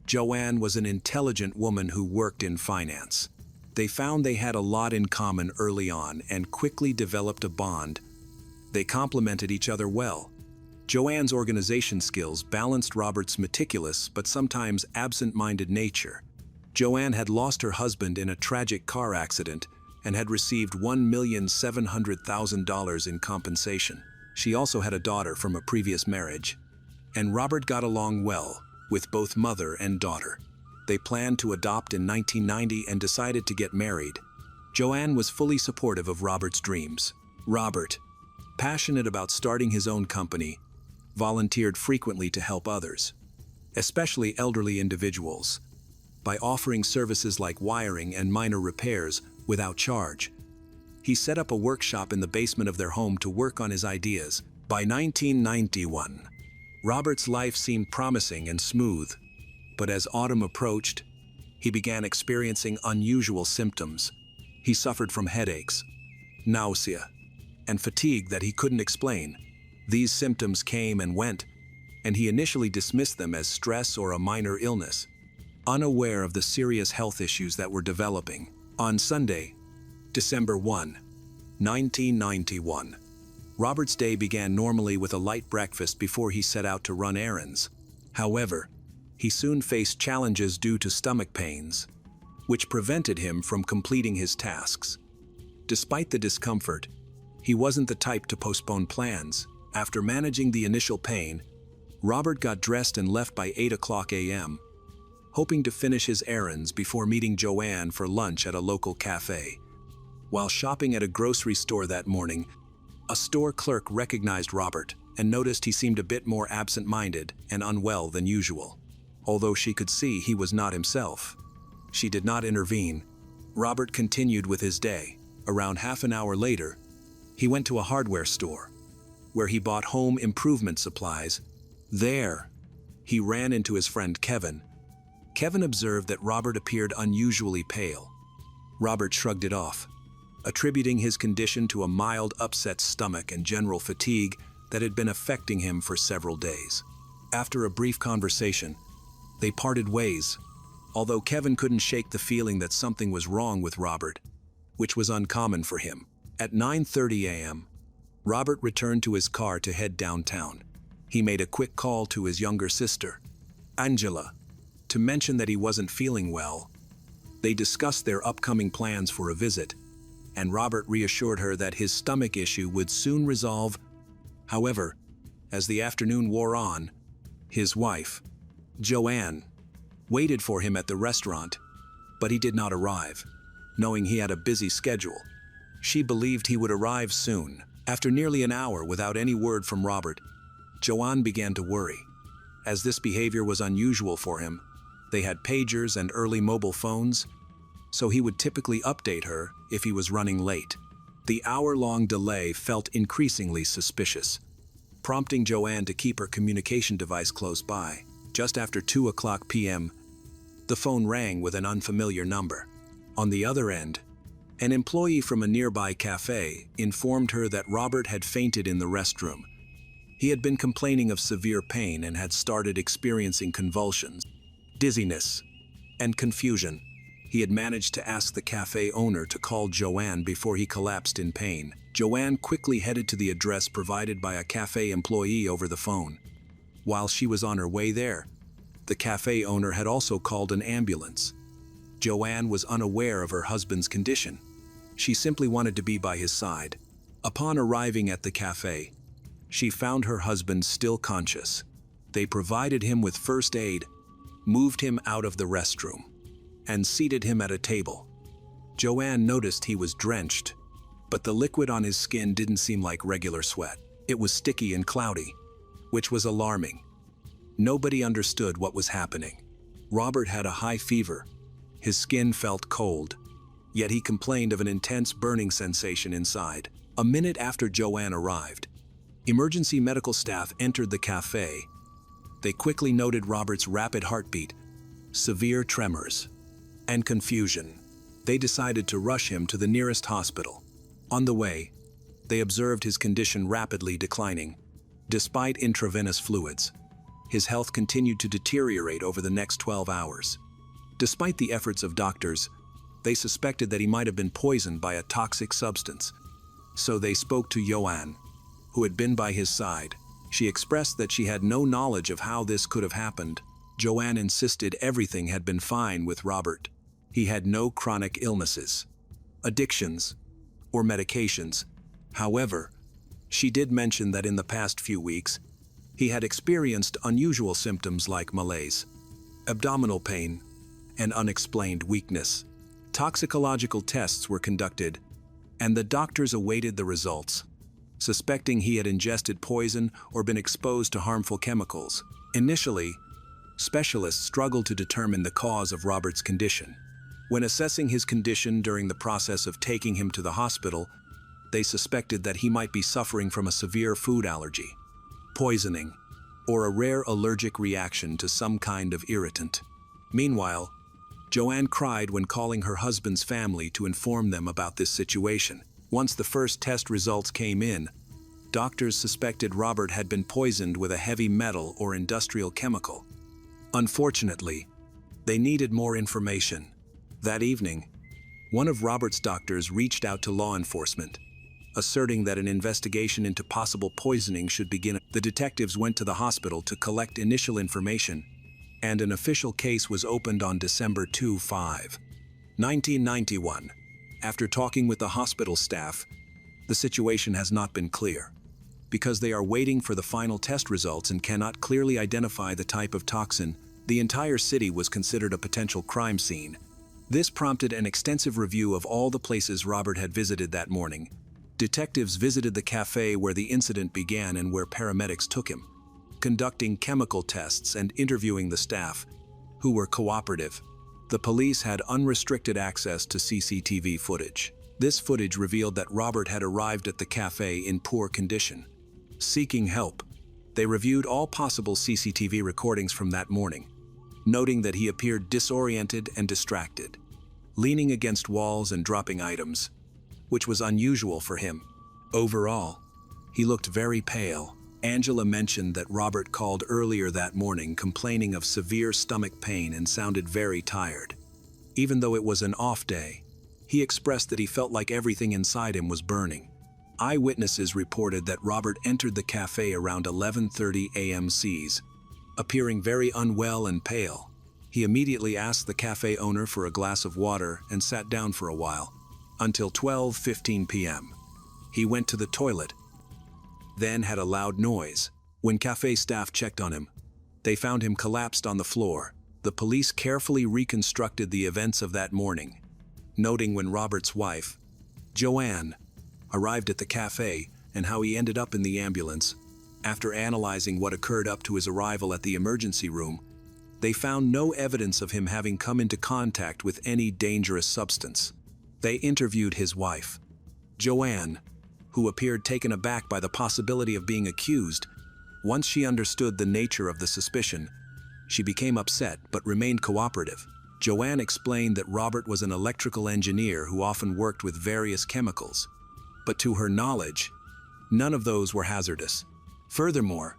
Joanne was an intelligent woman who worked in finance. They found they had a lot in common early on and quickly developed a bond. They complemented each other well. Joanne's organization skills balanced Robert's meticulous but sometimes absent-minded nature. Joanne had lost her husband in a tragic car accident and had received $1,700,000 in compensation. She also had a daughter from a previous marriage, and Robert got along well with both mother and daughter. They planned to adopt in 1990 and decided to get married. Joanne was fully supportive of Robert's dreams. Robert, passionate about starting his own company, volunteered frequently to help others, especially elderly individuals, by offering services like wiring and minor repairs without charge. He set up a workshop in the basement of their home to work on his ideas. By 1991, Robert's life seemed promising and smooth. But as autumn approached, he began experiencing unusual symptoms. He suffered from headaches, nausea, and fatigue that he couldn't explain. These symptoms came and went, and he initially dismissed them as stress or a minor illness, unaware of the serious health issues that were developing. On Sunday, December 1, 1991, Robert's day began normally with a light breakfast before he set out to run errands. However, he soon faced challenges due to stomach pains, which prevented him from completing his tasks. Despite the discomfort, he wasn't the type to postpone plans. After managing the initial pain, Robert got dressed and left by 8 a.m., hoping to finish his errands before meeting Joanne for lunch at a local cafe. While shopping at a grocery store that morning, a store clerk recognized Robert and noticed he seemed a bit more absent-minded and unwell than usual. Although she could see he was not himself, she did not intervene. Robert continued with his day. Around half an hour later, he went to a hardware store, where he bought home improvement supplies. There, he ran into his friend Kevin. Kevin observed that Robert appeared unusually pale. Robert shrugged it off, attributing his condition to a mild upset stomach and general fatigue that had been affecting him for several days. After a brief conversation, they parted ways, although Kevin couldn't shake the feeling that something was wrong with Robert, which was uncommon for him. At 9:30 a.m., Robert returned to his car to head downtown. He made a quick call to his younger sister, Angela, to mention that he wasn't feeling well. They discussed their upcoming plans for a visit, and Robert reassured her that his stomach issue would soon resolve. However, as the afternoon wore on, his wife, Joanne, waited for him at the restaurant, but he did not arrive. Knowing he had a busy schedule, she believed he would arrive soon. After nearly an hour without any word from Robert, Joanne began to worry. As this behavior was unusual for him, they had pagers and early mobile phones, so he would typically update her if he was running late. The hour-long delay felt increasingly suspicious, prompting Joanne to keep her communication device close by. Just after 2 p.m., the phone rang with an unfamiliar number. On the other end, an employee from a nearby cafe informed her that Robert had fainted in the restroom. He had been complaining of severe pain and had started experiencing convulsions, dizziness, and confusion. He had managed to ask the cafe owner to call Joanne before he collapsed in pain. Joanne quickly headed to the address provided by a cafe employee over the phone. While she was on her way there, the cafe owner had also called an ambulance. Joanne was unaware of her husband's condition. She simply wanted to be by his side. Upon arriving at the cafe, she found her husband still conscious. They provided him with first aid, moved him out of the restroom, and seated him at a table. Joanne noticed he was drenched, but the liquid on his skin didn't seem like regular sweat. It was sticky and cloudy, which was alarming. Nobody understood what was happening. Robert had a high fever. His skin felt cold, yet he complained of an intense burning sensation inside. A minute after Joanne arrived, emergency medical staff entered the cafe. They quickly noted Robert's rapid heartbeat, severe tremors, and confusion. They decided to rush him to the nearest hospital. On the way, they observed his condition rapidly declining. Despite intravenous fluids, his health continued to deteriorate over the next 12 hours. Despite the efforts of doctors, they suspected that he might have been poisoned by a toxic substance. So they spoke to Joanne, who had been by his side. She expressed that she had no knowledge of how this could have happened. Joanne insisted everything had been fine with Robert. He had no chronic illnesses, addictions, or medications. However, she did mention that in the past few weeks, he had experienced unusual symptoms like malaise, abdominal pain, and unexplained weakness. Toxicological tests were conducted, and the doctors awaited the results, suspecting he had ingested poison or been exposed to harmful chemicals. Initially, specialists struggled to determine the cause of Robert's condition. When assessing his condition during the process of taking him to the hospital, they suspected that he might be suffering from a severe food allergy, poisoning, or a rare allergic reaction to some kind of irritant. Meanwhile, Joanne cried when calling her husband's family to inform them about this situation. Once the first test results came in, doctors suspected Robert had been poisoned with a heavy metal or industrial chemical. Unfortunately, they needed more information. That evening, one of Robert's doctors reached out to law enforcement, asserting that an investigation into possible poisoning should begin. The detectives went to the hospital to collect initial information, and an official case was opened on December 5, 1991. After talking with the hospital staff, the situation has not been clear. Because they are waiting for the final test results and cannot clearly identify the type of toxin, the entire city was considered a potential crime scene. This prompted an extensive review of all the places Robert had visited that morning. Detectives visited the cafe where the incident began and where paramedics took him, conducting chemical tests and interviewing the staff, who were cooperative. The police had unrestricted access to CCTV footage. This footage revealed that Robert had arrived at the cafe in poor condition. Seeking help, they reviewed all possible CCTV recordings from that morning, noting that he appeared disoriented and distracted, leaning against walls and dropping items, which was unusual for him. Overall, he looked very pale. Angela mentioned that Robert called earlier that morning complaining of severe stomach pain and sounded very tired. Even though it was an off day, he expressed that he felt like everything inside him was burning. Eyewitnesses reported that Robert entered the cafe around 11:30 a.m. Cs, appearing very unwell and pale. He immediately asked the cafe owner for a glass of water and sat down for a while, until 12:15 p.m. He went to the toilet, then had a loud noise. When cafe staff checked on him, they found him collapsed on the floor. The police carefully reconstructed the events of that morning, noting when Robert's wife, Joanne, arrived at the cafe and how he ended up in the ambulance. After analyzing what occurred up to his arrival at the emergency room, they found no evidence of him having come into contact with any dangerous substance. They interviewed his wife, Joanne, who appeared taken aback by the possibility of being accused. Once she understood the nature of the suspicion, she became upset but remained cooperative. Joanne explained that Robert was an electrical engineer who often worked with various chemicals, but to her knowledge, none of those were hazardous. Furthermore,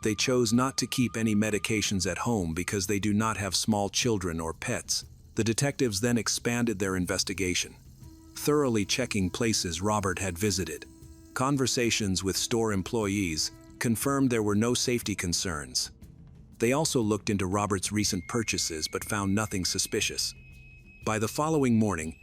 they chose not to keep any medications at home because they do not have small children or pets. The detectives then expanded their investigation, thoroughly checking places Robert had visited. Conversations with store employees confirmed there were no safety concerns. They also looked into Robert's recent purchases but found nothing suspicious. By the following morning,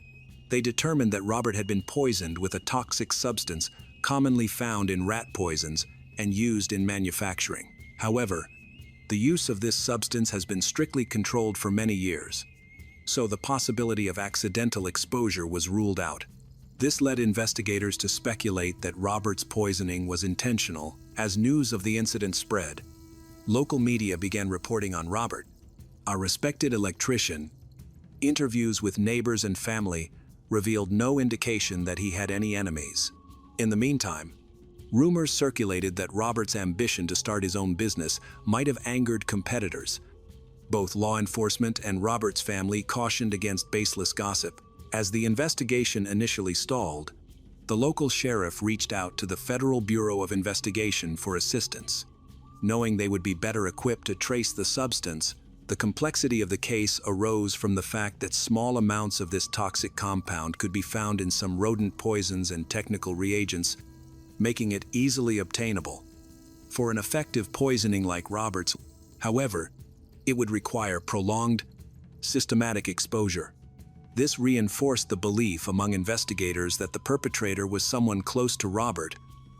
they determined that Robert had been poisoned with a toxic substance commonly found in rat poisons and used in manufacturing. However, the use of this substance has been strictly controlled for many years, so the possibility of accidental exposure was ruled out. This led investigators to speculate that Robert's poisoning was intentional. As news of the incident spread, local media began reporting on Robert, a respected electrician. Interviews with neighbors and family revealed no indication that he had any enemies. In the meantime, rumors circulated that Robert's ambition to start his own business might have angered competitors. Both law enforcement and Robert's family cautioned against baseless gossip. As the investigation initially stalled, the local sheriff reached out to the Federal Bureau of Investigation for assistance. Knowing they would be better equipped to trace the substance, the complexity of the case arose from the fact that small amounts of this toxic compound could be found in some rodent poisons and technical reagents, making it easily obtainable. For an effective poisoning like Robert's, however, it would require prolonged, systematic exposure. This reinforced the belief among investigators that the perpetrator was someone close to Robert,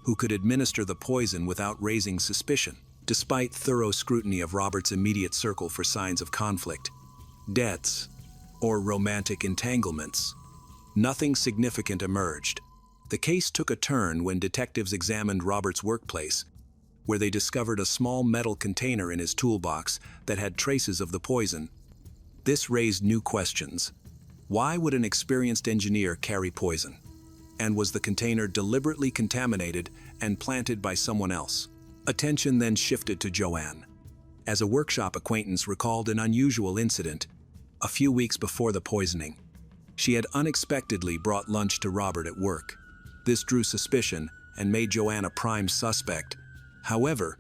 who could administer the poison without raising suspicion. Despite thorough scrutiny of Robert's immediate circle for signs of conflict, deaths, or romantic entanglements, nothing significant emerged. The case took a turn when detectives examined Robert's workplace, where they discovered a small metal container in his toolbox that had traces of the poison. This raised new questions. Why would an experienced engineer carry poison? And was the container deliberately contaminated and planted by someone else? Attention then shifted to Joanne, as a workshop acquaintance recalled an unusual incident. A few weeks before the poisoning, she had unexpectedly brought lunch to Robert at work. This drew suspicion and made Joanne a prime suspect. However,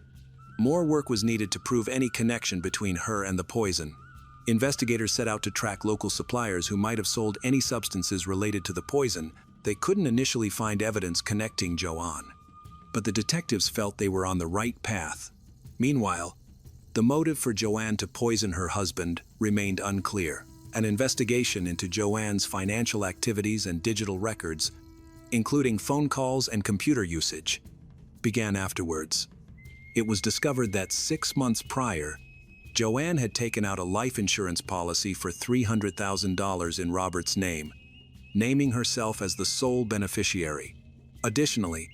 more work was needed to prove any connection between her and the poison. Investigators set out to track local suppliers who might have sold any substances related to the poison. They couldn't initially find evidence connecting Joanne, but the detectives felt they were on the right path. Meanwhile, the motive for Joanne to poison her husband remained unclear. An investigation into Joanne's financial activities and digital records, including phone calls and computer usage, began afterwards. It was discovered that 6 months prior, Joanne had taken out a life insurance policy for $300,000 in Robert's name, naming herself as the sole beneficiary. Additionally,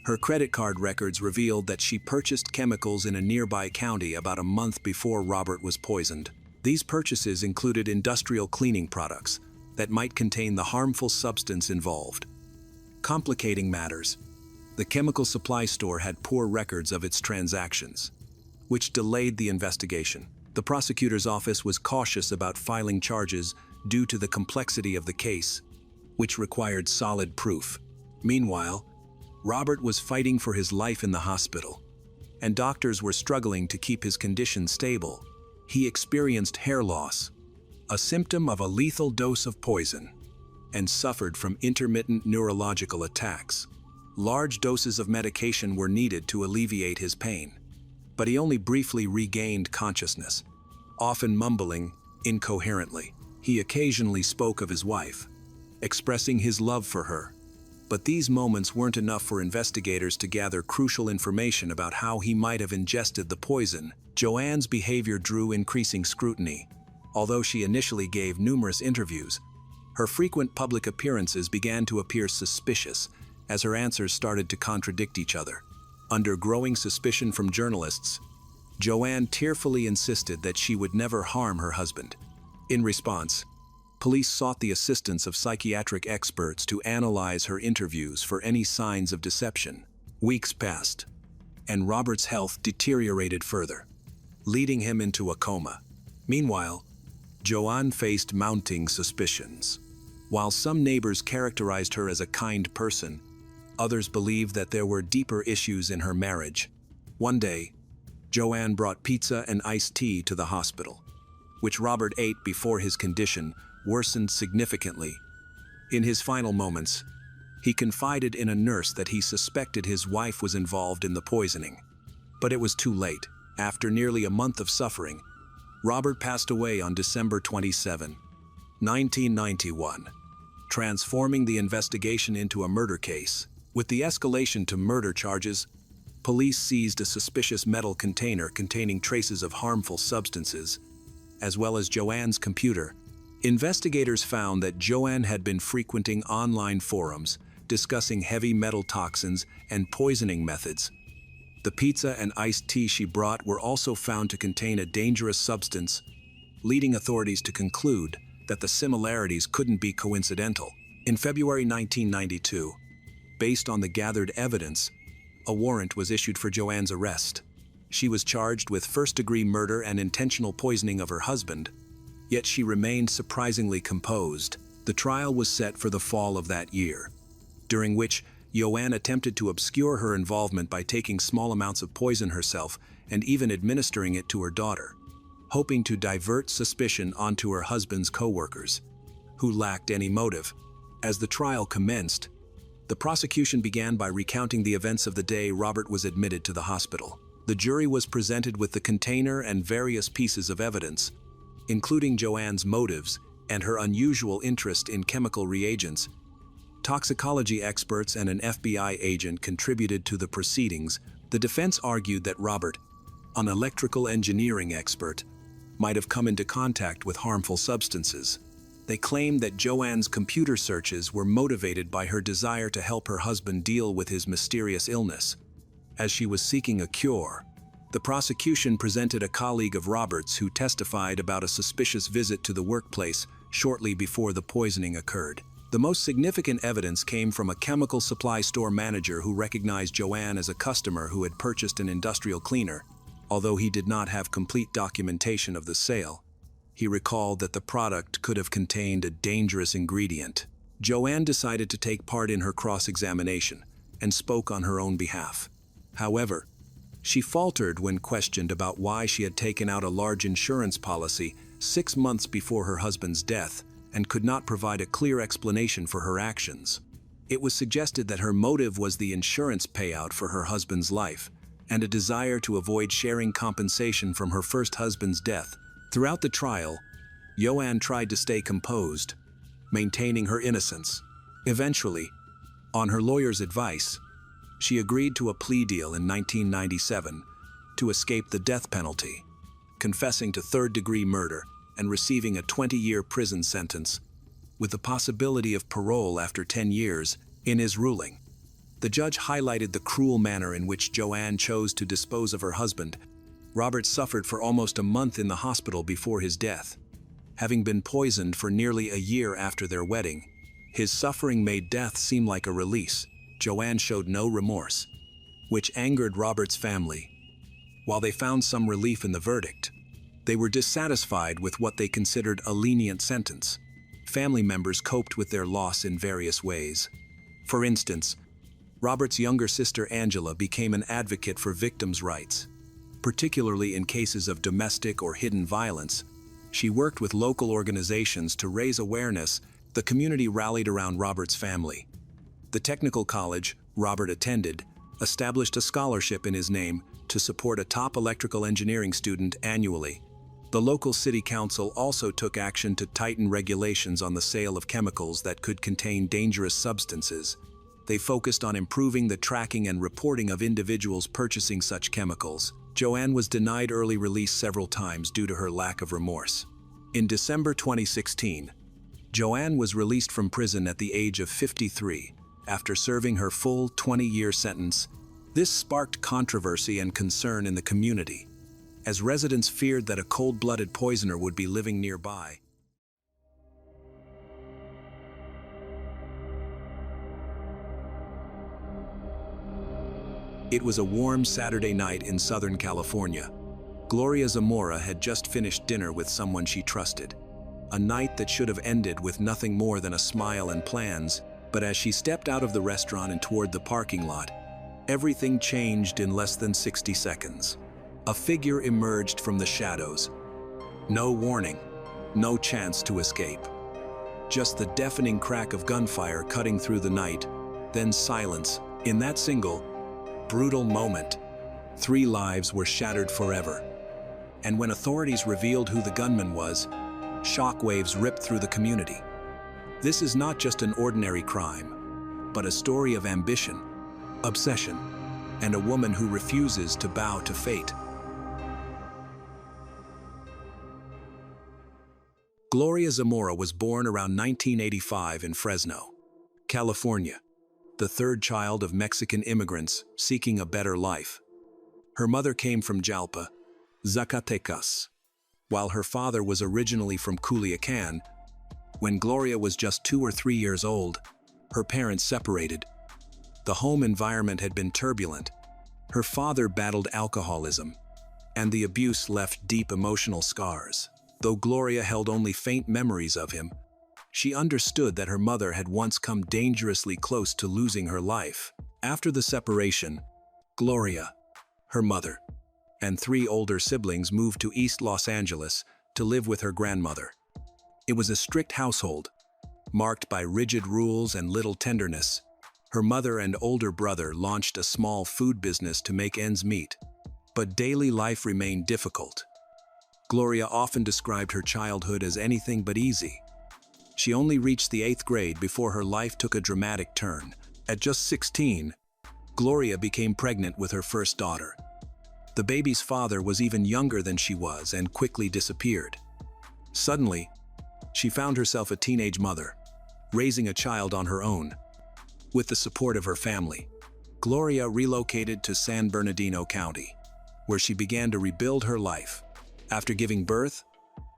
her credit card records revealed that she purchased chemicals in a nearby county about a month before Robert was poisoned. These purchases included industrial cleaning products that might contain the harmful substance involved. Complicating matters, the chemical supply store had poor records of its transactions, which delayed the investigation. The prosecutor's office was cautious about filing charges due to the complexity of the case, which required solid proof. Meanwhile, Robert was fighting for his life in the hospital, and doctors were struggling to keep his condition stable. He experienced hair loss, a symptom of a lethal dose of poison, and suffered from intermittent neurological attacks. Large doses of medication were needed to alleviate his pain, but he only briefly regained consciousness, often mumbling incoherently. He occasionally spoke of his wife, expressing his love for her. But these moments weren't enough for investigators to gather crucial information about how he might have ingested the poison. Joanne's behavior drew increasing scrutiny. Although she initially gave numerous interviews, her frequent public appearances began to appear suspicious as her answers started to contradict each other. Under growing suspicion from journalists, Joanne tearfully insisted that she would never harm her husband. In response, police sought the assistance of psychiatric experts to analyze her interviews for any signs of deception. Weeks passed, and Robert's health deteriorated further, leading him into a coma. Meanwhile, Joanne faced mounting suspicions. While some neighbors characterized her as a kind person, others believed that there were deeper issues in her marriage. One day, Joanne brought pizza and iced tea to the hospital, which Robert ate before his condition worsened significantly. In his final moments, he confided in a nurse that he suspected his wife was involved in the poisoning. But it was too late. After nearly a month of suffering, Robert passed away on December 27, 1991, transforming the investigation into a murder case. With the escalation to murder charges, police seized a suspicious metal container containing traces of harmful substances, as well as Joanne's computer. Investigators found that Joanne had been frequenting online forums discussing heavy metal toxins and poisoning methods. The pizza and iced tea she brought were also found to contain a dangerous substance, leading authorities to conclude that the similarities couldn't be coincidental. In February 1992, based on the gathered evidence, a warrant was issued for Joanne's arrest. She was charged with first-degree murder and intentional poisoning of her husband, yet she remained surprisingly composed. The trial was set for the fall of that year, during which Joanne attempted to obscure her involvement by taking small amounts of poison herself and even administering it to her daughter, hoping to divert suspicion onto her husband's co-workers, who lacked any motive. As the trial commenced, the prosecution began by recounting the events of the day Robert was admitted to the hospital. The jury was presented with the container and various pieces of evidence, including Joanne's motives and her unusual interest in chemical reagents. Toxicology experts and an FBI agent contributed to the proceedings. The defense argued that Robert, an electrical engineering expert, might have come into contact with harmful substances. They claimed that Joanne's computer searches were motivated by her desire to help her husband deal with his mysterious illness. As she was seeking a cure, the prosecution presented a colleague of Robert's who testified about a suspicious visit to the workplace shortly before the poisoning occurred. The most significant evidence came from a chemical supply store manager who recognized Joanne as a customer who had purchased an industrial cleaner. Although he did not have complete documentation of the sale, he recalled that the product could have contained a dangerous ingredient. Joanne decided to take part in her cross-examination and spoke on her own behalf. However, she faltered when questioned about why she had taken out a large insurance policy 6 months before her husband's death and could not provide a clear explanation for her actions. It was suggested that her motive was the insurance payout for her husband's life and a desire to avoid sharing compensation from her first husband's death. Throughout the trial, Joanne tried to stay composed, maintaining her innocence. Eventually, on her lawyer's advice, she agreed to a plea deal in 1997 to escape the death penalty, confessing to third-degree murder and receiving a 20-year prison sentence, with the possibility of parole after 10 years. In his ruling, the judge highlighted the cruel manner in which Joanne chose to dispose of her husband. Robert suffered for almost a month in the hospital before his death. Having been poisoned for nearly a year after their wedding, his suffering made death seem like a release. Joanne showed no remorse, which angered Robert's family. While they found some relief in the verdict, they were dissatisfied with what they considered a lenient sentence. Family members coped with their loss in various ways. For instance, Robert's younger sister Angela became an advocate for victims' rights. Particularly in cases of domestic or hidden violence, she worked with local organizations to raise awareness. The community rallied around Robert's family. The technical college Robert attended established a scholarship in his name to support a top electrical engineering student annually. The local city council also took action to tighten regulations on the sale of chemicals that could contain dangerous substances. They focused on improving the tracking and reporting of individuals purchasing such chemicals. Joanne was denied early release several times due to her lack of remorse. In December 2016, Joanne was released from prison at the age of 53 after serving her full 20-year sentence. This sparked controversy and concern in the community, as residents feared that a cold-blooded poisoner would be living nearby. It was a warm Saturday night in Southern California. Gloria Zamora had just finished dinner with someone she trusted. A night that should have ended with nothing more than a smile and plans, but as she stepped out of the restaurant and toward the parking lot, everything changed in less than 60 seconds. A figure emerged from the shadows. No warning, no chance to escape. Just the deafening crack of gunfire cutting through the night, then silence. In that single, brutal moment, 3 lives were shattered forever. And when authorities revealed who the gunman was, shockwaves ripped through the community. This is not just an ordinary crime, but a story of ambition, obsession, and a woman who refuses to bow to fate. Gloria Zamora was born around 1985 in Fresno, California, the third child of Mexican immigrants seeking a better life. Her mother came from Jalpa, Zacatecas, while her father was originally from Culiacan. When Gloria was just 2 or 3 years old, her parents separated. The home environment had been turbulent. Her father battled alcoholism, and the abuse left deep emotional scars. Though Gloria held only faint memories of him, she understood that her mother had once come dangerously close to losing her life. After the separation, Gloria, her mother, and 3 older siblings moved to East Los Angeles to live with her grandmother. It was a strict household, marked by rigid rules and little tenderness. Her mother and older brother launched a small food business to make ends meet, but daily life remained difficult. Gloria often described her childhood as anything but easy. She only reached the 8th grade before her life took a dramatic turn. At just 16, Gloria became pregnant with her first daughter. The baby's father was even younger than she was and quickly disappeared. Suddenly, she found herself a teenage mother, raising a child on her own. With the support of her family, Gloria relocated to San Bernardino County, where she began to rebuild her life. After giving birth,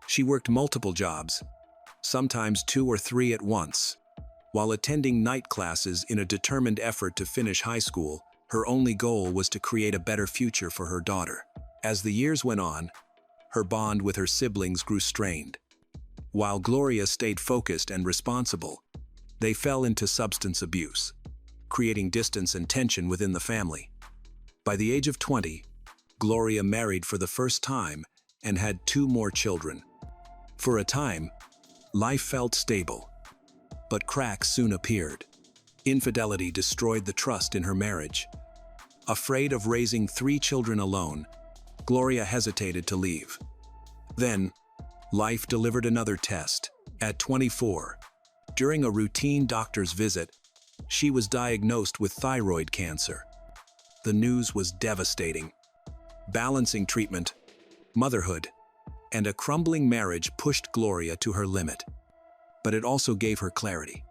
she worked multiple jobs, sometimes 2 or 3 at once. While attending night classes in a determined effort to finish high school, her only goal was to create a better future for her daughter. As the years went on, her bond with her siblings grew strained. While Gloria stayed focused and responsible, they fell into substance abuse, creating distance and tension within the family. By the age of 20, Gloria married for the first time and had 2 more children. For a time, life felt stable, but cracks soon appeared. Infidelity destroyed the trust in her marriage. Afraid of raising 3 children alone, Gloria hesitated to leave. Then, life delivered another test. At 24, during a routine doctor's visit, she was diagnosed with thyroid cancer. The news was devastating. Balancing treatment, motherhood, and a crumbling marriage pushed Gloria to her limit. But it also gave her clarity.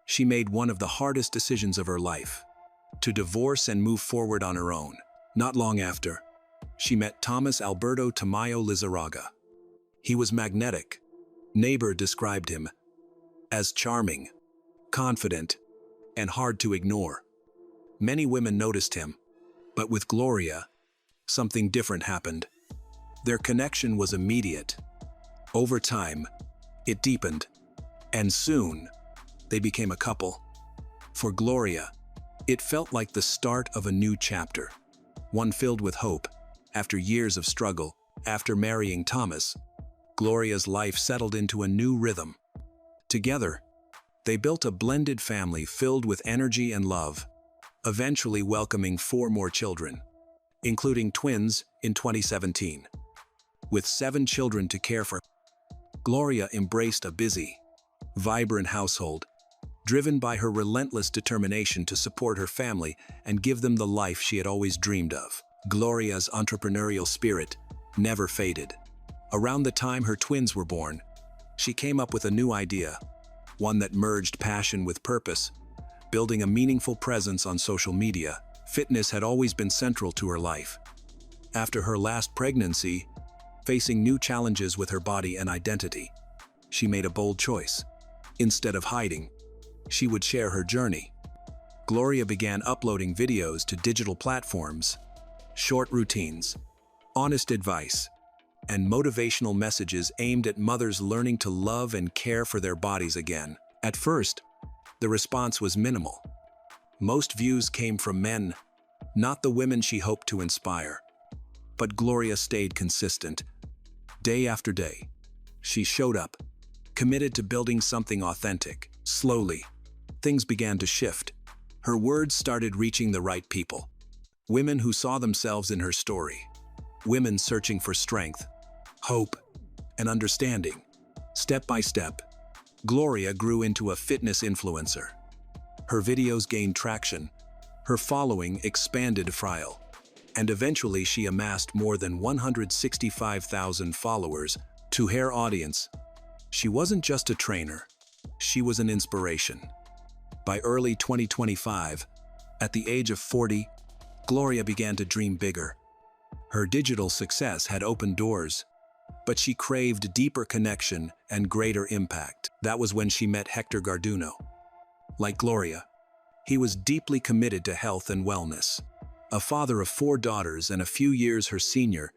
She made one of the hardest decisions of her life: to divorce and move forward on her own. Not long after, she met Thomas Alberto Tamayo Lizarraga. He was magnetic. Neighbor described him as charming, confident, and hard to ignore. Many women noticed him, but with Gloria, something different happened. Their connection was immediate. Over time, it deepened, and soon, they became a couple. For Gloria, it felt like the start of a new chapter, one filled with hope. After years of struggle, after marrying Thomas, Gloria's life settled into a new rhythm. Together, they built a blended family filled with energy and love, eventually welcoming 4 more children, including twins in 2017. With 7 children to care for, Gloria embraced a busy, vibrant household, driven by her relentless determination to support her family and give them the life she had always dreamed of. Gloria's entrepreneurial spirit never faded. Around the time her twins were born, she came up with a new idea, one that merged passion with purpose, building a meaningful presence on social media. Fitness had always been central to her life. After her last pregnancy, facing new challenges with her body and identity, she made a bold choice. Instead of hiding, she would share her journey. Gloria began uploading videos to digital platforms, short routines, honest advice, and motivational messages aimed at mothers learning to love and care for their bodies again. At first, the response was minimal. Most views came from men, not the women she hoped to inspire. But Gloria stayed consistent. Day after day, she showed up, committed to building something authentic. Slowly, things began to shift. Her words started reaching the right people. Women who saw themselves in her story. Women searching for strength, hope, and understanding. Step by step, Gloria grew into a fitness influencer. Her videos gained traction, her following expanded file, and eventually she amassed more than 165,000 followers. To her audience, she wasn't just a trainer, she was an inspiration. By early 2025, at the age of 40, Gloria began to dream bigger. Her digital success had opened doors, but she craved deeper connection and greater impact. That was when she met Hector Garduno. Like Gloria, he was deeply committed to health and wellness. A father of 4 daughters and a few years her senior,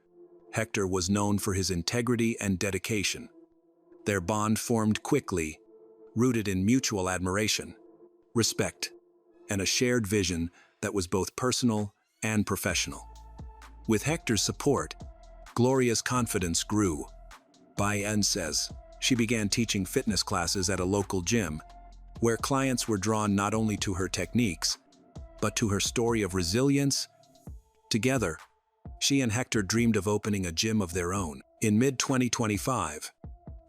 Hector was known for his integrity and dedication. Their bond formed quickly, rooted in mutual admiration, respect, and a shared vision that was both personal and professional. With Hector's support, Gloria's confidence grew. Deianne says, she began teaching fitness classes at a local gym, where clients were drawn not only to her techniques, but to her story of resilience. Together, she and Hector dreamed of opening a gym of their own. In mid-2025,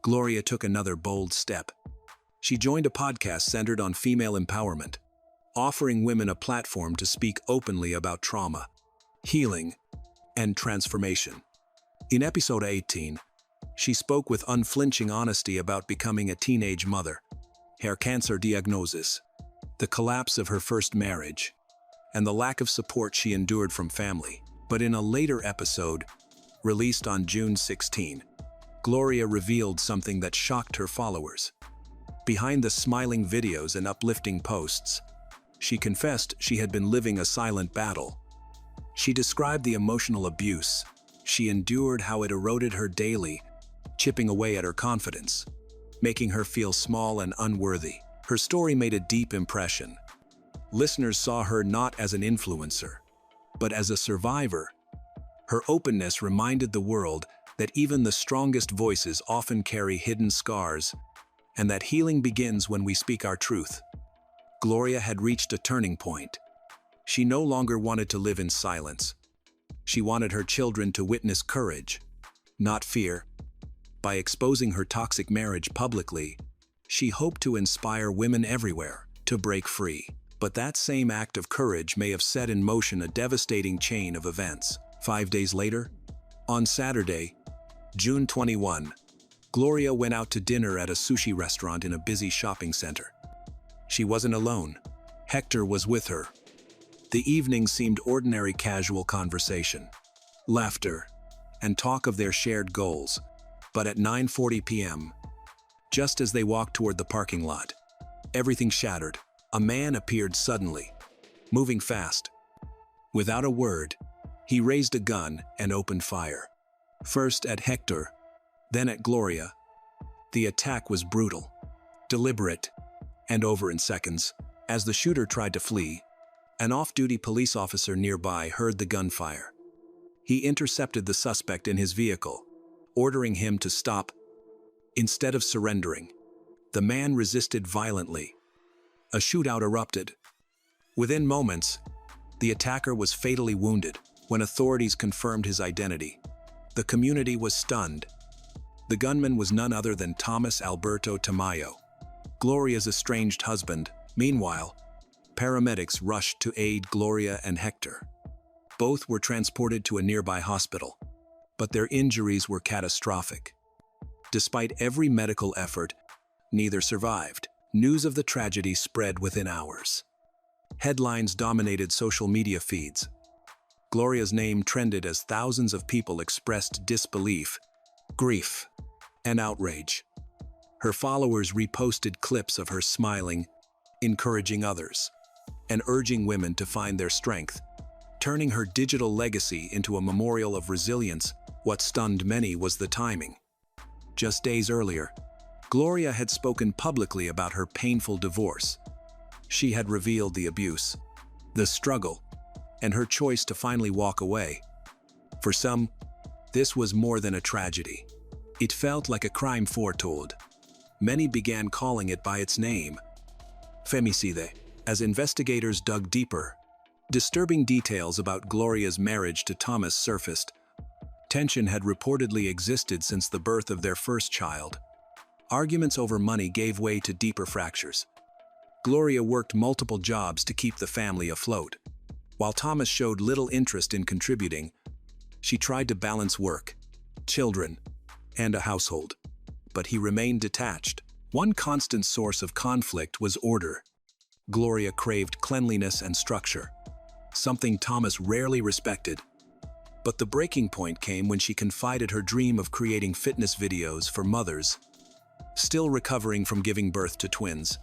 Gloria took another bold step. She joined a podcast centered on female empowerment, offering women a platform to speak openly about trauma, healing, and transformation. In episode 18, she spoke with unflinching honesty about becoming a teenage mother, her cancer diagnosis, the collapse of her first marriage, and the lack of support she endured from family. But in a later episode, released on June 16, Gloria revealed something that shocked her followers. Behind the smiling videos and uplifting posts, she confessed she had been living a silent battle. She described the emotional abuse, She endured how it eroded her daily, chipping away at her confidence, making her feel small and unworthy. Her story made a deep impression. Listeners saw her not as an influencer, but as a survivor. Her openness reminded the world that even the strongest voices often carry hidden scars, and that healing begins when we speak our truth. Gloria had reached a turning point. She no longer wanted to live in silence. She wanted her children to witness courage, not fear. By exposing her toxic marriage publicly, she hoped to inspire women everywhere to break free. But that same act of courage may have set in motion a devastating chain of events. 5 days later, on Saturday, June 21, Gloria went out to dinner at a sushi restaurant in a busy shopping center. She wasn't alone. Hector was with her. The evening seemed ordinary casual conversation, laughter, and talk of their shared goals. But at 9:40 p.m., just as they walked toward the parking lot, everything shattered. A man appeared suddenly, moving fast. Without a word, he raised a gun and opened fire. First at Hector, then at Gloria. The attack was brutal, deliberate, and over in seconds. As the shooter tried to flee, an off-duty police officer nearby heard the gunfire. He intercepted the suspect in his vehicle, ordering him to stop. Instead of surrendering, the man resisted violently. A shootout erupted. Within moments, the attacker was fatally wounded. When authorities confirmed his identity, the community was stunned. The gunman was none other than Thomas Alberto Tamayo, Gloria's estranged husband. Meanwhile, paramedics rushed to aid Gloria and Hector. Both were transported to a nearby hospital, but their injuries were catastrophic. Despite every medical effort, neither survived. News of the tragedy spread within hours. Headlines dominated social media feeds. Gloria's name trended as thousands of people expressed disbelief, grief, and outrage. Her followers reposted clips of her smiling, encouraging others, and urging women to find their strength, turning her digital legacy into a memorial of resilience. What stunned many was the timing. Just days earlier, Gloria had spoken publicly about her painful divorce. She had revealed the abuse, the struggle, and her choice to finally walk away. For some, this was more than a tragedy. It felt like a crime foretold. Many began calling it by its name, femicide. As investigators dug deeper, disturbing details about Gloria's marriage to Thomas surfaced. Tension had reportedly existed since the birth of their first child. Arguments over money gave way to deeper fractures. Gloria worked multiple jobs to keep the family afloat. While Thomas showed little interest in contributing, she tried to balance work, children, and a household. But he remained detached. One constant source of conflict was order. Gloria craved cleanliness and structure, something Thomas rarely respected. But the breaking point came when she confided her dream of creating fitness videos for mothers. Still recovering from giving birth to twins,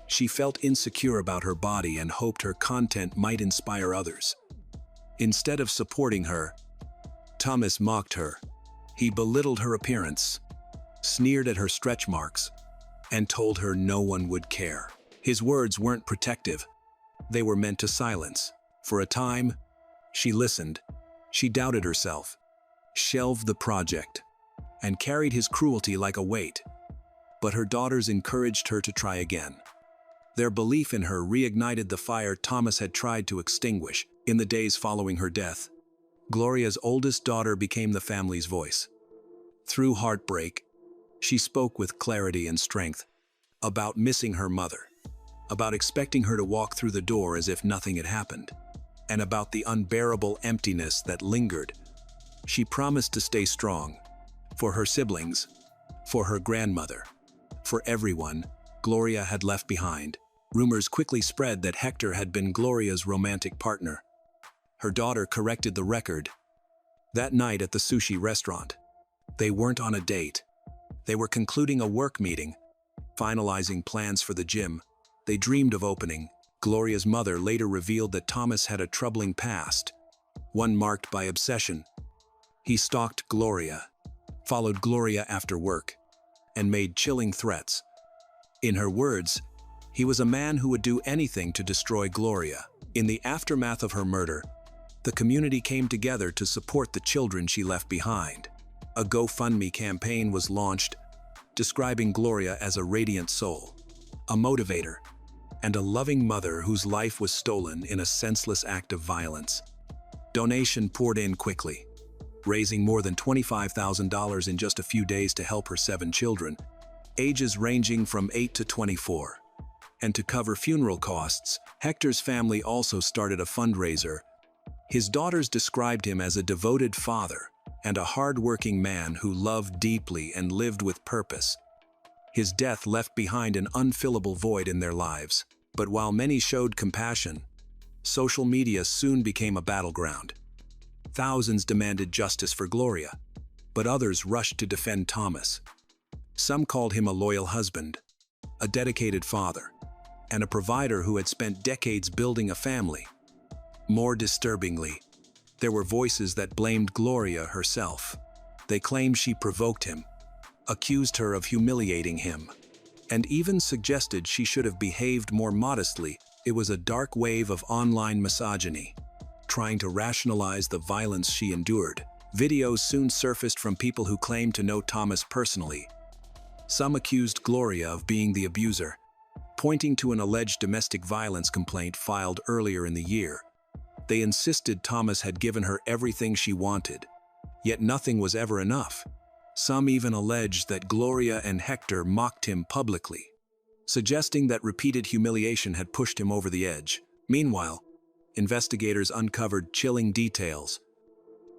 she felt insecure about her body and hoped her content might inspire others. Instead of supporting her, Thomas mocked her. He belittled her appearance, sneered at her stretch marks, and told her no one would care. His words weren't protective. They were meant to silence. For a time, she listened. She doubted herself, shelved the project, and carried his cruelty like a weight. But her daughters encouraged her to try again. Their belief in her reignited the fire Thomas had tried to extinguish. In the days following her death, Gloria's oldest daughter became the family's voice. Through heartbreak, she spoke with clarity and strength about missing her mother, about expecting her to walk through the door as if nothing had happened, and about the unbearable emptiness that lingered. She promised to stay strong, for her siblings, for her grandmother, for everyone Gloria had left behind. Rumors quickly spread that Hector had been Gloria's romantic partner. Her daughter corrected the record. That night at the sushi restaurant, they weren't on a date. They were concluding a work meeting, finalizing plans for the gym they dreamed of opening. Gloria's mother later revealed that Thomas had a troubling past, one marked by obsession, He stalked Gloria, followed Gloria after work, and made chilling threats. In her words, he was a man who would do anything to destroy Gloria. In the aftermath of her murder, the community came together to support the children she left behind. A GoFundMe campaign was launched, describing Gloria as a radiant soul, a motivator, and a loving mother whose life was stolen in a senseless act of violence. Donation poured in quickly, raising more than $25,000 in just a few days to help her 7 children, ages ranging from 8 to 24. And to cover funeral costs, Hector's family also started a fundraiser. His daughters described him as a devoted father and a hard-working man who loved deeply and lived with purpose. His death left behind an unfillable void in their lives. But while many showed compassion, social media soon became a battleground. Thousands demanded justice for Gloria, but others rushed to defend Thomas. Some called him a loyal husband, a dedicated father, and a provider who had spent decades building a family. More disturbingly, there were voices that blamed Gloria herself. They claimed she provoked him, accused her of humiliating him, and even suggested she should have behaved more modestly. It was a dark wave of online misogyny, trying to rationalize the violence she endured. Videos soon surfaced from people who claimed to know Thomas personally. Some accused Gloria of being the abuser, pointing to an alleged domestic violence complaint filed earlier in the year. They insisted Thomas had given her everything she wanted, yet nothing was ever enough. Some even alleged that Gloria and Hector mocked him publicly, suggesting that repeated humiliation had pushed him over the edge. Meanwhile, investigators uncovered chilling details.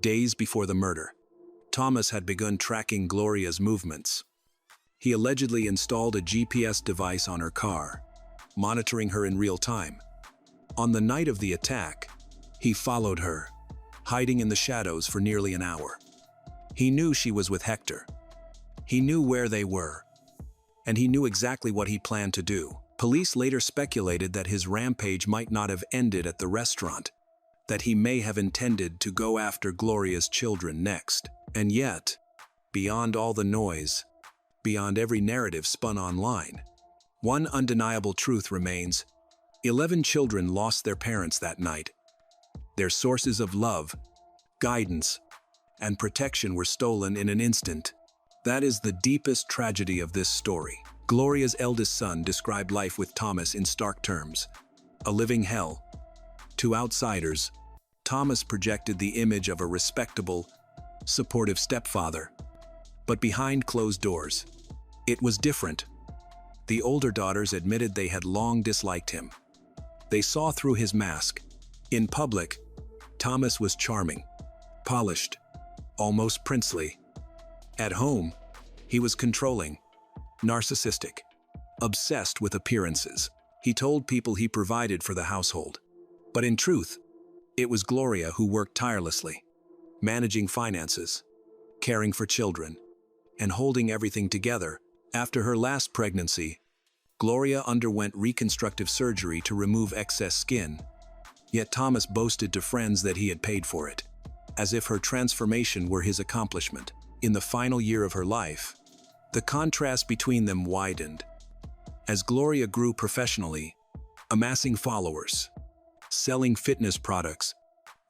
Days before the murder, Thomas had begun tracking Gloria's movements. He allegedly installed a GPS device on her car, monitoring her in real time. On the night of the attack, he followed her, hiding in the shadows for nearly an hour. He knew she was with Hector. He knew where they were, and he knew exactly what he planned to do. Police later speculated that his rampage might not have ended at the restaurant, that he may have intended to go after Gloria's children next. And yet, beyond all the noise, beyond every narrative spun online, one undeniable truth remains. 11 children lost their parents that night. Their sources of love, guidance, and protection were stolen in an instant. That is the deepest tragedy of this story. Gloria's eldest son described life with Thomas in stark terms: a living hell. To outsiders, Thomas projected the image of a respectable, supportive stepfather. But behind closed doors, it was different. The older daughters admitted they had long disliked him. They saw through his mask. In public, Thomas was charming, polished, almost princely. At home, he was controlling, narcissistic, obsessed with appearances. He told people he provided for the household. But in truth, it was Gloria who worked tirelessly, managing finances, caring for children, and holding everything together. After her last pregnancy, Gloria underwent reconstructive surgery to remove excess skin. Yet Thomas boasted to friends that he had paid for it, as if her transformation were his accomplishment. In the final year of her life, the contrast between them widened. As Gloria grew professionally, amassing followers, selling fitness products,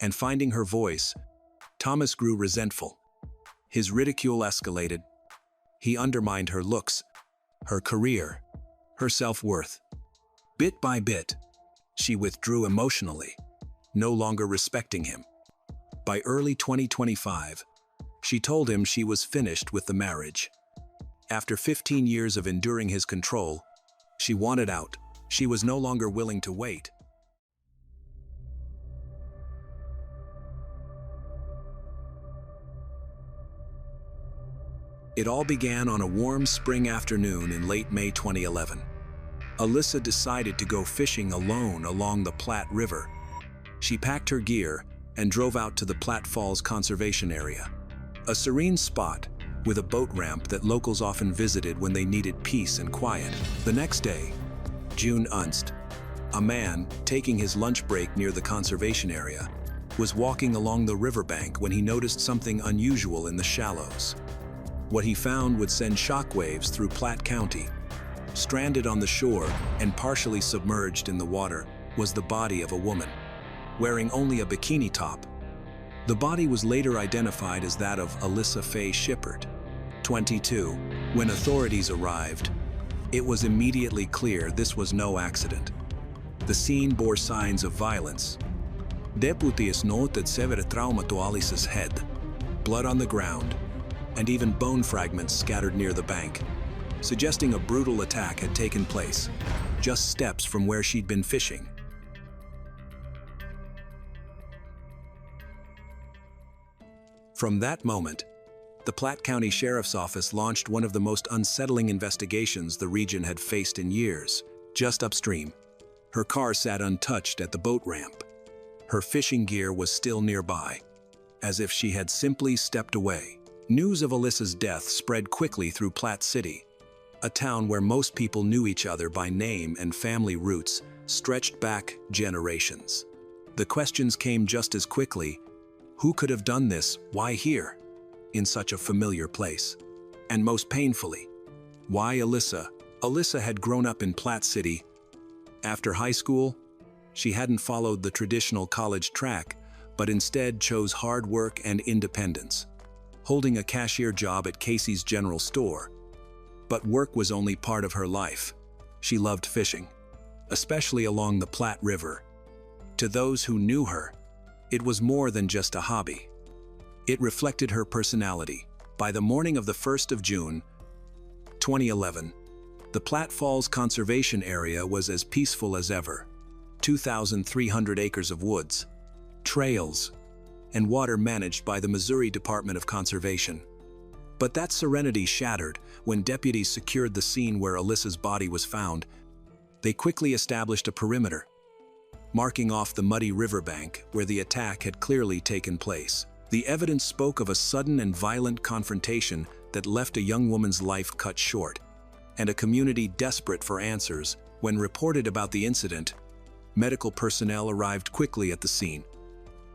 and finding her voice, Thomas grew resentful. His ridicule escalated. He undermined her looks, her career, her self-worth. Bit by bit, she withdrew emotionally, no longer respecting him. By early 2025, she told him she was finished with the marriage. After 15 years of enduring his control, she wanted out. She was no longer willing to wait. It all began on a warm spring afternoon in late May 2011. Alyssa decided to go fishing alone along the Platte River. She packed her gear and drove out to the Platte Falls Conservation Area, a serene spot with a boat ramp that locals often visited when they needed peace and quiet. The next day, June 1st, a man taking his lunch break near the conservation area was walking along the riverbank when he noticed something unusual in the shallows. What he found would send shockwaves through Platte County. Stranded on the shore and partially submerged in the water was the body of a woman, wearing only a bikini top. The body was later identified as that of Alyssa Shepard, 22. When authorities arrived, it was immediately clear this was no accident. The scene bore signs of violence. Deputies noted severe trauma to Alyssa's head, blood on the ground, and even bone fragments scattered near the bank, suggesting a brutal attack had taken place, just steps from where she'd been fishing. From that moment, the Platte County Sheriff's Office launched one of the most unsettling investigations the region had faced in years. Just upstream, her car sat untouched at the boat ramp. Her fishing gear was still nearby, as if she had simply stepped away. News of Alyssa's death spread quickly through Platte City, a town where most people knew each other by name and family roots stretched back generations. The questions came just as quickly. Who could have done this? Why here, in such a familiar place? And most painfully, why Alyssa? Alyssa had grown up in Platte City. After high school, she hadn't followed the traditional college track, but instead chose hard work and independence, holding a cashier job at Casey's General Store. But work was only part of her life. She loved fishing, especially along the Platte River. To those who knew her, it was more than just a hobby. It reflected her personality. By the morning of the 1st of June, 2011, the Platte Falls Conservation Area was as peaceful as ever. 2,300 acres of woods, trails, and water managed by the Missouri Department of Conservation. But that serenity shattered when deputies secured the scene where Alyssa's body was found. They quickly established a perimeter, marking off the muddy riverbank where the attack had clearly taken place. The evidence spoke of a sudden and violent confrontation that left a young woman's life cut short, and a community desperate for answers. When reported about the incident, medical personnel arrived quickly at the scene.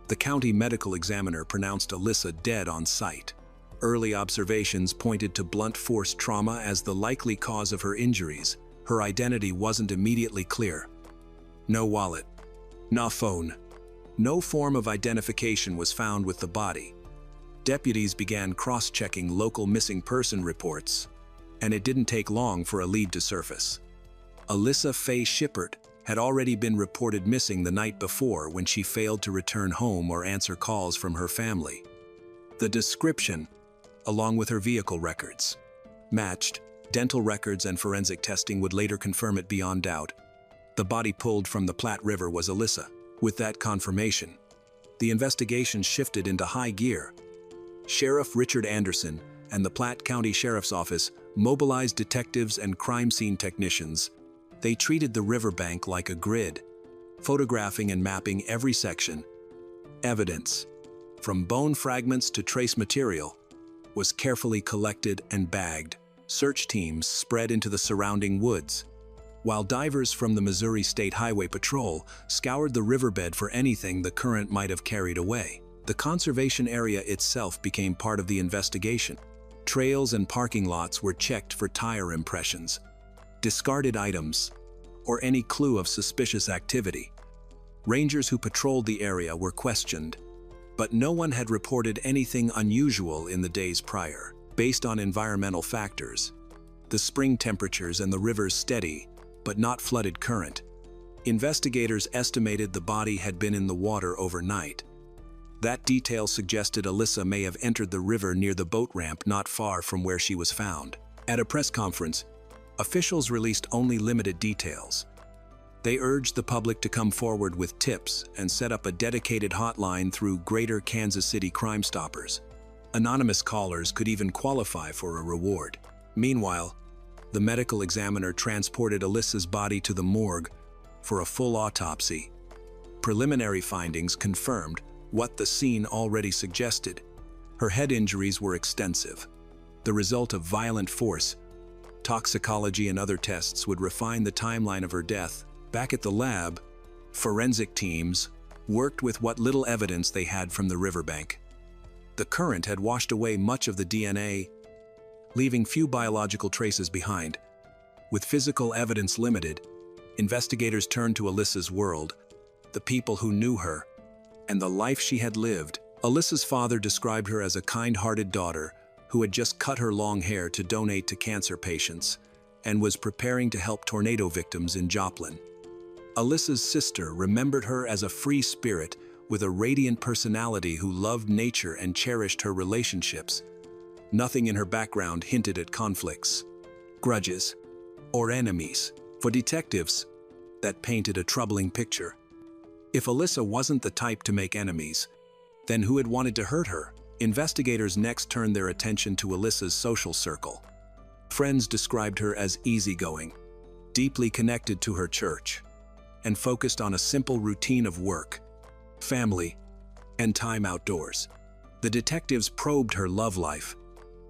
The county medical examiner pronounced Alyssa dead on site. Early observations pointed to blunt force trauma as the likely cause of her injuries. Her identity wasn't immediately clear. No wallet, no phone, no form of identification was found with the body. Deputies began cross-checking local missing person reports, and it didn't take long for a lead to surface. Alyssa Shepard had already been reported missing the night before when she failed to return home or answer calls from her family. The description, along with her vehicle records, matched. Dental records and forensic testing would later confirm it beyond doubt. The body pulled from the Platte River was Alyssa. With that confirmation, the investigation shifted into high gear. Sheriff Richard Anderson and the Platte County Sheriff's Office mobilized detectives and crime scene technicians. They treated the riverbank like a grid, photographing and mapping every section. Evidence, from bone fragments to trace material, was carefully collected and bagged. Search teams spread into the surrounding woods, while divers from the Missouri State Highway Patrol scoured the riverbed for anything the current might have carried away. The conservation area itself became part of the investigation. Trails and parking lots were checked for tire impressions, discarded items, or any clue of suspicious activity. Rangers who patrolled the area were questioned, but no one had reported anything unusual in the days prior. Based on environmental factors, the spring temperatures and the river's steady, but not flooded current, investigators estimated the body had been in the water overnight. That detail suggested Alyssa may have entered the river near the boat ramp not far from where she was found. At a press conference, officials released only limited details. They urged the public to come forward with tips and set up a dedicated hotline through Greater Kansas City Crime Stoppers. Anonymous callers could even qualify for a reward. Meanwhile, the medical examiner transported Alyssa's body to the morgue for a full autopsy. Preliminary findings confirmed what the scene already suggested. Her head injuries were extensive, the result of violent force. Toxicology and other tests would refine the timeline of her death. Back at the lab, forensic teams worked with what little evidence they had from the riverbank. The current had washed away much of the DNA, leaving few biological traces behind. With physical evidence limited, investigators turned to Alyssa's world, the people who knew her, and the life she had lived. Alyssa's father described her as a kind-hearted daughter who had just cut her long hair to donate to cancer patients and was preparing to help tornado victims in Joplin. Alyssa's sister remembered her as a free spirit with a radiant personality who loved nature and cherished her relationships. Nothing in her background hinted at conflicts, grudges, or enemies. For detectives, that painted a troubling picture. If Alyssa wasn't the type to make enemies, then who had wanted to hurt her? Investigators next turned their attention to Alyssa's social circle. Friends described her as easygoing, deeply connected to her church, and focused on a simple routine of work, family, and time outdoors. The detectives probed her love life,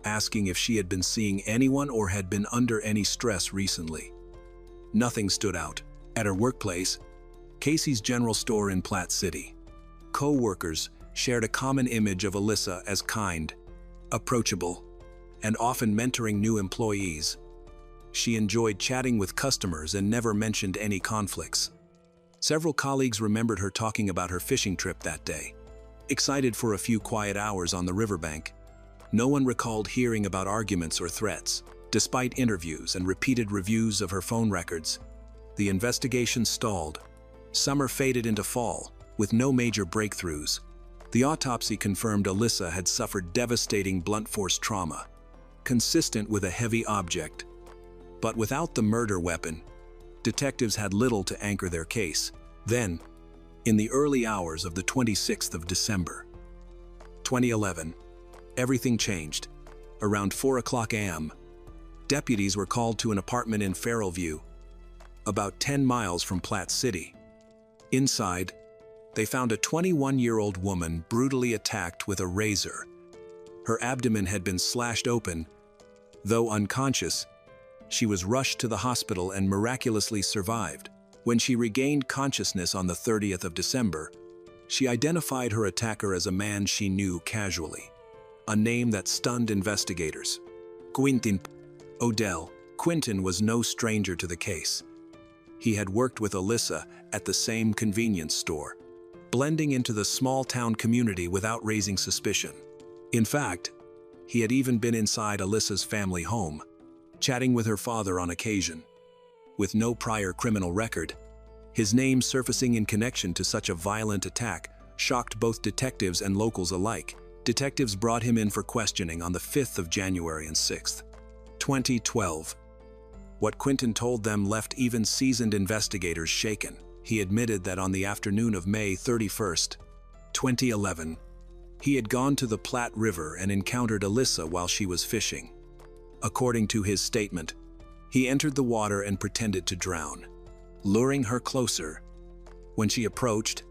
asking if she had been seeing anyone or had been under any stress recently. Nothing stood out. At her workplace, Casey's General Store in Platte City, co-workers shared a common image of Alyssa as kind, approachable, and often mentoring new employees. She enjoyed chatting with customers and never mentioned any conflicts. Several colleagues remembered her talking about her fishing trip that day, excited for a few quiet hours on the riverbank. No one recalled hearing about arguments or threats. Despite interviews and repeated reviews of her phone records, the investigation stalled. Summer faded into fall, with no major breakthroughs. The autopsy confirmed Alyssa had suffered devastating blunt force trauma, consistent with a heavy object. But without the murder weapon, detectives had little to anchor their case. Then, in the early hours of the 26th of December, 2011, everything changed. Around 4:00 a.m., deputies were called to an apartment in Farrellview, about 10 miles from Platte City. Inside, they found a 21-year-old woman brutally attacked with a razor. Her abdomen had been slashed open. Though unconscious, she was rushed to the hospital and miraculously survived. When she regained consciousness on the 30th of December, she identified her attacker as a man she knew casually, a name that stunned investigators: Quentin Odell. Quentin was no stranger to the case. He had worked with Alyssa at the same convenience store, blending into the small-town community without raising suspicion. In fact, he had even been inside Alyssa's family home, chatting with her father on occasion. With no prior criminal record, his name surfacing in connection to such a violent attack shocked both detectives and locals alike. Detectives brought him in for questioning on the 5th of January and 6th, 2012. What Quentin told them left even seasoned investigators shaken. He admitted that on the afternoon of May 31st, 2011, he had gone to the Platte River and encountered Alyssa while she was fishing. According to his statement, he entered the water and pretended to drown, luring her closer. When she approached,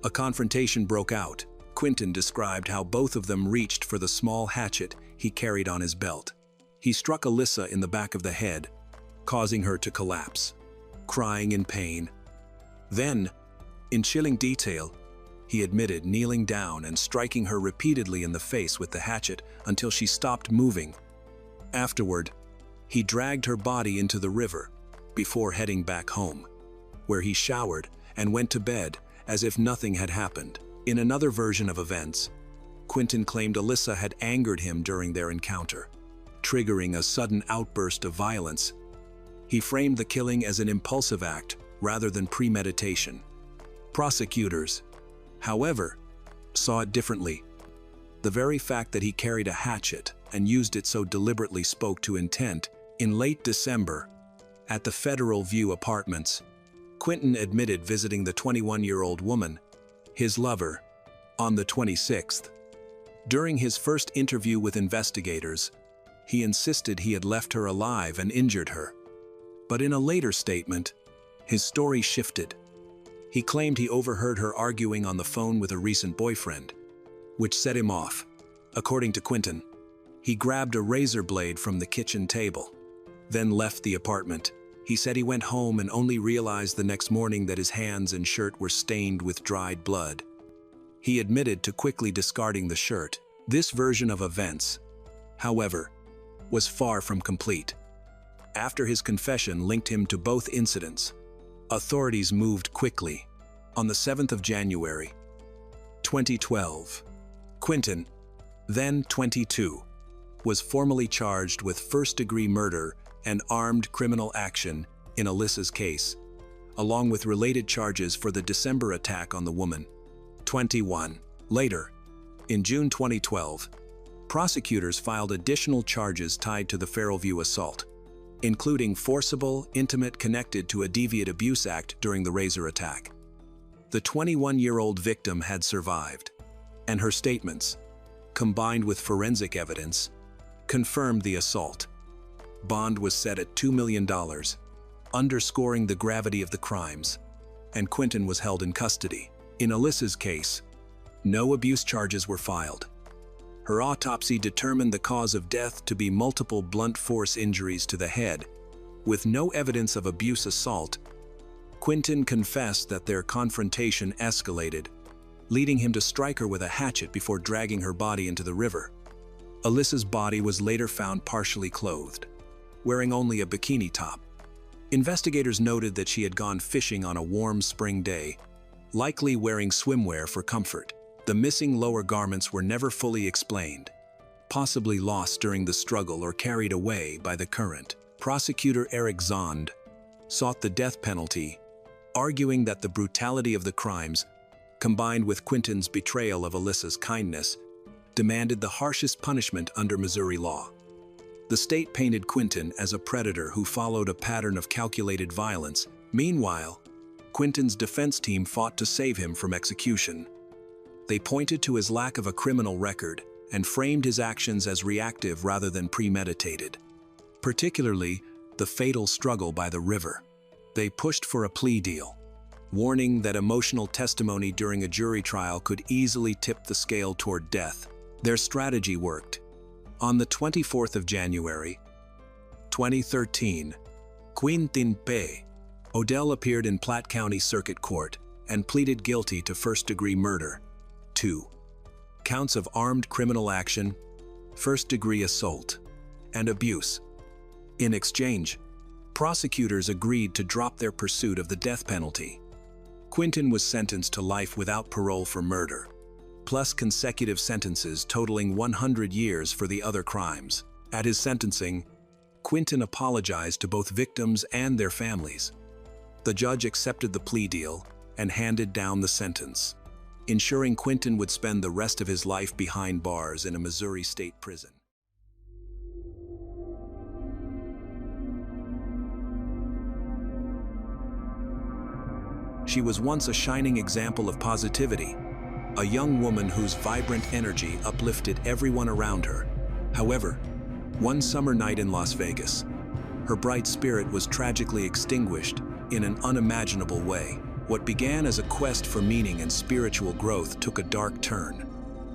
a confrontation broke out. Quentin described how both of them reached for the small hatchet he carried on his belt. He struck Alyssa in the back of the head, causing her to collapse, crying in pain. Then, in chilling detail, he admitted kneeling down and striking her repeatedly in the face with the hatchet until she stopped moving. Afterward, he dragged her body into the river before heading back home, where he showered and went to bed as if nothing had happened. In another version of events, Quentin claimed Alyssa had angered him during their encounter, triggering a sudden outburst of violence. He framed the killing as an impulsive act rather than premeditation. Prosecutors, however, saw it differently. The very fact that he carried a hatchet and used it so deliberately spoke to intent. In late December, at the Federal View Apartments, Quentin admitted visiting the 21-year-old woman, his lover, on the 26th. During his first interview with investigators, he insisted he had left her alive and injured her. But in a later statement, his story shifted. He claimed he overheard her arguing on the phone with a recent boyfriend, which set him off. According to Quentin, he grabbed a razor blade from the kitchen table, then left the apartment. He said he went home and only realized the next morning that his hands and shirt were stained with dried blood. He admitted to quickly discarding the shirt. This version of events, however, was far from complete. After his confession linked him to both incidents, authorities moved quickly. On the 7th of January, 2012, Quinton, then 22, was formally charged with first-degree murder and armed criminal action in Alyssa's case, along with related charges for the December attack on the woman. 21. Later, in June 2012, prosecutors filed additional charges tied to the Fairview assault, including forcible, intimate connected to a deviant abuse act during the Razor attack. The 21-year-old victim had survived, and her statements, combined with forensic evidence, confirmed the assault. Bond was set at $2 million, underscoring the gravity of the crimes, and Quinton was held in custody. In Alyssa's case, no abuse charges were filed. Her autopsy determined the cause of death to be multiple blunt force injuries to the head. With no evidence of abuse assault, Quinton confessed that their confrontation escalated, leading him to strike her with a hatchet before dragging her body into the river. Alyssa's body was later found partially clothed, wearing only a bikini top. Investigators noted that she had gone fishing on a warm spring day, likely wearing swimwear for comfort. The missing lower garments were never fully explained, possibly lost during the struggle or carried away by the current. Prosecutor Eric Zond sought the death penalty, arguing that the brutality of the crimes, combined with Quinton's betrayal of Alyssa's kindness, demanded the harshest punishment under Missouri law. The state painted Quinton as a predator who followed a pattern of calculated violence. Meanwhile, Quinton's defense team fought to save him from execution. They pointed to his lack of a criminal record and framed his actions as reactive rather than premeditated, particularly the fatal struggle by the river. They pushed for a plea deal, warning that emotional testimony during a jury trial could easily tip the scale toward death. Their strategy worked. On the 24th of January, 2013, Quinton P. Odell appeared in Platte County Circuit Court and pleaded guilty to first-degree murder, 2 counts of armed criminal action, first-degree assault, and abuse. In exchange, prosecutors agreed to drop their pursuit of the death penalty. Quinton was sentenced to life without parole for murder, plus consecutive sentences totaling 100 years for the other crimes. At his sentencing, Quinton apologized to both victims and their families. The judge accepted the plea deal and handed down the sentence, ensuring Quinton would spend the rest of his life behind bars in a Missouri state prison. She was once a shining example of positivity, a young woman whose vibrant energy uplifted everyone around her. However, one summer night in Las Vegas, her bright spirit was tragically extinguished in an unimaginable way. What began as a quest for meaning and spiritual growth took a dark turn,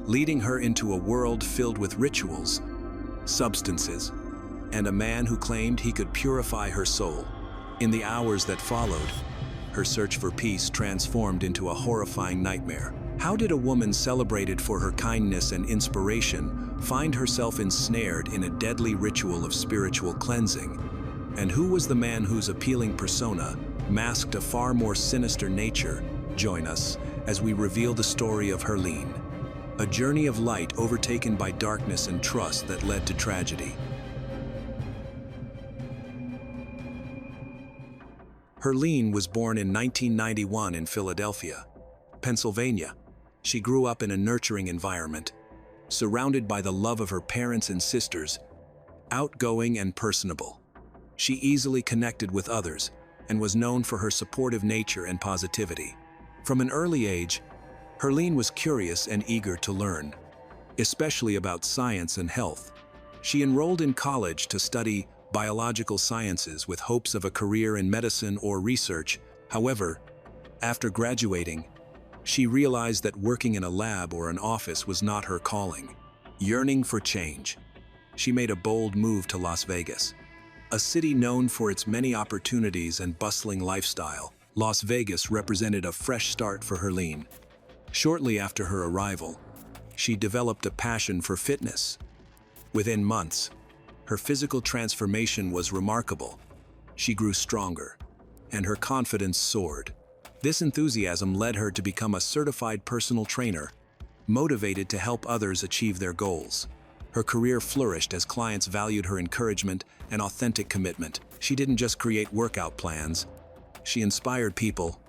leading her into a world filled with rituals, substances, and a man who claimed he could purify her soul. In the hours that followed, her search for peace transformed into a horrifying nightmare. How did a woman celebrated for her kindness and inspiration find herself ensnared in a deadly ritual of spiritual cleansing? And who was the man whose appealing persona masked a far more sinister nature? Join us as we reveal the story of Herleene, a journey of light overtaken by darkness and trust that led to tragedy. Herleene was born in 1991 in Philadelphia, Pennsylvania. She grew up in a nurturing environment, surrounded by the love of her parents and sisters, outgoing and personable. She easily connected with others and was known for her supportive nature and positivity. From an early age, Herleene was curious and eager to learn, especially about science and health. She enrolled in college to study biological sciences with hopes of a career in medicine or research. However, after graduating, she realized that working in a lab or an office was not her calling. Yearning for change, she made a bold move to Las Vegas. A city known for its many opportunities and bustling lifestyle, Las Vegas represented a fresh start for Herleene. Shortly after her arrival, she developed a passion for fitness. Within months, her physical transformation was remarkable. She grew stronger, and her confidence soared. This enthusiasm led her to become a certified personal trainer, motivated to help others achieve their goals. Her career flourished as clients valued her encouragement and authentic commitment. She didn't just create workout plans, she inspired people,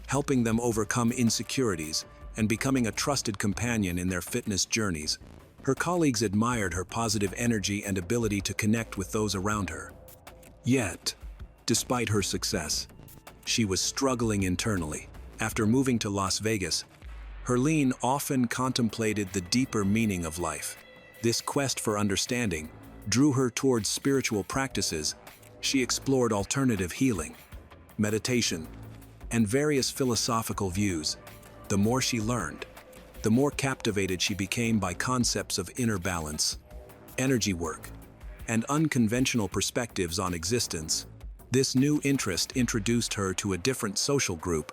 helping them overcome insecurities and becoming a trusted companion in their fitness journeys. Her colleagues admired her positive energy and ability to connect with those around her. Yet, despite her success, she was struggling internally. After moving to Las Vegas, Herleene often contemplated the deeper meaning of life. This quest for understanding drew her towards spiritual practices. She explored alternative healing, meditation, and various philosophical views. The more she learned, the more captivated she became by concepts of inner balance, energy work, and unconventional perspectives on existence. This new interest introduced her to a different social group.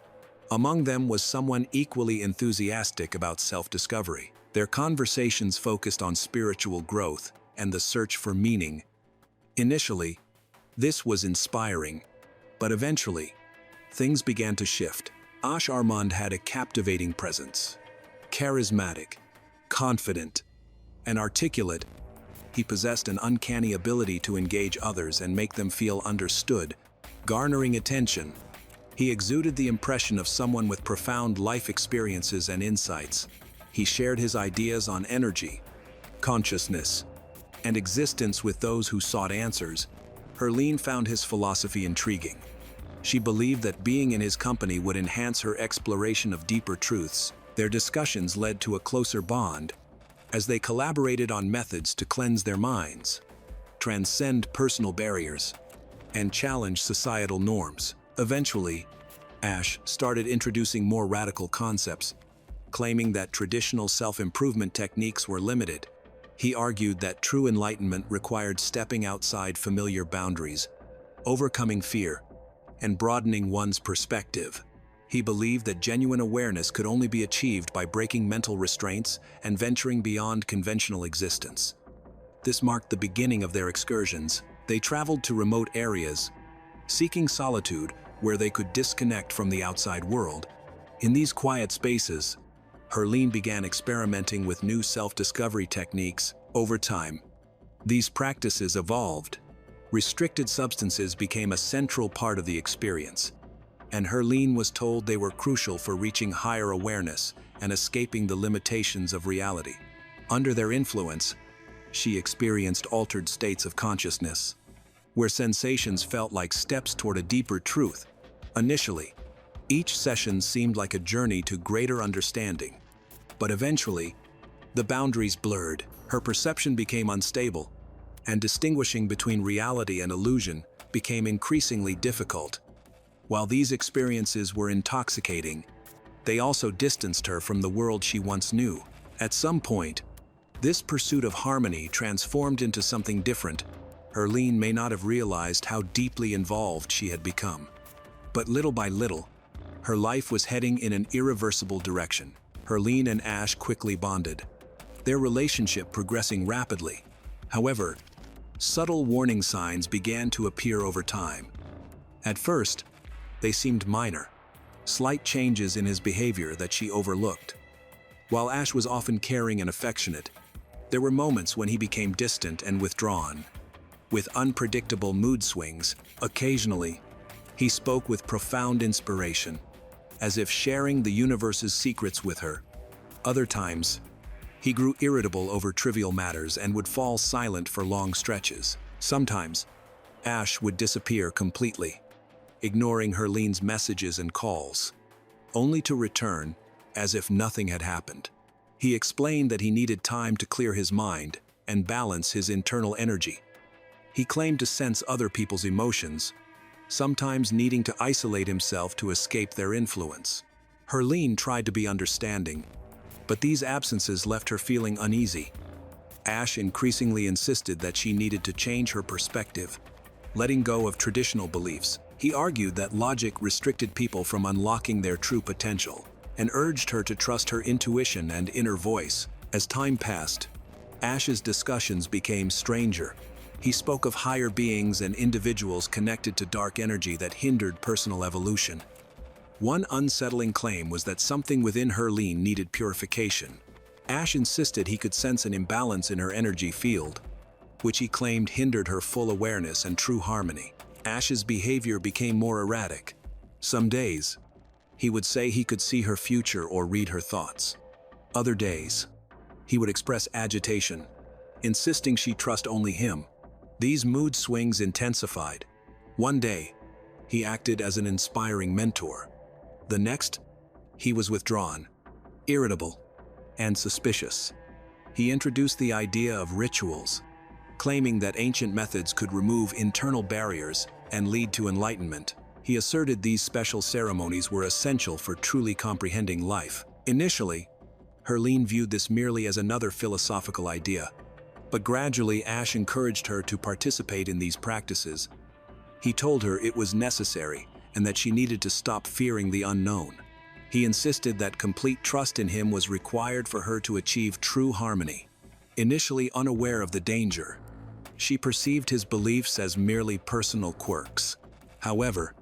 Among them was someone equally enthusiastic about self-discovery. Their conversations focused on spiritual growth and the search for meaning. Initially, this was inspiring, but eventually, things began to shift. Ash Armand had a captivating presence. Charismatic, confident, and articulate, he possessed an uncanny ability to engage others and make them feel understood, garnering attention. He exuded the impression of someone with profound life experiences and insights. He shared his ideas on energy, consciousness, and existence with those who sought answers. Herleene found his philosophy intriguing. She believed that being in his company would enhance her exploration of deeper truths. Their discussions led to a closer bond, as they collaborated on methods to cleanse their minds, transcend personal barriers, and challenge societal norms. Eventually, Ash started introducing more radical concepts, claiming that traditional self-improvement techniques were limited. He argued that true enlightenment required stepping outside familiar boundaries, overcoming fear, and broadening one's perspective. He believed that genuine awareness could only be achieved by breaking mental restraints and venturing beyond conventional existence. This marked the beginning of their excursions. They traveled to remote areas, seeking solitude where they could disconnect from the outside world. In these quiet spaces, Herleene began experimenting with new self-discovery techniques. Over time, these practices evolved. Restricted substances became a central part of the experience, and Herleene was told they were crucial for reaching higher awareness and escaping the limitations of reality. Under their influence, she experienced altered states of consciousness, where sensations felt like steps toward a deeper truth. Initially, each session seemed like a journey to greater understanding, but eventually, the boundaries blurred. Her perception became unstable, and distinguishing between reality and illusion became increasingly difficult. While these experiences were intoxicating, they also distanced her from the world she once knew. At some point, this pursuit of harmony transformed into something different. Herleene may not have realized how deeply involved she had become. But little by little, her life was heading in an irreversible direction. Herleene and Ash quickly bonded, their relationship progressing rapidly. However, subtle warning signs began to appear over time. At first, they seemed minor, slight changes in his behavior that she overlooked. While Ash was often caring and affectionate, there were moments when he became distant and withdrawn, with unpredictable mood swings. Occasionally, he spoke with profound inspiration, as if sharing the universe's secrets with her. Other times, he grew irritable over trivial matters and would fall silent for long stretches. Sometimes, Ash would disappear completely, ignoring Herlene's messages and calls, only to return as if nothing had happened. He explained that he needed time to clear his mind and balance his internal energy. He claimed to sense other people's emotions, sometimes needing to isolate himself to escape their influence. Herleene tried to be understanding, but these absences left her feeling uneasy. Ash increasingly insisted that she needed to change her perspective, letting go of traditional beliefs. He argued that logic restricted people from unlocking their true potential, and urged her to trust her intuition and inner voice. As time passed, Ash's discussions became stranger. He spoke of higher beings and individuals connected to dark energy that hindered personal evolution. One unsettling claim was that something within Herleene needed purification. Ash insisted he could sense an imbalance in her energy field, which he claimed hindered her full awareness and true harmony. Ash's behavior became more erratic. Some days, he would say he could see her future or read her thoughts. Other days, he would express agitation, insisting she trust only him. These mood swings intensified. One day, he acted as an inspiring mentor. The next, he was withdrawn, irritable, and suspicious. He introduced the idea of rituals, claiming that ancient methods could remove internal barriers and lead to enlightenment. He asserted these special ceremonies were essential for truly comprehending life. Initially, Herleene viewed this merely as another philosophical idea, but gradually Ash encouraged her to participate in these practices. He told her it was necessary and that she needed to stop fearing the unknown. He insisted that complete trust in him was required for her to achieve true harmony. Initially unaware of the danger, she perceived his beliefs as merely personal quirks. However,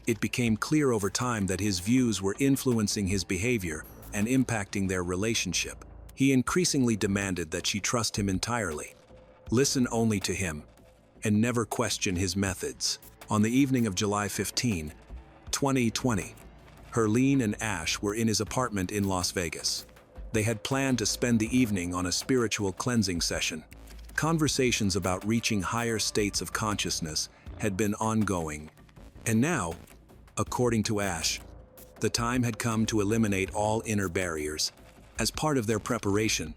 it became clear over time that his views were influencing his behavior and impacting their relationship. He increasingly demanded that she trust him entirely, listen only to him, and never question his methods. On the evening of July 15, 2020, Herleene and Ash were in his apartment in Las Vegas. They had planned to spend the evening on a spiritual cleansing session. Conversations about reaching higher states of consciousness had been ongoing. And now, according to Ash, the time had come to eliminate all inner barriers. As part of their preparation,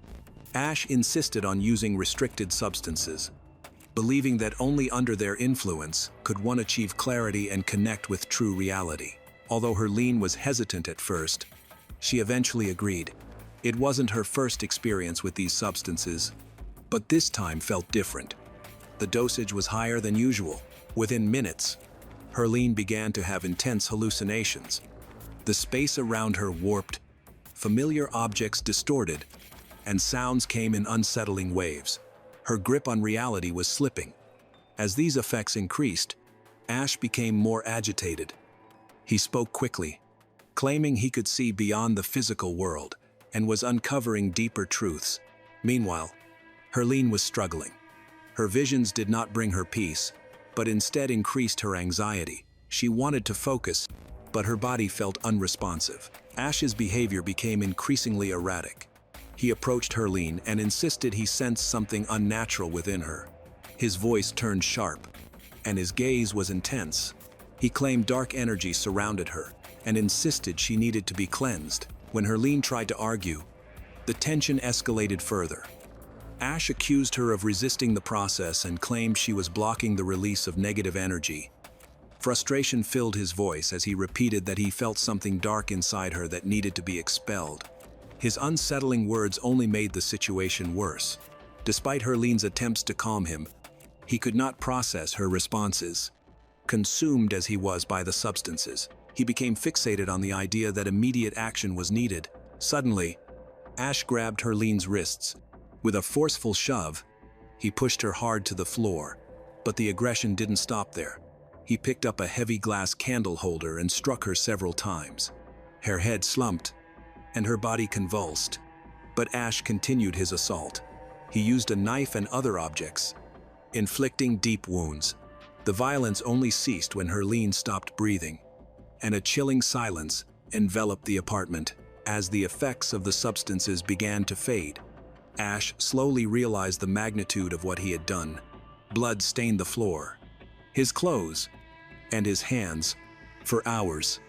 Ash insisted on using restricted substances, believing that only under their influence could one achieve clarity and connect with true reality. Although Herleene was hesitant at first, she eventually agreed. It wasn't her first experience with these substances, but this time felt different. The dosage was higher than usual. Within minutes, Herleene began to have intense hallucinations. The space around her warped, familiar objects distorted, and sounds came in unsettling waves. Her grip on reality was slipping. As these effects increased, Ash became more agitated. He spoke quickly, claiming he could see beyond the physical world and was uncovering deeper truths. Meanwhile, Herleene was struggling. Her visions did not bring her peace, but instead increased her anxiety. She wanted to focus, but her body felt unresponsive. Ash's behavior became increasingly erratic. He approached Herleene and insisted he sensed something unnatural within her. His voice turned sharp, and his gaze was intense. He claimed dark energy surrounded her and insisted she needed to be cleansed. When Herleene tried to argue, the tension escalated further. Ash accused her of resisting the process and claimed she was blocking the release of negative energy. Frustration filled his voice as he repeated that he felt something dark inside her that needed to be expelled. His unsettling words only made the situation worse. Despite Herleene's attempts to calm him, he could not process her responses. Consumed as he was by the substances, he became fixated on the idea that immediate action was needed. Suddenly, Ash grabbed Herleene's wrists. With a forceful shove, he pushed her hard to the floor, but the aggression didn't stop there. He picked up a heavy glass candle holder and struck her several times. Her head slumped, and her body convulsed. But Ash continued his assault. He used a knife and other objects, inflicting deep wounds. The violence only ceased when Herleene stopped breathing, and a chilling silence enveloped the apartment. As the effects of the substances began to fade, Ash slowly realized the magnitude of what he had done. Blood stained the floor, his clothes, and his hands. For hours,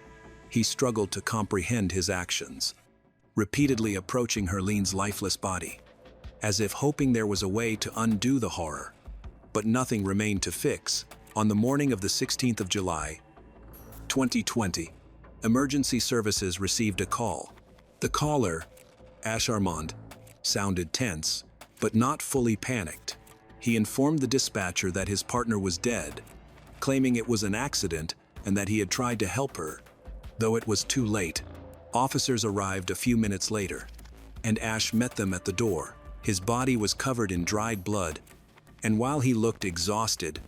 he struggled to comprehend his actions, repeatedly approaching Herleene's lifeless body, as if hoping there was a way to undo the horror. But nothing remained to fix. On the morning of the 16th of July, 2020, emergency services received a call. The caller, Ash Armand, sounded tense, but not fully panicked. He informed the dispatcher that his partner was dead, claiming it was an accident and that he had tried to help her. Though it was too late, officers arrived a few minutes later, and Ash met them at the door. His body was covered in dried blood, and while he looked exhausted,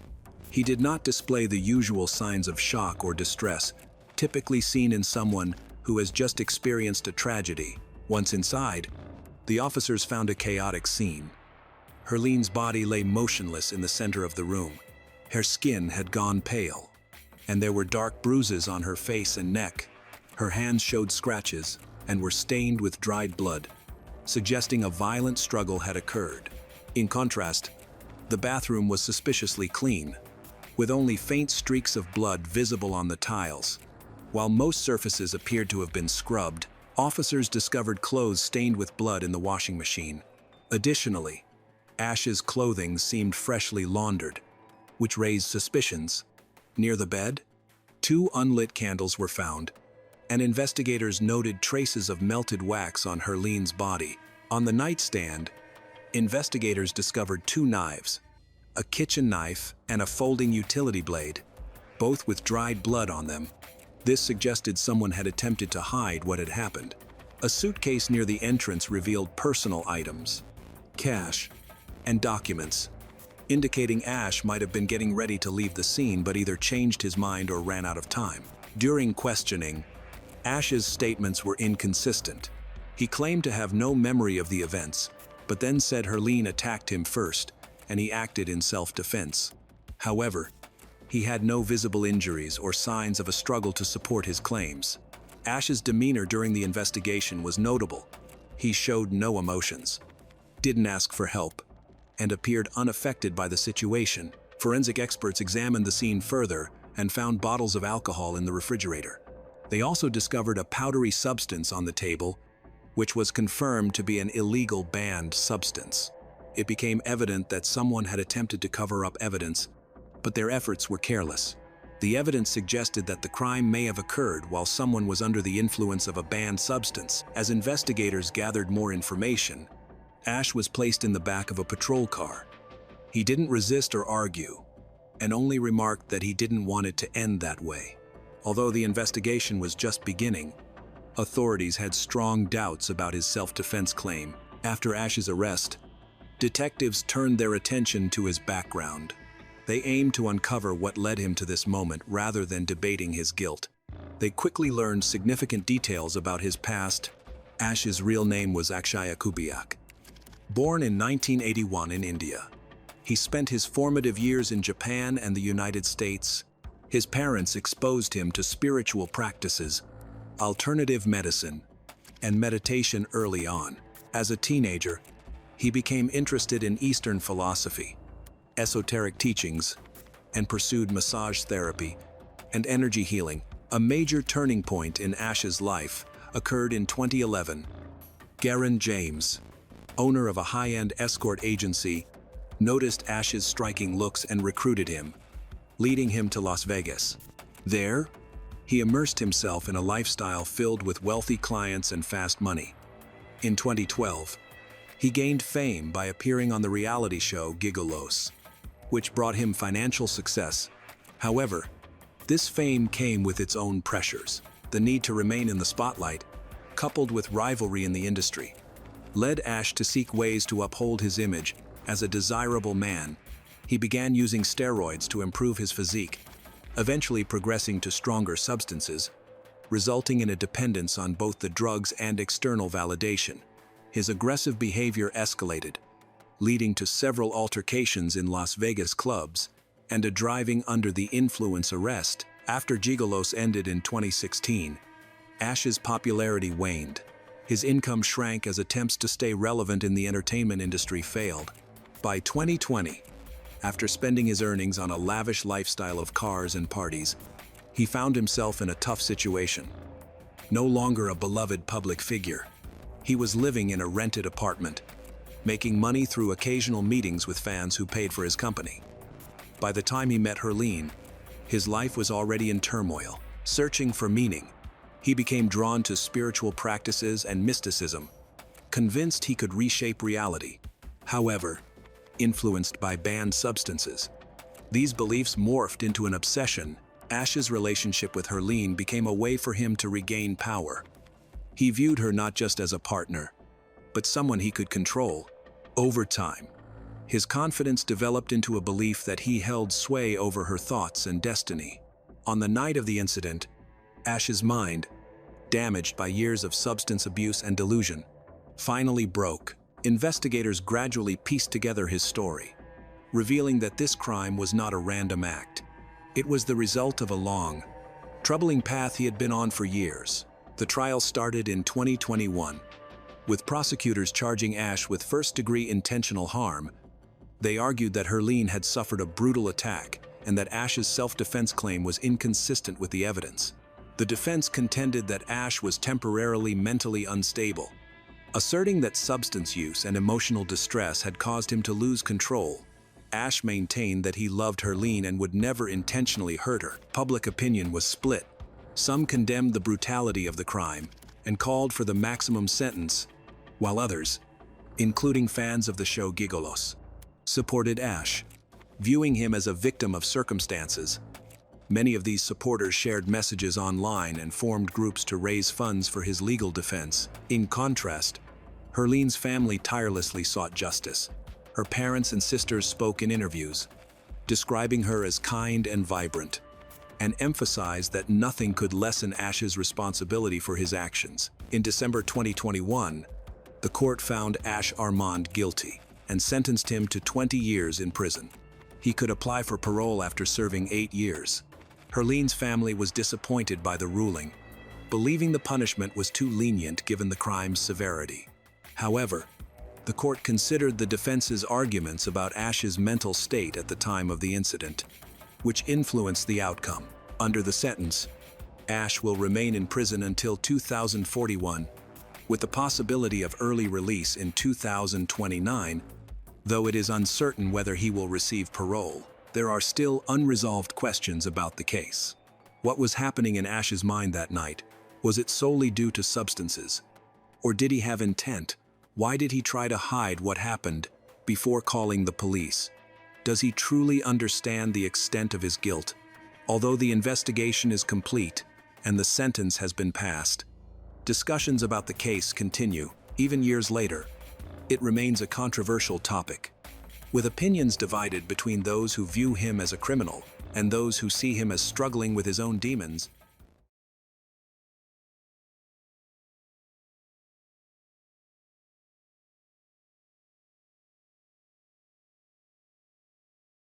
he did not display the usual signs of shock or distress typically seen in someone who has just experienced a tragedy. Once inside, the officers found a chaotic scene. Herlene's body lay motionless in the center of the room. Her skin had gone pale, and there were dark bruises on her face and neck. Her hands showed scratches and were stained with dried blood, suggesting a violent struggle had occurred. In contrast, the bathroom was suspiciously clean, with only faint streaks of blood visible on the tiles. While most surfaces appeared to have been scrubbed, officers discovered clothes stained with blood in the washing machine. Additionally, Ash's clothing seemed freshly laundered, which raised suspicions. Near the bed, 2 unlit candles were found, and investigators noted traces of melted wax on Herlene's body. On the nightstand, investigators discovered 2 knives, a kitchen knife and a folding utility blade, both with dried blood on them. This suggested someone had attempted to hide what had happened. A suitcase near the entrance revealed personal items, cash, and documents, indicating Ash might have been getting ready to leave the scene but either changed his mind or ran out of time. During questioning, Ash's statements were inconsistent. He claimed to have no memory of the events, but then said Herleene attacked him first, and he acted in self-defense. However, he had no visible injuries or signs of a struggle to support his claims. Ash's demeanor during the investigation was notable. He showed no emotions, didn't ask for help, and appeared unaffected by the situation. Forensic experts examined the scene further and found bottles of alcohol in the refrigerator. They also discovered a powdery substance on the table, which was confirmed to be an illegal banned substance. It became evident that someone had attempted to cover up evidence, but their efforts were careless. The evidence suggested that the crime may have occurred while someone was under the influence of a banned substance. As investigators gathered more information, Ash was placed in the back of a patrol car. He didn't resist or argue, and only remarked that he didn't want it to end that way. Although the investigation was just beginning, authorities had strong doubts about his self-defense claim. After Ash's arrest, detectives turned their attention to his background. They aimed to uncover what led him to this moment rather than debating his guilt. They quickly learned significant details about his past. Ash's real name was Akshaya Kubiak. Born in 1981 in India, he spent his formative years in Japan and the United States. His parents exposed him to spiritual practices, alternative medicine, and meditation early on. As a teenager, he became interested in Eastern philosophy, esoteric teachings, and pursued massage therapy and energy healing. A major turning point in Ash's life occurred in 2011. Garen James, owner of a high-end escort agency, noticed Ash's striking looks and recruited him, leading him to Las Vegas. There, he immersed himself in a lifestyle filled with wealthy clients and fast money. In 2012, he gained fame by appearing on the reality show Gigolos, which brought him financial success. However, this fame came with its own pressures. The need to remain in the spotlight, coupled with rivalry in the industry, led Ash to seek ways to uphold his image as a desirable man. He began using steroids to improve his physique, eventually progressing to stronger substances, resulting in a dependence on both the drugs and external validation. His aggressive behavior escalated, leading to several altercations in Las Vegas clubs and a driving under the influence arrest. After Gigolos ended in 2016, Ash's popularity waned. His income shrank as attempts to stay relevant in the entertainment industry failed. By 2020, after spending his earnings on a lavish lifestyle of cars and parties, he found himself in a tough situation. No longer a beloved public figure, he was living in a rented apartment, making money through occasional meetings with fans who paid for his company. By the time he met Herleene, his life was already in turmoil. Searching for meaning, he became drawn to spiritual practices and mysticism, convinced he could reshape reality. However, influenced by banned substances, These beliefs morphed into an obsession. Ash's relationship with Herleene became a way for him to regain power. He viewed her not just as a partner, but someone he could control. Over time, his confidence developed into a belief that he held sway over her thoughts and destiny. On the night of the incident, Ash's mind, damaged by years of substance abuse and delusion, finally broke. Investigators gradually pieced together his story, revealing that this crime was not a random act. It was the result of a long, troubling path he had been on for years. The trial started in 2021, with prosecutors charging Ash with first-degree intentional harm. They argued that Herleene had suffered a brutal attack and that Ash's self-defense claim was inconsistent with the evidence. The defense contended that Ash was temporarily mentally unstable, asserting that substance use and emotional distress had caused him to lose control. Ash maintained that he loved Herleene and would never intentionally hurt her. Public opinion was split. Some condemned the brutality of the crime and called for the maximum sentence, while others, including fans of the show Gigolos, supported Ash, viewing him as a victim of circumstances. Many of these supporters shared messages online and formed groups to raise funds for his legal defense. In contrast, Herlene's family tirelessly sought justice. Her parents and sisters spoke in interviews, describing her as kind and vibrant, and emphasized that nothing could lessen Ash's responsibility for his actions. In December 2021, the court found Ash Armand guilty and sentenced him to 20 years in prison. He could apply for parole after serving 8 years. Herlene's family was disappointed by the ruling, believing the punishment was too lenient given the crime's severity. However, the court considered the defense's arguments about Ash's mental state at the time of the incident, which influenced the outcome. Under the sentence, Ash will remain in prison until 2041, with the possibility of early release in 2029, though it is uncertain whether he will receive parole. There are still unresolved questions about the case. What was happening in Ash's mind that night? Was it solely due to substances? Or did he have intent? Why did he try to hide what happened before calling the police? Does he truly understand the extent of his guilt? Although the investigation is complete and the sentence has been passed, discussions about the case continue. Even years later, it remains a controversial topic, with opinions divided between those who view him as a criminal and those who see him as struggling with his own demons.